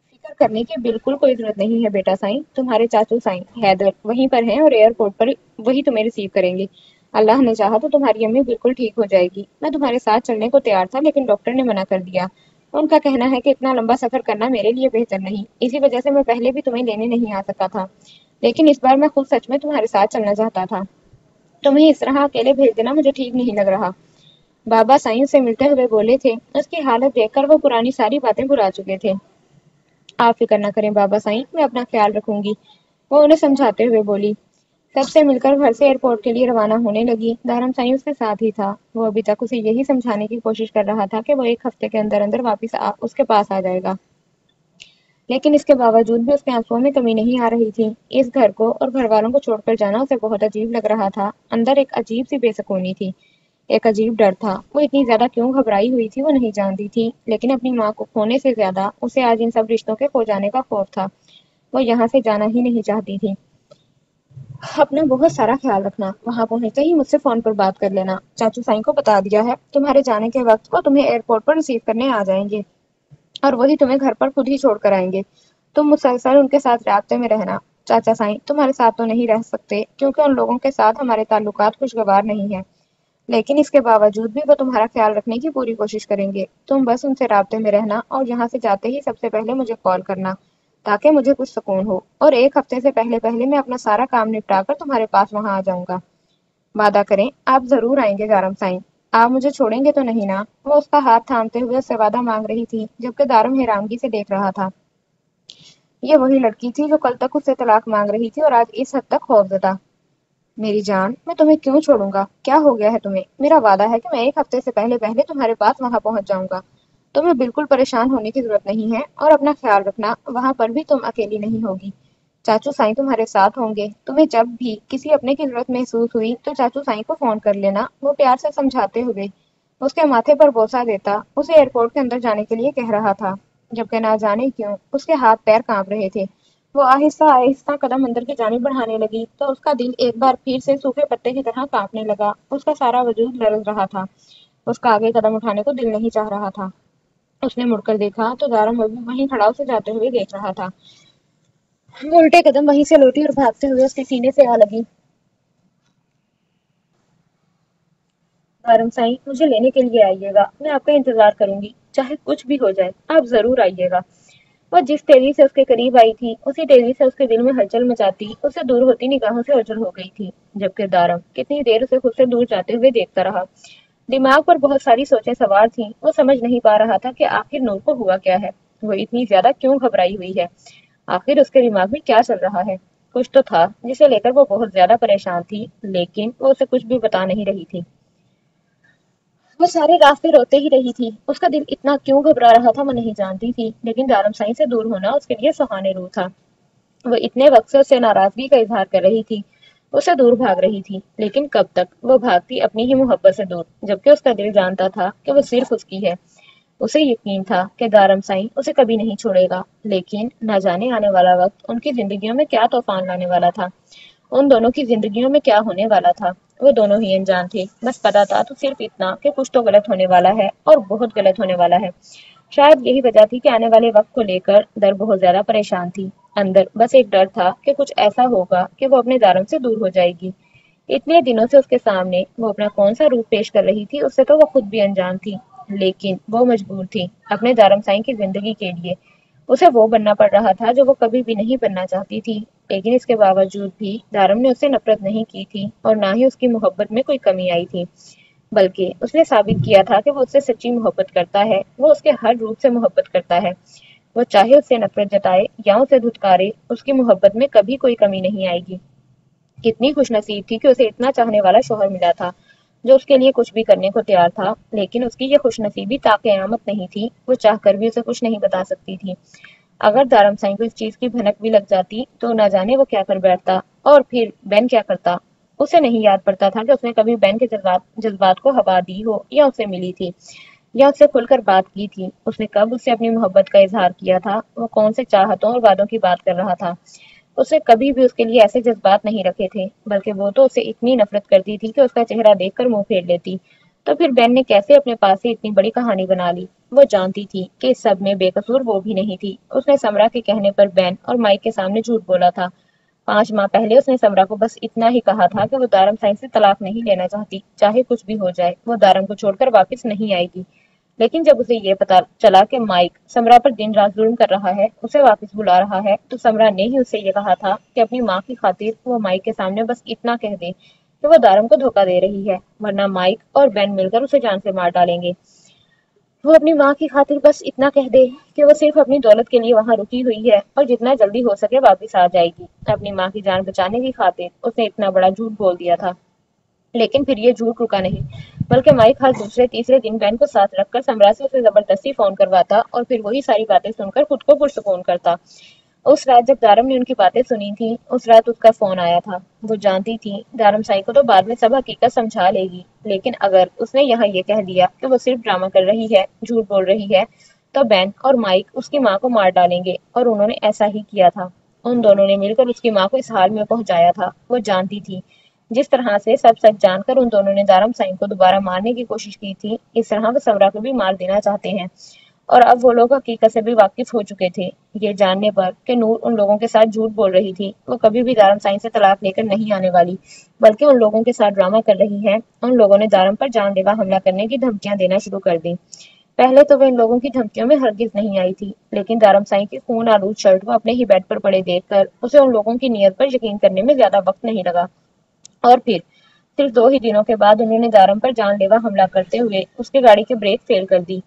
فکر کرنے کی بالکل کوئی ضرورت نہیں ہے بیٹا سائیں، تمہارے چاچو سائیں حیدر وہیں پر ہیں اور ایئرپورٹ پر وہی تمہیں ریسیو کریں گے۔ اللہ نے چاہا تو تمہاری امی بالکل ٹھیک ہو جائے گی۔ میں تمہارے ساتھ چلنے کو تیار تھا، لیکن ڈاکٹر نے منع کر دیا۔ ان کا کہنا ہے کہ اتنا لمبا سفر کرنا میرے لیے بہتر نہیں، اسی وجہ سے میں پہلے بھی تمہیں لینے نہیں آ سکا تھا، لیکن اس بار میں خود سچ میں تمہارے ساتھ چلنا چاہتا تھا۔ تمہیں اس طرح اکیلے بھیج دینا مجھے ٹھیک نہیں لگ رہا۔ بابا سائیں سے ملتے ہوئے بولے تھے۔ اس کی حالت دیکھ کر وہ پرانی ساری باتیں بھلا چکے تھے۔ آپ فکر نہ کریں بابا سائیں، میں اپنا خیال رکھوں گی، وہ انہیں سمجھاتے ہوئے بولی۔ سب سے مل کر گھر سے ایئرپورٹ کے لیے روانہ ہونے لگی۔ دارم سائیں اس کے ساتھ ہی تھا۔ وہ ابھی تک اسے یہی سمجھانے کی کوشش کر رہا تھا کہ وہ ایک ہفتے کے اندر اندر واپس اس کے پاس آ جائے گا، لیکن اس کے باوجود بھی اس کے آنسوؤں میں کمی نہیں آ رہی تھی۔ اس گھر کو اور گھر والوں کو چھوڑ کر جانا اسے بہت عجیب لگ رہا تھا۔ اندر ایک عجیب سی بے سکونی تھی، ایک عجیب ڈر تھا۔ وہ اتنی زیادہ کیوں گھبرائی ہوئی تھی وہ نہیں جانتی تھی، لیکن اپنی ماں کو کھونے سے زیادہ اسے آج ان سب رشتوں کے کھو جانے کا خوف تھا۔ وہ یہاں سے جانا ہی نہیں چاہتی تھی۔ اپنا بہت سارا خیال رکھنا، وہاں پہنچتے ہی مجھ سے فون پر بات کر لینا۔ چاچو سائیں کو بتا دیا ہے، تمہارے جانے کے وقت وہ تمہیں ایئرپورٹ پر ریسیو کرنے آ جائیں گے اور وہی تمہیں گھر پر خود ہی چھوڑ کر آئیں گے۔ تم مسلسل ان کے ساتھ رابطے میں رہنا۔ چاچا سائیں تمہارے ساتھ تو نہیں رہ سکتے، کیونکہ ان لوگوں کے ساتھ ہمارے تعلقات خوشگوار نہیں ہیں، لیکن اس کے باوجود بھی وہ تمہارا خیال رکھنے کی پوری کوشش کریں گے۔ تم بس ان سے رابطے میں رہنا اور یہاں سے جاتے ہی سب سے پہلے مجھے کال کرنا، تاکہ مجھے کچھ سکون ہو، اور ایک ہفتے سے پہلے پہلے میں اپنا سارا کام نپٹا کر تمہارے پاس وہاں آ جاؤں گا۔ وعدہ کریں آپ ضرور آئیں گے دارم سائیں، آپ مجھے چھوڑیں گے تو نہیں نا؟ وہ اس کا ہاتھ تھامتے ہوئے اس سے وعدہ مانگ رہی تھی، جبکہ دارم حیرانگی سے دیکھ رہا تھا۔ یہ وہی لڑکی تھی جو کل تک اس سے طلاق مانگ رہی تھی اور آج اس حد تک خوفزدہ۔ میری جان، میں تمہیں کیوں چھوڑوں گا؟ کیا ہو گیا ہے تمہیں؟ میرا وعدہ ہے کہ میں ایک ہفتے سے پہلے پہلے تمہارے پاس وہاں پہنچ جاؤں گا۔ تمہیں بالکل پریشان ہونے کی ضرورت نہیں ہے، اور اپنا خیال رکھنا، وہاں پر بھی تم اکیلی نہیں ہوگی۔ چاچو سائیں تمہارے ساتھ ہوں گے۔ تمہیں جب بھی کسی اپنے کی ضرورت محسوس ہوئی تو چاچو سائیں کو فون کر لینا، وہ پیار سے سمجھاتے ہوئے اس کے ماتھے پر بوسہ دیتا۔ اسے ایئرپورٹ کے اندر جانے کے لیے کہہ رہا تھا، جبکہ نہ جانے کیوں اس کے ہاتھ پیر کانپ رہے تھے۔ وہ آہستہ آہستہ قدم اندر کی جانب بڑھانے لگی تو اس کا دل ایک بار پھر سے سوکھے پتے کی طرح کانپنے لگا۔ اس کا سارا وجود لرز رہا تھا۔ اس کا آگے قدم اٹھانے کو دل نہیں چاہ رہا تھا۔ اس نے مڑ کر دیکھا تو دارم ابھی وہیں کھڑا اسے جاتے ہوئے دیکھ رہا تھا۔ وہ الٹے قدم وہیں سے لوٹی اور بھاگتے ہوئے اس کے سینے سے آ لگی۔ دارم سائیں مجھے لینے کے لیے آئیے گا، میں آپ کا انتظار کروں گی، چاہے کچھ بھی ہو جائے آپ ضرور آئیے گا۔ وہ جس تیزی سے اس کے قریب آئی تھی اسی تیزی سے اس کے دل میں ہلچل مچاتی اسے دور ہوتی نگاہوں سے اوجھل ہو گئی تھی، جبکہ دارم کتنی دیر اسے خود سے دور جاتے ہوئے دیکھتا رہا۔ دماغ پر بہت ساری سوچیں سوار تھیں۔ وہ سمجھ نہیں پا رہا تھا کہ آخر نور کو ہوا کیا ہے، وہ اتنی زیادہ کیوں گھبرائی ہوئی ہے، آخر اس کے دماغ میں کیا چل رہا ہے۔ کچھ تو تھا جسے لے کر وہ بہت زیادہ پریشان تھی، لیکن وہ اسے کچھ بھی بتا نہیں رہی تھی۔ وہ سارے راستے روتے ہی رہی تھی۔ اس کا دل اتنا کیوں گھبرا رہا تھا وہ نہیں جانتی تھی، لیکن دارم سائیں سے دور ہونا اس کے لیے سہانے روح تھا۔ وہ اتنے وقت سے اسے ناراضگی کا اظہار کر رہی تھی، اسے دور بھاگ رہی تھی، لیکن کب تک؟ وہ بھاگتی اپنی ہی محبت سے دور، جبکہ اس کا دل جانتا تھا کہ وہ صرف اس کی ہے۔ اسے یقین تھا کہ دارم سائیں اسے کبھی نہیں چھوڑے گا، لیکن نہ جانے آنے والا وقت ان کی زندگیوں میں کیا طوفان لانے والا تھا، ان دونوں کی زندگیوں میں کیا ہونے والا تھا۔ وہ دونوں ہی انجان تھے، بس پتا تھا تو صرف اتنا کہ کچھ تو غلط ہونے والا ہے اور بہت غلط ہونے والا ہے۔ شاید یہی وجہ تھی کہ آنے والے وقت کو لے کر در بہت زیادہ پریشان تھی۔ اندر بس ایک ڈر تھا کہ کچھ ایسا ہوگا کہ وہ اپنے دارم سے دور ہو جائے گی۔ اتنے دنوں سے اس کے سامنے وہ اپنا کون سا روپ پیش کر رہی تھی، اس سے تو وہ خود بھی انجان تھی، لیکن وہ مجبور تھی اپنے دارم سائیں کی زندگی کے لیے۔ اسے وہ بننا پڑ رہا تھا جو وہ کبھی بھی نہیں بننا چاہتی تھی، لیکن اس کے باوجود بھی دارم نے اس سے نفرت نہیں کی تھی اور نہ ہی اس کی محبت میں کوئی کمی آئی تھی، بلکہ اس نے ثابت کیا تھا کہ وہ اس سے سچی محبت کرتا ہے، وہ اس کے ہر روپ سے محبت کرتا ہے۔ وہ چاہے اس سے نفرت جتائے یا اسے دھتکارے، اس کی محبت میں کبھی کوئی کمی نہیں آئے گی۔ کتنی خوش نصیب تھی کہ اسے اتنا چاہنے والا شوہر ملا تھا جو اس کے لیے کچھ بھی کرنے کو تیار تھا، لیکن اس کی یہ خوش نصیبی تا قیامت نہیں تھی، وہ چاہ کر بھی اسے کچھ نہیں بتا سکتی تھی۔ اگر دارم سائیں کو اس چیز کی بھنک بھی لگ جاتی تو نہ جانے وہ کیا کر بیٹھتا، اور پھر بین کیا کرتا۔ اسے نہیں یاد پڑتا تھا کہ اس نے کبھی بین کے جذبات کو ہوا دی ہو، یا اس سے ملی تھی، یا اس سے کھل کر بات کی تھی۔ اس نے کب اس سے اپنی محبت کا اظہار کیا تھا، وہ کون سے چاہتوں اور وعدوں کی بات کر رہا تھا۔ اسے کبھی بھی اس کے لیے ایسے جذبات نہیں رکھے تھے، بلکہ وہ تو اسے اتنی نفرت کرتی تھی کہ اس کا چہرہ دیکھ کر منہ پھیر لیتی۔ تو پھر بین نے کیسے اپنے پاس سے اتنی بڑی کہانی بنا لی؟ وہ جانتی تھی کہ اس سب میں بے قصور وہ بھی نہیں تھی۔ اس نے سمرا کے کہنے پر بین اور مائک کے سامنے جھوٹ بولا تھا۔ 5 ماہ پہلے اس نے سمرا کو بس اتنا ہی کہا تھا کہ وہ دارم سائن سے طلاق نہیں لینا چاہتی، چاہے کچھ بھی ہو جائے، وہ دارم کو چھوڑ کر واپس نہیں آئے گی۔ لیکن جب اسے یہ پتا چلا کہ مائک سمرا پر دن رات ظلم کر رہا ہے، اسے واپس بلا رہا ہے، تو سمرا نے ہی اسے یہ کہا تھا کہ اپنی ماں کی خاطر وہ مائک کے سامنے بس اتنا کہہ دے کہ وہ دارم کو دھوکہ دے رہی ہے، ورنہ مائک اور بین مل کر اسے جان سے مار ڈالیں گے۔ وہ اپنی ماں کی خاطر بس اتنا کہہ دے کہ وہ صرف اپنی دولت کے لیے وہاں رکی ہوئی ہے اور جتنا جلدی ہو سکے واپس آ جائے گی۔ اپنی ماں کی جان بچانے کی خاطر اس نے اتنا بڑا جھوٹ بول دیا تھا۔ لیکن پھر یہ جھوٹ رکا نہیں، بلکہ مائک ہر دوسرے تیسرے دن بین کو ساتھ رکھ کر سمرا سے اسے زبردستی فون کرواتا اور پھر وہی ساری باتیں سن کر خود کو پرسکون کرتا۔ اس رات جب دارم نے ان کی باتیں سنی تھی، اس رات اس کا فون آیا تھا۔ وہ جانتی تھی دارم سائی کو تو بعد میں سب حقیقت سمجھا لے گی، لیکن اگر اس نے یہاں یہ کہہ دیا کہ وہ صرف ڈرامہ کر رہی ہے، جھوٹ بول رہی ہے، تو بین اور مائک اس کی ماں کو مار ڈالیں گے، اور انہوں نے ایسا ہی کیا تھا۔ ان دونوں نے مل کر اس کی ماں کو اس حال میں پہنچایا تھا۔ وہ جانتی تھی جس طرح سے سب سچ جان کر ان دونوں نے دارم سائن کو دوبارہ مارنے کی کوشش کی تھی، اس طرح وہ سمرا کو بھی مار دینا چاہتے ہیں۔ اور اب وہ لوگ حقیقت سے بھی واقف ہو چکے تھے، یہ جاننے پر کہ نور ان لوگوں کے ساتھ جھوٹ بول رہی تھی، وہ کبھی بھی دارم سائن سے طلاق لے کر نہیں آنے والی، بلکہ ان لوگوں کے ساتھ ڈرامہ کر رہی ہے۔ ان لوگوں نے دارم پر جان لیوا حملہ کرنے کی دھمکیاں دینا شروع کر دی۔ پہلے تو وہ ان لوگوں کی دھمکیوں میں ہرگز نہیں آئی تھی، لیکن دارم سائن کی خون آلود شرٹ کو اپنے ہی بیڈ پر پڑے دیکھ کر اسے ان لوگوں کی نیت پر یقین کرنے میں زیادہ وقت نہیں لگا۔ اور پھر صرف 2 ہی دنوں کے بعد انہوں نے دارم پر جان لیوا حملہ کرتے ہوئے اس کی گاڑی کی بریک فیل کر دی۔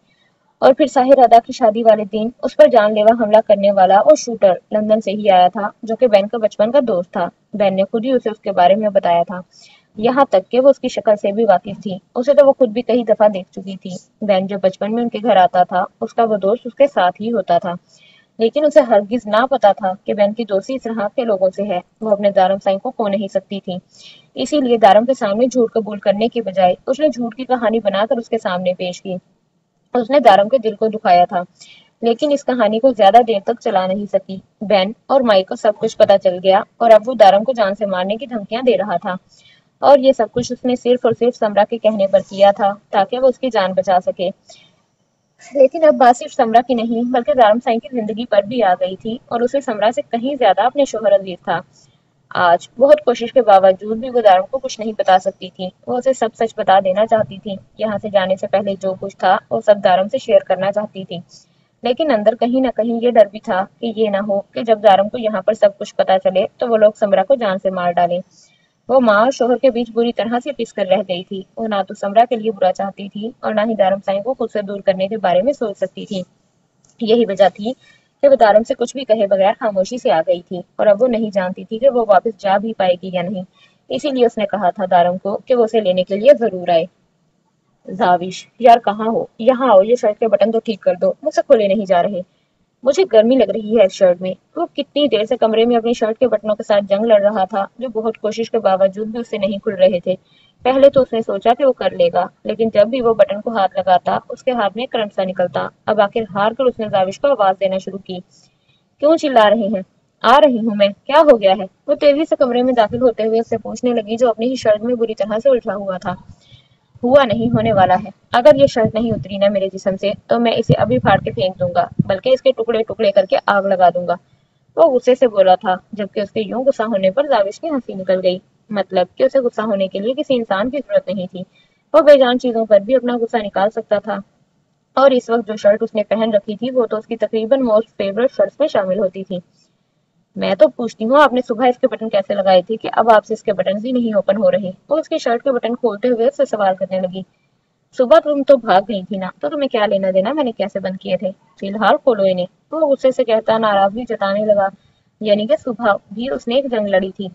اور پھر ساحر ادا کی شادی والے دن اس پر جان لیوا حملہ کرنے والا اور شوٹر لندن سے ہی آیا تھا، جو کہ بین کا بچپن کا دوست تھا۔ بین نے خود ہی اسے اس کے بارے میں بتایا تھا، یہاں تک کہ وہ اس کی شکل سے بھی واقف تھی، اسے تو وہ خود بھی کئی دفعہ دیکھ چکی تھی۔ بین جب بچپن میں ان کے گھر آتا تھا، اس کا وہ دوست اس کے ساتھ ہی ہوتا تھا، لیکن اسے ہرگز نہ پتا تھا کہ بین کی دوستی اس طرح کے لوگوں سے ہے۔ وہ اپنے دارم سائن کو کھو نہیں سکتی تھی، اسی لیے دارم کے سامنے جھوٹ قبول کرنے کے بجائے اس نے جھوٹ کی کہانی بنا کر اس کے سامنے پیش کی۔ اس نے دارم کے دل کو دکھایا تھا، لیکن اس کہانی کو زیادہ دیر تک چلا نہیں سکی۔ بین اور مائک کو سب کچھ پتا چل گیا اور اب وہ دارم کو جان سے مارنے کی دھمکیاں دے رہا تھا، اور یہ سب کچھ اس نے صرف اور صرف سمرا کے کہنے پر کیا تھا تاکہ وہ اس کی جان بچا سکے۔ لیکن اب بات صرف سمرا کی نہیں بلکہ دارم سائن کی زندگی پر بھی آ گئی تھی، اور اسے سمرا سے کہیں زیادہ اپنے شوہر عزیز تھا۔ آج بہت کوشش کے باوجود بھی وہ دارم کو کچھ نہیں بتا سکتی تھی، وہ اسے سب سچ بتا دینا چاہتی تھی۔ یہاں سے جانے سے پہلے جو کچھ تھا وہ سب دارم سے شیئر کرنا چاہتی تھی، لیکن اندر کہیں نہ کہیں یہ ڈر بھی تھا کہ یہ نہ ہو کہ جب دارم کو یہاں پر سب کچھ پتا چلے تو وہ لوگ سمرا کو جان سے مار ڈالیں۔ وہ ماں اور شوہر کے بیچ بری طرح سے پس کر رہ گئی تھی۔ وہ نہ تو سمرا کے لیے برا چاہتی تھی اور نہ ہی دارم سائن کو خود سے دور کرنے کے بارے میں سوچ سکتی تھی۔ یہی وجہ تھی کہ وہ دارم سے کچھ بھی کہے بغیر خاموشی سے آ گئی تھی، اور اب وہ نہیں جانتی تھی کہ وہ واپس جا بھی پائے گی یا نہیں۔ اسی لیے اس نے کہا تھا دارم کو کہ وہ اسے لینے کے لیے ضرور آئے۔ زاوش یار کہاں ہو، یہاں آؤ، یہ شرٹ کے بٹن تو ٹھیک کر دو، مجھ سے کھولے نہیں جا رہے۔ مجھے گرمی لگ رہی ہے اس شرٹ میں۔ وہ کتنی دیر سے کمرے میں اپنی شرٹ کے بٹنوں کے ساتھ جنگ لڑ رہا تھا، جو بہت کوشش کے باوجود بھی اسے نہیں کھل رہے تھے۔ پہلے تو اس نے سوچا کہ وہ کر لے گا، لیکن جب بھی وہ بٹن کو ہاتھ لگاتا اس کے ہاتھ میں کرنٹ سا نکلتا۔ اب آخر ہار کر اس نے زاوش کو آواز دینا شروع کی۔ کیوں چلا رہے ہیں؟ آ رہی ہوں میں، کیا ہو گیا ہے؟ وہ تیزی سے کمرے میں داخل ہوتے ہوئے اس سے پوچھنے لگی، جو اپنی ہی شرٹ میں بری طرح سے الجھا ہوا تھا۔ ہوا نہیں، ہونے والا ہے۔ اگر یہ شرٹ نہیں اتری نا میرے جسم سے تو میں اسے ابھی پھاڑ کے پھینک دوں گا، بلکہ اس کے ٹکڑے ٹکڑے کر کے آگ لگا دوں گا۔ وہ غصے سے بولا تھا، جبکہ اس کے یوں غصہ ہونے پر زاوش کی ہنسی نکل گئی۔ مطلب کہ اسے غصہ ہونے کے لیے کسی انسان کی ضرورت نہیں تھی، وہ بے جان چیزوں پر بھی اپنا غصہ نکال سکتا تھا۔ اور اس وقت جو شرٹ اس نے پہن رکھی تھی وہ تو اس کی تقریباً موسٹ فیورٹ شرٹس میں شامل ہوتی تھی۔ میں تو پوچھتی ہوں آپ نے صبح اس کے بٹن کیسے لگائے تھے کہ اب آپ سے اس کے بٹن ہی نہیں اوپن ہو رہے؟ وہ اس کی شرٹ کے بٹن کھولتے ہوئے اس سے سوال کرنے لگی۔ صبح تم تو بھاگ گئی تھی نا، تو تمہیں کیا لینا دینا میں نے کیسے بند کیے تھے؟ فی الحال کھولو انہیں۔ وہ غصے سے کہتا ناراضگی جتانے لگا، یعنی کہ صبح بھی اس نے ایک جنگ لڑی تھی۔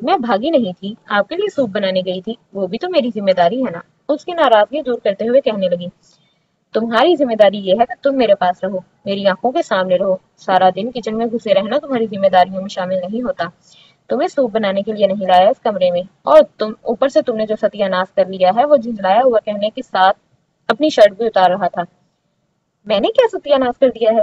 میں بھاگی نہیں تھی، آپ کے لیے سوپ بنانے گئی تھی، وہ بھی تو میری ذمہ داری ہے نا۔ اس کی ناراضگی دور کرتے ہوئے کہنے لگی، تمہاری ذمہ داری یہ ہے کہ تم میرے پاس رہو، میری آنکھوں کے سامنے رہو۔ سارا دن کچن میں گھسے رہنا تمہاری ذمہ داریوں میں شامل نہیں ہوتا۔ تمہیں سوپ بنانے کے لیے نہیں لایا اس کمرے میں، اور تم اوپر سے تم نے جو ستیہ ناش کر لیا ہے، وہ جھنجھلایا ہوا کہنے کے ساتھ اپنی شرٹ بھی اتار رہا تھا۔ میں نے کیا ستیہ ناش کر دیا ہے؟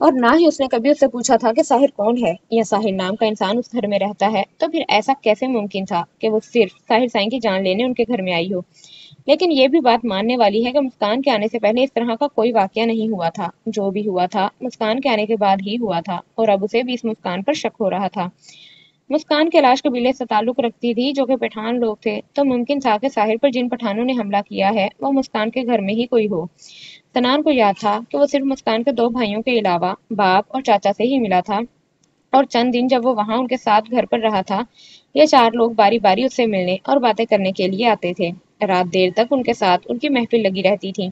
اور نہ ہی اس نے کبھی اس سے پوچھا تھا کہ ساحر کون ہے یا ساحر نام کا انسان اس گھر میں رہتا ہے، تو پھر ایسا کیسے ممکن تھا کہ وہ صرف ساحر سائیں کی جان لینے ان کے گھر میں آئی ہو۔ لیکن یہ بھی بات ماننے والی ہے کہ مسکان کے آنے سے پہلے اس طرح کا کوئی واقعہ نہیں ہوا تھا۔ جو بھی ہوا تھا مسکان کے آنے کے بعد ہی ہوا تھا، اور اب اسے بھی اس مسکان پر شک ہو رہا تھا۔ مسکان کیلاش قبیلے سے تعلق رکھتی تھی، جو کہ پٹھان لوگ تھے، تو ممکن تھا کہ ساحر پر جن پٹھانوں نے حملہ کیا ہے وہ مسکان کے گھر میں ہی کوئی ہو۔ سنان کو یاد تھا کہ وہ صرف مسکان کے 2 بھائیوں کے علاوہ باپ اور چاچا سے ہی ملا تھا، اور چند دن جب وہ وہاں ان کے ساتھ گھر پر رہا تھا، یہ 4 لوگ باری باری اس سے ملنے اور باتیں کرنے کے لیے آتے تھے۔ رات دیر تک ان کے ساتھ ان کی محفل لگی رہتی تھی۔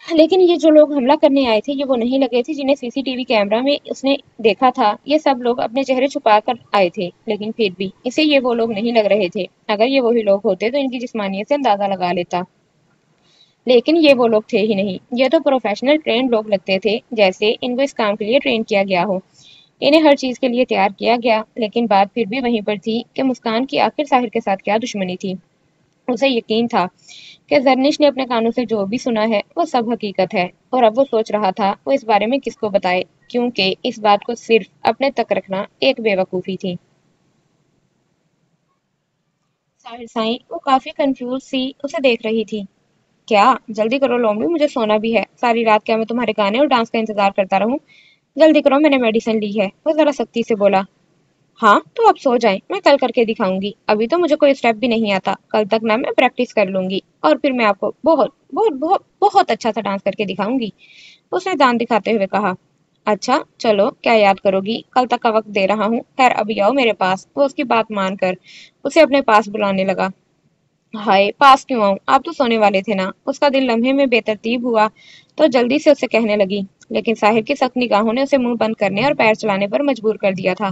لیکن یہ جو لوگ حملہ کرنے آئے تھے، یہ وہ نہیں لگے تھے جنہیں سی سی ٹی وی کیمرہ میں اس نے دیکھا تھا۔ یہ سب لوگ اپنے چہرے چھپا کر آئے تھے، لیکن پھر بھی اسے یہ وہ لوگ نہیں لگ رہے تھے۔ اگر یہ وہی لوگ ہوتے تو ان کی جسمانیت سے اندازہ لگا لیتا، لیکن یہ وہ لوگ تھے ہی نہیں۔ یہ تو پروفیشنل ٹرینڈ لوگ لگتے تھے، جیسے ان کو اس کام کے لیے ٹرین کیا گیا ہو۔ انہیں ہر چیز کے لیے تیار کیا گیا، لیکن بات پھر بھی وہیں پر تھی کہ مسکان کی آخر ساحر کے ساتھ کیا دشمنی تھی۔ اسے یقین تھا کہ زرنش نے اپنے کانوں سے جو بھی سنا ہے وہ سب حقیقت ہے، اور اب وہ سوچ رہا تھا وہ اس بارے میں کس کو بتائے، کیونکہ اس بات کو صرف اپنے تک رکھنا ایک بے وقوفی تھی۔ ساحر سائیں وہ کافی کنفیوز سی اسے دیکھ رہی تھی۔ کیا جلدی کرو لومڑی، مجھے سونا بھی ہے۔ ساری رات کیا میں تمہارے گانے اور ڈانس کا انتظار کرتا رہوں؟ جلدی کرو، میں نے میڈیسن لی ہے، وہ ذرا سختی سے بولا۔ ہاں تو اب سو جائیں، میں کل کر کے دکھاؤں گی، ابھی تو مجھے کوئی اسٹیپ بھی نہیں آتا، کل تک نہ میں پریکٹس کر لوں گی، اور پھر میں آپ کو بہت بہت بہت بہت اچھا سا ڈانس کر کے دکھاؤں گی، اس نے دان دکھاتے ہوئے کہا۔ اچھا چلو، کیا یاد کرو گی؟ کل تک کا وقت دے رہا ہوں، خیر ابھی آؤ میرے پاس۔ وہ اس کی بات مان کر اسے اپنے پاس بلانے لگا۔ ہائے، پاس کیوں آؤں، آپ تو سونے والے تھے نا؟ اس کا دل لمحے میں بے ترتیب ہوا تو جلدی سے اسے کہنے لگی، لیکن ساحر کی سخت نگاہوں نے اسے منہ بند کرنے اور پیر چلانے پر مجبور کر دیا تھا۔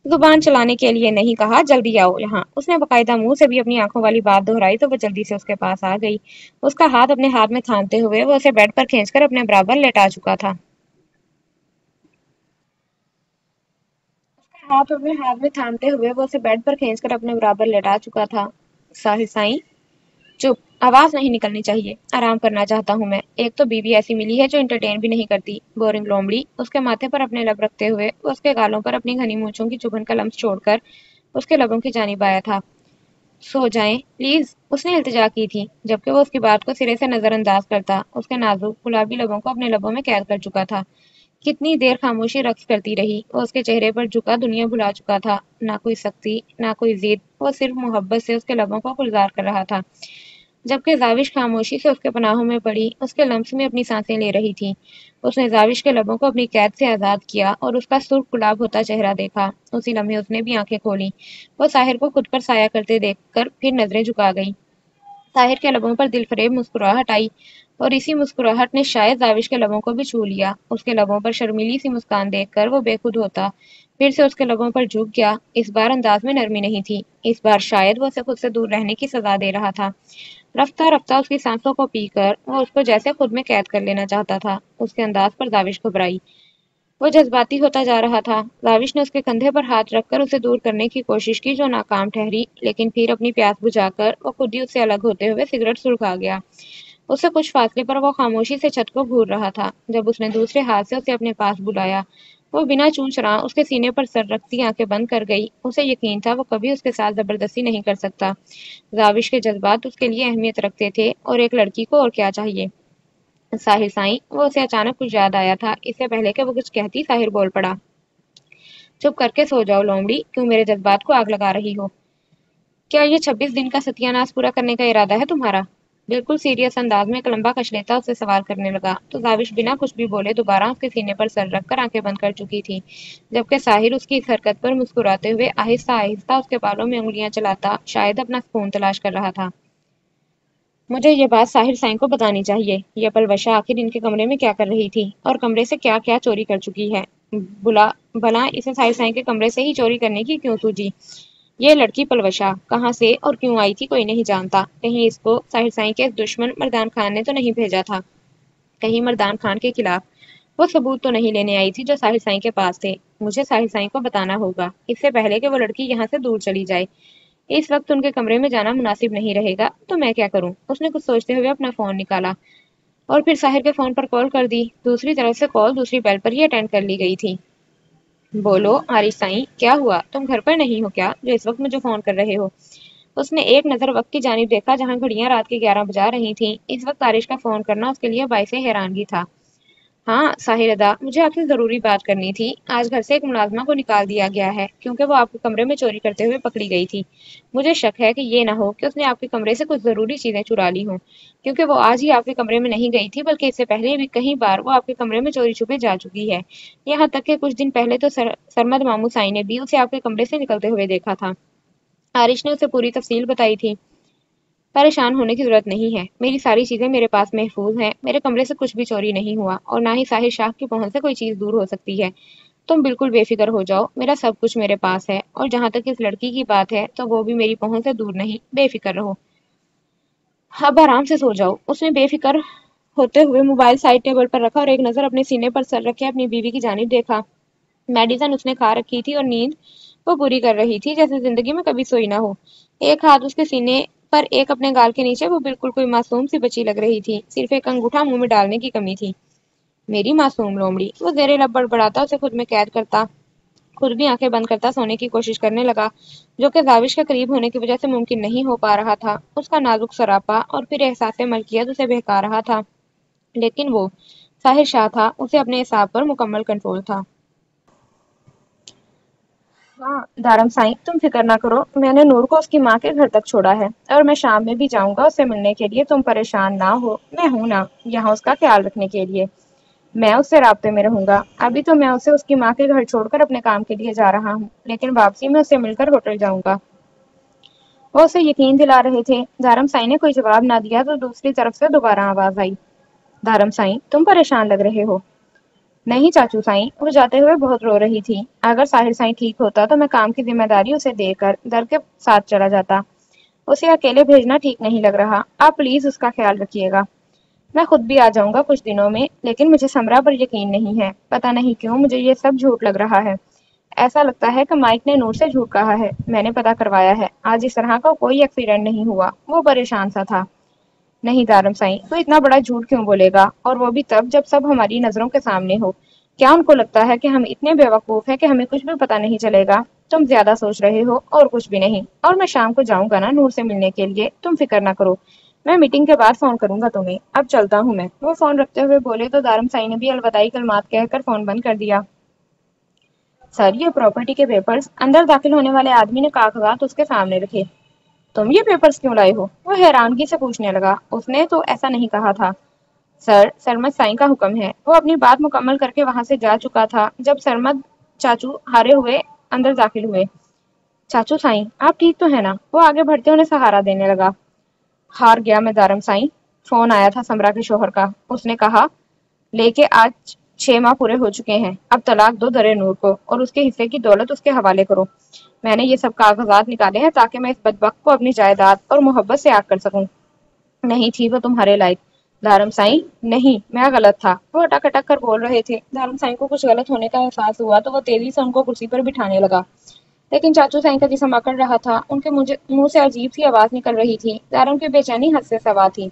زبان چلانے کے لیے نہیں کہا، جلدی آؤ یہاں۔ اس نے باقاعدہ منہ سے بھی اپنی آنکھوں والی بات دہرائی تو وہ جلدی سے اس کے پاس آ گئی۔ اس کا ہاتھ اپنے ہاتھ میں تھامتے ہوئے وہ اسے بیڈ پر کھینچ کر اپنے برابر لیٹا چکا تھا۔ ہاتھ اپنے ہاتھ میں تھامتے ہوئے وہ اسے بیڈ پر کھینچ کر اپنے برابر لیٹا چکا تھا۔ ساحر سائیں چپ، آواز نہیں نکلنی چاہیے، آرام کرنا چاہتا ہوں میں۔ ایک تو بیوی ایسی ملی ہے جو انٹرٹین بھی نہیں کرتی، بورنگ لومڑی۔ اس کے ماتھے پر اپنے لب رکھتے ہوئے وہ اس کے گالوں پر اپنی گھنی مونچھوں کی چبھن کا لمس چھوڑ کر اس کے لبوں کی جانب آیا تھا۔ سو جائیں پلیز، اس نے التجا کی تھی، جبکہ وہ اس کی بات کو سرے سے نظر انداز کرتا اس کے نازک گلابی لبوں کو اپنے لبوں میں قید کر چکا تھا۔ کتنی دیر خاموشی رقص کرتی رہی، وہ اس کے چہرے پر جھکا دنیا بھلا چکا تھا، نہ کوئی سختی نہ کوئی ضد، وہ صرف محبت سے اس کے لبوں کو گلزار کر رہا تھا، جبکہ زاوش خاموشی سے اس کے پناہوں میں پڑی اس کے لمس میں اپنی سانسیں لے رہی تھی۔ اس نے زاوش کے لبوں کو اپنی قید سے آزاد کیا اور اس کا سرخ گلاب ہوتا چہرہ دیکھا۔ اسی لمحے اس نے بھی آنکھیں کھولیں۔ وہ ساحر کو خود پر سایہ کرتے دیکھ کر پھر نظریں جھکا گئی۔ طاہر کے لبوں پر دل فریب مسکراہٹ آئی، اور اسی مسکراہٹ نے شاید داوش کے لبوں کو بھی چھو لیا۔ اس کے لبوں پر شرمیلی سی مسکان دیکھ کر وہ بے خود ہوتا پھر سے اس کے لبوں پر جھک گیا۔ اس بار انداز میں نرمی نہیں تھی، اس بار شاید وہ اسے خود سے دور رہنے کی سزا دے رہا تھا۔ رفتہ رفتہ اس کی سانسوں کو پی کر وہ اس کو جیسے خود میں قید کر لینا چاہتا تھا۔ اس کے انداز پر داوش گھبرائی، وہ جذباتی ہوتا جا رہا تھا۔ داوش نے اس کے کندھے پر ہاتھ رکھ کر اسے دور کرنے کی کوشش کی جو ناکام ٹھہری، لیکن پھر اپنی پیاس بجھا کر وہ خود ہی اس سے الگ ہوتے ہوئے سگریٹ سلگا گیا۔ اس سے کچھ فاصلے پر وہ خاموشی سے چھت کو گھور رہا تھا جب اس نے دوسرے ہاتھ سے اسے اپنے پاس بلایا۔ وہ بنا چونچ رہا اس کے سینے پر سر رکھتی آنکھیں بند کر گئی۔ اسے یقین تھا وہ کبھی اس کے ساتھ زبردستی نہیں کر سکتا۔ داوش کے جذبات اس کے لیے اہمیت رکھتے تھے، اور ایک لڑکی کو اور کیا چاہیے۔ ساحر سائیں، وہ اسے اچانک کچھ یاد آیا تھا۔ اس سے پہلے کہ وہ کچھ کہتی ساحر بول پڑا، چپ کر کے سو جاؤ لومڑی، کیوں میرے جذبات کو آگ لگا رہی ہو؟ کیا یہ 26 دن کا ستیہ ناش پورا کرنے کا ارادہ ہے تمہارا؟ بالکل سیریس انداز میں ایک لمبا کش لیتا اسے سوال کرنے لگا تو داوش بنا کچھ بھی بولے دوبارہ اس کے سینے پر سر رکھ کر آنکھیں بند کر چکی تھی، جبکہ ساحر اس کی اس حرکت پر مسکراتے ہوئے آہستہ آہستہ اس کے بالوں میں انگلیاں چلاتا شاید اپنا سکون تلاش کر رہا تھا۔ مجھے یہ بات ساحر سائیں کو بتانی چاہیے، یہ پلوشا آخر ان کے کمرے میں کیا کر رہی تھی اور کمرے سے کیا کیا چوری کر چکی ہے؟ بلا اسے ساحر سائیں کے کمرے سے ہی چوری کرنے کی کیوں سوچی؟ یہ لڑکی پلوشا کہاں سے اور کیوں آئی تھی کوئی نہیں جانتا، کہیں اس کو ساحر سائیں کے دشمن مردان خان نے تو نہیں بھیجا تھا؟ کہیں مردان خان کے خلاف وہ ثبوت تو نہیں لینے آئی تھی جو ساحر سائیں کے پاس تھے؟ مجھے ساحر سائیں کو بتانا ہوگا اس سے پہلے کہ وہ لڑکی یہاں سے دور چلی جائے۔ اس وقت ان کے کمرے میں جانا مناسب نہیں رہے گا، تو میں کیا کروں؟ اس نے کچھ سوچتے ہوئے اپنا فون نکالا۔ اور پھر ساحر کے فون پر کال کر دی۔ دوسری طرف سے کال دوسری بیل پر ہی اٹینڈ کر لی گئی تھی۔ بولو عارف سائیں، کیا ہوا؟ تم گھر پر نہیں ہو کیا جو اس وقت مجھے فون کر رہے ہو؟ اس نے ایک نظر وقت کی جانب دیکھا جہاں گھڑیاں رات کے 11 بجا رہی تھیں۔ اس وقت عارش کا فون کرنا اس کے لیے باعث حیرانگی تھا۔ ہاں ساحر ادا، مجھے آپ سے ضروری بات کرنی تھی۔ آج گھر سے ایک ملازمہ کو نکال دیا گیا ہے کیونکہ وہ آپ کے کمرے میں چوری کرتے ہوئے پکڑی گئی تھی۔ مجھے شک ہے کہ یہ نہ ہو کہ اس نے آپ کے کمرے سے کچھ ضروری چیزیں چرا لی ہوں، کیونکہ وہ آج ہی آپ کے کمرے میں نہیں گئی تھی بلکہ اس سے پہلے بھی کئی بار وہ آپ کے کمرے میں چوری چھپے جا چکی ہے۔ یہاں تک کہ کچھ دن پہلے تو سرمد مامو سائی نے بھی اسے آپ کے کمرے سے نکلتے ہوئے دیکھا تھا۔ عارش نے اسے پوری تفصیل بتائی تھی۔ پریشان ہونے کی ضرورت نہیں ہے، میری ساری چیزیں میرے پاس محفوظ ہیں، میرے کمرے سے کچھ بھی چوری نہیں ہوا اور نہ ہی ساحر شاہ کی پہنچ سے کوئی چیز دور ہو سکتی ہے۔ تم بالکل بے فکر ہو جاؤ، میرا سب کچھ میرے پاس ہے، اور جہاں تک اس لڑکی کی بات ہے تو وہ بھی میری پہنچ سے دور نہیں، بے فکر رہو۔ اب آرام سے سو جاؤ۔ اس نے بے فکر ہوتے ہوئے موبائل سائڈ ٹیبل پر رکھا اور ایک نظر اپنے سینے پر سر رکھے اپنی بیوی کی جانب دیکھا۔ میڈیسن اس نے کھا رکھی تھی اور نیند وہ پوری کر رہی تھی جیسے زندگی میں کبھی سوئی نہ ہو۔ ایک ہاتھ اس کے سینے پر، ایک اپنے گال کے نیچے، وہ بالکل کوئی معصوم سی بچی لگ رہی تھی، صرف ایک انگوٹھا منہ میں ڈالنے کی کمی تھی۔ میری معصوم لومڑی، وہ زیر لب بڑبڑاتا اسے خود میں قید کرتا، خود بھی آنکھیں بند کرتا سونے کی کوشش کرنے لگا، جو کہ زاوش کے قریب ہونے کی وجہ سے ممکن نہیں ہو پا رہا تھا۔ اس کا نازک سراپا اور پھر احساس ملکیت اسے بہکا رہا تھا، لیکن وہ ساحر شاہ تھا، اسے اپنے اعصاب پر مکمل کنٹرول تھا۔ ہاں دارم سائیں، تم فکر نہ کرو، میں نے نور کو اس کی ماں کے گھر تک چھوڑا ہے اور میں شام میں بھی جاؤں گا اسے ملنے کے لیے۔ تم پریشان نہ ہو، میں ہوں نا یہاں اس کا خیال رکھنے کے لیے، میں اس سے رابطے میں رہوں گا۔ ابھی تو میں اسے اس کی ماں کے گھر چھوڑ کر اپنے کام کے لیے جا رہا ہوں، لیکن واپسی میں اسے مل کر ہوٹل جاؤں گا۔ وہ اسے یقین دلا رہے تھے۔ دارم سائیں نے کوئی جواب نہ دیا تو دوسری طرف سے دوبارہ آواز آئی، دارم سائیں تم پریشان لگ رہے ہو۔ نہیں چاچو سائیں، وہ جاتے ہوئے بہت رو رہی تھی۔ اگر ساحر سائیں ٹھیک ہوتا تو میں کام کی ذمہ داری اسے دے کر در کے ساتھ چلا جاتا، اسے اکیلے بھیجنا ٹھیک نہیں لگ رہا۔ آپ پلیز اس کا خیال رکھیے گا۔ میں خود بھی آ جاؤں گا کچھ دنوں میں، لیکن مجھے سمرا پر یقین نہیں ہے، پتہ نہیں کیوں مجھے یہ سب جھوٹ لگ رہا ہے۔ ایسا لگتا ہے کہ مائک نے نور سے جھوٹ کہا ہے۔ میں نے پتہ کروایا ہے، آج اس طرح کا کوئی ایکسیڈنٹ نہیں ہوا۔ وہ پریشان سا تھا۔ نہیں دارم سائیں، تو اتنا بڑا جھوٹ کیوں بولے گا، اور وہ بھی تب جب سب ہماری نظروں کے سامنے ہو؟ کیا ان کو لگتا ہے کہ ہم اتنے بیوقوف ہیں کہ ہمیں کچھ بھی پتہ نہیں چلے گا؟ تم زیادہ سوچ رہے ہو اور کچھ بھی نہیں۔ اور میں شام کو جاؤں گا نا نور سے ملنے کے لیے، تم فکر نہ کرو، میں میٹنگ کے بعد فون کروں گا تمہیں۔ اب چلتا ہوں میں۔ وہ فون رکھتے ہوئے بولے تو دارم سائیں نے بھی الوداعی کلمات کہہ کر فون بند کر دیا۔ سر یہ پراپرٹی کے پیپرز، اندر داخل ہونے والے آدمی نے کاغذات اس کے سامنے رکھے۔ تم یہ پیپرز کیوں لائے ہو؟ وہ حیرانگی سے پوچھنے لگا۔ اس نے تو ایسا نہیں کہا تھا سر، سرمد سائیں کا حکم ہے۔ وہ اپنی بات مکمل کر کے وہاں سے جا چکا تھا جب سرمد چاچو ہارے ہوئے اندر داخل ہوئے۔ چاچو سائیں آپ ٹھیک تو ہے نا؟ وہ آگے بڑھتے انہیں سہارا دینے لگا۔ ہار گیا میں دارم سائیں، فون آیا تھا سمرا کے شوہر کا، اس نے کہا لے کے آج 6 ماہ پورے ہو چکے ہیں، اب طلاق دو درے نور کو اور اس کے حصے کی دولت اس کے حوالے کرو۔ میں نے یہ سب کاغذات نکالے ہیں تاکہ میں اس بدبخت کو اپنی جائیداد اور محبت سے آگ کر سکوں۔ نہیں تھی وہ تمہارے لائق دارم سائیں، نہیں میں غلط تھا۔ وہ اٹک اٹک کر بول رہے تھے۔ دارم سائیں کو کچھ غلط ہونے کا احساس ہوا تو وہ تیزی سے ان کو کرسی پر بٹھانے لگا، لیکن چاچو سائیں کا جسم اکڑ رہا تھا، ان کے منہ سے عجیب سی آواز نکل رہی تھی۔ دارم کی بے چینی حد سے سوا تھی۔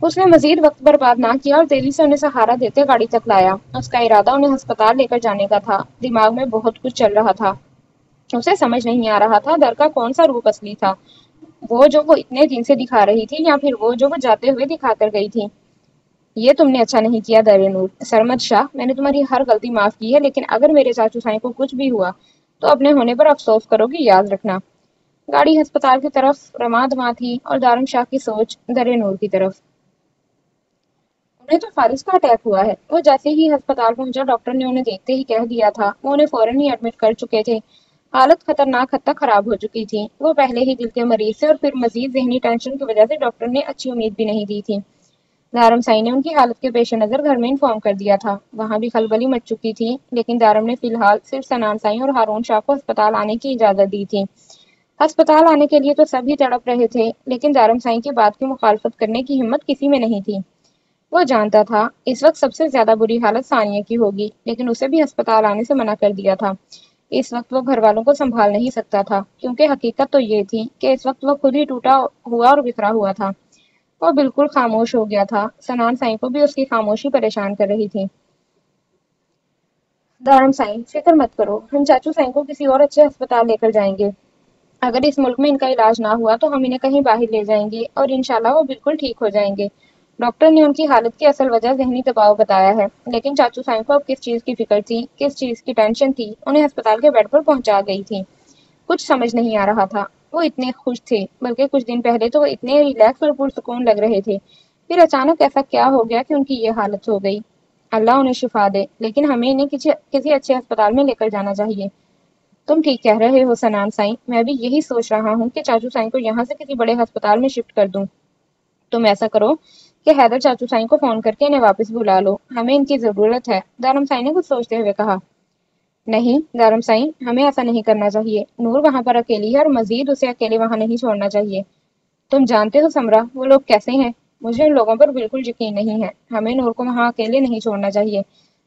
اس نے مزید وقت برباد نہ کیا اور تیزی سے انہیں سہارا دیتے گاڑی تک لایا۔ اس کا ارادہ انہیں ہسپتال لے کر جانے کا تھا۔ دماغ میں بہت کچھ چل رہا تھا، اسے سمجھ نہیں آ رہا تھا در کا کون سا روپ اصلی تھا، وہ جو وہ اتنے دن سے دکھا رہی تھی یا پھر وہ جو وہ جاتے ہوئے دکھا کر گئی تھی۔ یہ تم نے اچھا نہیں کیا درے نور۔ سرمد شاہ، میں نے تمہاری ہر غلطی معاف کی ہے، لیکن اگر میرے چاچو سائیں کو کچھ بھی ہوا تو اپنے ہونے پر افسوس کرو گی، یاد رکھنا۔ گاڑی ہسپتال کی طرف رواں دواں تھی اور دارم شاہ کی سوچ درے نور کی طرف۔ انہیں تو فارس کا اٹیک ہوا ہے۔ وہ جیسے ہی ہسپتال پہنچا ڈاکٹر نے انہیں دیکھتے ہی کہہ دیا تھا، وہ انہیں فوراً ہی ایڈمٹ کر چکے تھے۔ حالت خطرناک حد تک خراب ہو چکی تھی۔ وہ پہلے ہی دل کے مریض سے اور پھر مزید ذہنی ٹینشن کی وجہ سے ڈاکٹر نے اچھی امید بھی نہیں دی تھی۔ دارم سائیں نے ان کی حالت کے پیش نظر گھر میں انفارم کر دیا تھا۔ وہاں بھی خلبلی مچ چکی تھی، لیکن دارم نے فی الحال صرف سنان سائیں اور ہارون شاہ کو ہسپتال آنے کی اجازت دی تھی۔ ہسپتال آنے کے لیے تو سبھی تڑپ رہے تھے، لیکن دارم سائیں کی بات کی مخالفت کرنے کی ہمت کسی میں نہیں تھی۔ وہ جانتا تھا اس وقت سب سے زیادہ بری حالت ثانیہ کی ہوگی، لیکن اسے بھی ہسپتال آنے سے منع کر دیا تھا۔ اس وقت وہ گھر والوں کو سنبھال نہیں سکتا تھا، کیونکہ حقیقت تو یہ تھی کہ اس وقت وہ خود ہی ٹوٹا ہوا اور بکھرا ہوا تھا۔ وہ بالکل خاموش ہو گیا تھا۔ سنان سائیں کو بھی اس کی خاموشی پریشان کر رہی تھی۔ دارم سائیں فکر مت کرو، ہم چاچو سائیں کو کسی اور اچھے ہسپتال لے کر جائیں گے۔ اگر اس ملک میں ان کا علاج نہ ہوا تو ہم انہیں کہیں باہر لے جائیں گے اور انشاءاللہ وہ بالکل ٹھیک ہو جائیں گے۔ ڈاکٹر نے ان کی حالت کی اصل وجہ ذہنی دباؤ بتایا ہے، لیکن چاچو سائیں کو اب کس چیز کی فکر تھی، کس چیز کی ٹینشن تھی، انہیں ہسپتال کے بیڈ پر پہنچا گئی تھی۔ کچھ سمجھ نہیں آ رہا تھا۔ وہ اتنے خوش تھے، بلکہ کچھ دن پہلے تو وہ اتنے ریلیکس اور پرسکون لگ رہے تھے، پھر اچانک ایسا کیا ہو گیا کہ ان کی یہ حالت ہو گئی۔ اللہ انہیں شفا دے، لیکن ہمیں انہیں کسی اچھے ہسپتال میں لے کر جانا چاہیے۔ تم ٹھیک کہہ رہے ہو سنان سائیں، میں بھی یہی سوچ رہا ہوں کہ چاچو سائیں کو یہاں سے کسی بڑے ہسپتال میں شفٹ کر دوں۔ تم ایسا کرو کہ حیدر چاچو سائیں کو فون کر کے انہیں واپس بلا لو، ہمیں ان کی ضرورت ہے۔ دارم سائیں نے کچھ سوچتے ہوئے کہا۔ نہیں دارم سائیں، ہمیں ایسا نہیں کرنا چاہیے۔ نور وہاں پر اکیلی ہے اور مزید اسے اکیلے وہاں نہیں چھوڑنا چاہیے۔ تم جانتے ہو سمرا وہ لوگ کیسے ہیں؟ مجھے ان لوگوں پر بالکل یقین نہیں ہے۔ ہمیں نور کو وہاں اکیلے نہیں چھوڑنا چاہیے۔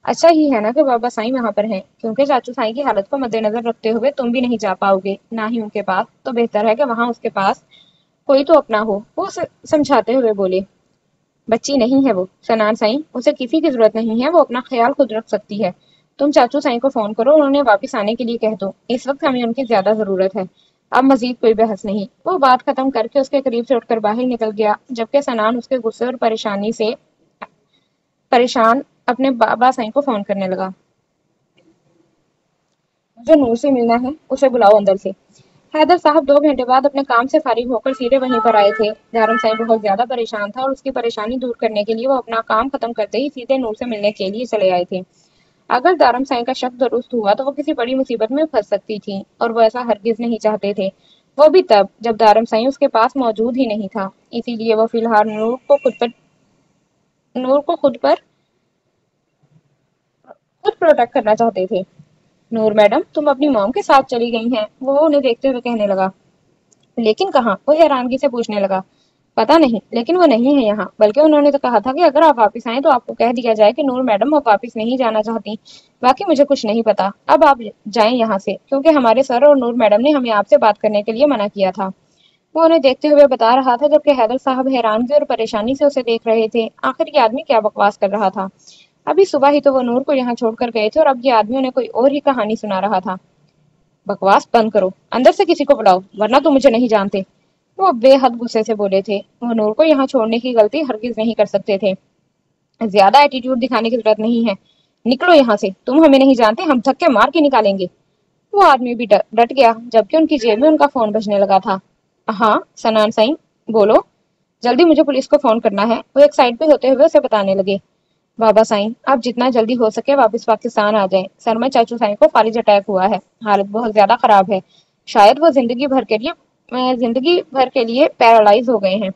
اچھا ہی ہے نا کہ بابا سائیں وہاں پر ہیں، کیونکہ چاچو سائیں کی حالت کو مد نظر رکھتے ہوئے تم بھی نہیں جا پاؤ گے، نہ ہی ان کے پاس، تو بہتر ہے کہ وہاں اس کے پاس کوئی تو اپنا ہو۔ وہ سمجھاتے ہوئے بولے۔ بچی نہیں ہے وہ سنان سائیں، اسے کسی کی ضرورت نہیں ہے، وہ اپنا خیال خود رکھ سکتی ہے۔ تم چاچو سائیں کو فون کرو اور انہیں واپس آنے کے لیے کہہ دو، اس وقت ہمیں ان کی زیادہ ضرورت ہے۔ اب مزید کوئی بحث نہیں۔ وہ بات ختم کر کے اس کے قریب سے اٹھ کر باہر نکل گیا، جبکہ سنان اس کے غصے اور پریشانی سے پریشان اپنے بابا سائیں کو فون کرنے لگا۔ مجھے نور سے ملنا ہے، اسے بلاؤ اندر سے۔ حیدر صاحب 2 گھنٹے بعد اپنے کام سے فارغ ہو کر سیدھے وہیں پر آئے تھے۔ دارم سائیں بہت زیادہ پریشان تھا اور اس کی پریشانی دور کرنے کے لیے وہ اپنا کام ختم کرتے ہی سیدھے نور سے ملنے کے لیے چلے آئے تھے۔ اگر دارم سائیں کا شک درست ہوا تو وہ کسی بڑی مصیبت میں پھنس سکتی تھی، اور وہ ایسا ہرگز نہیں چاہتے تھے، وہ بھی تب جب دارم سائیں اس کے پاس موجود ہی نہیں تھا۔ اسی لیے وہ فی الحال نور کو خود پروٹیکٹ کرنا چاہتے تھے۔ نور میڈم تم اپنی موم کے ساتھ چلی گئی ہیں، وہ انہیں دیکھتے ہوئے کہنے لگا۔ لیکن کہاں؟ وہ حیرانگی سے پوچھنے لگا۔ پتا نہیں، لیکن وہ نہیں ہے یہاں، بلکہ انہوں نے تو کہا تھا کہ اگر آپ واپس آئیں تو آپ کو کہہ دیا جائے کہ نور میڈم وہ واپس نہیں جانا چاہتی۔ باقی مجھے کچھ نہیں پتا، اب آپ جائیں یہاں سے، کیونکہ ہمارے سر اور نور میڈم نے ہمیں آپ سے بات کرنے کے لیے منع کیا تھا۔ وہ انہیں دیکھتے ہوئے بتا رہا تھا، جبکہ حیدر صاحب حیرانگی اور پریشانی سے اسے دیکھ رہے تھے۔ آخر یہ آدمی کیا بکواس کر رہا تھا؟ ابھی صبح ہی تو وہ نور کو یہاں چھوڑ کر گئے تھے اور اب یہ آدمی انہیں کوئی اور ہی کہانی سنا رہا تھا۔ بکواس بند کرو، اندر سے کسی کو بلاؤ، ورنہ تم مجھے نہیں جانتے۔ وہ بے حد غصے سے بولے تھے۔ وہ نور کو یہاں چھوڑنے کی غلطی ہرگز نہیں کر سکتے تھے۔ زیادہ ایٹیٹیوڈ دکھانے کی ضرورت نہیں ہے، نکلو یہاں سے، تم ہمیں نہیں جانتے، ہم دھکے مار کے نکالیں گے۔ وہ آدمی بھی ڈٹ گیا، جبکہ ان کی جیب میں ان کا فون بجنے لگا تھا۔ ہاں سنان سائیں بولو، جلدی مجھے پولیس کو فون کرنا ہے، وہ ایک سائڈ پہ ہوتے ہوئے اسے بتانے لگے۔ بابا سائیں آپ جتنا جلدی ہو سکے واپس پاکستان آ جائیں، سر میں چاچو سائیں کو فالج اٹیک ہوا ہے، حالت بہت زیادہ خراب ہے، شاید وہ زندگی بھر کے لیے پیرالائز ہو گئے ہیں۔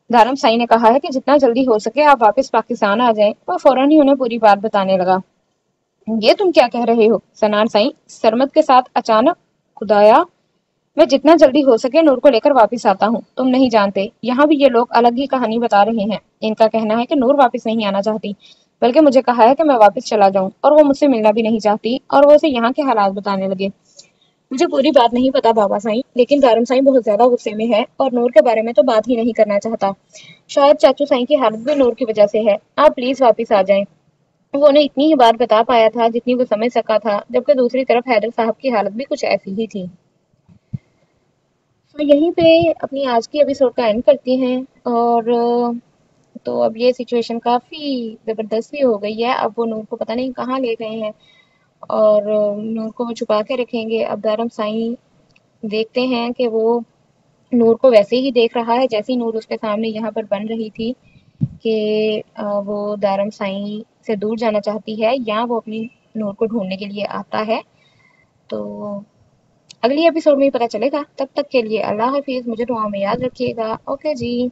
دارم سائیں نے کہا ہے کہ جتنا جلدی ہو سکے آپ واپس پاکستان آ جائیں۔ وہ فوراً ہی انہیں پوری بات بتانے لگا۔ یہ تم کیا کہہ رہے ہو سنان سائیں؟ سرمد کے ساتھ اچانک، خدایا میں جتنا جلدی ہو سکے نور کو لے کر واپس آتا ہوں۔ تم نہیں جانتے، یہاں بھی یہ لوگ الگ ہی کہانی بتا رہے ہیں۔ ان کا کہنا ہے کہ نور واپس نہیں آنا چاہتی، بلکہ مجھے کہا ہے کہ میں واپس چلا جاؤں، اور وہ مجھ سے ملنا بھی نہیں چاہتی، اور وہ اسے یہاں کے حالات بتانے لگے۔ مجھے پوری بات نہیں پتا بابا سائیں، لیکن دارم سائیں بہت زیادہ غصے میں ہے اور نور کے بارے میں تو بات ہی نہیں کرنا چاہتا۔ شاید چاچو سائیں کی حالت بھی نور کی وجہ سے ہے، آپ پلیز واپس آ جائیں۔ وہ انہیں اتنی ہی بات بتا پایا تھا جتنی وہ سمجھ سکا تھا، جبکہ دوسری طرف حیدر صاحب کی حالت بھی کچھ ایسی ہی تھی۔ تو یہیں پہ اپنی آج کی ایپیسوڈ کا اینڈ کرتی ہیں، اور تو اب یہ سچویشن کافی زبردست بھی ہو گئی ہے۔ اب وہ نور کو پتہ نہیں کہاں لے گئے ہیں، اور نور کو وہ چھپا کے رکھیں گے۔ اب دارم سائیں دیکھتے ہیں کہ وہ نور کو ویسے ہی دیکھ رہا ہے جیسی نور اس کے سامنے یہاں پر بن رہی تھی، کہ وہ دارم سائیں سے دور جانا چاہتی ہے یا وہ اپنی نور کو ڈھونڈنے کے لیے آتا ہے۔ تو اگلی ایپیسوڈ میں ہی پتہ چلے گا۔ تب تک کے لیے اللہ حافظ، مجھے دعاؤں میں یاد رکھیے گا۔ اوکے جی۔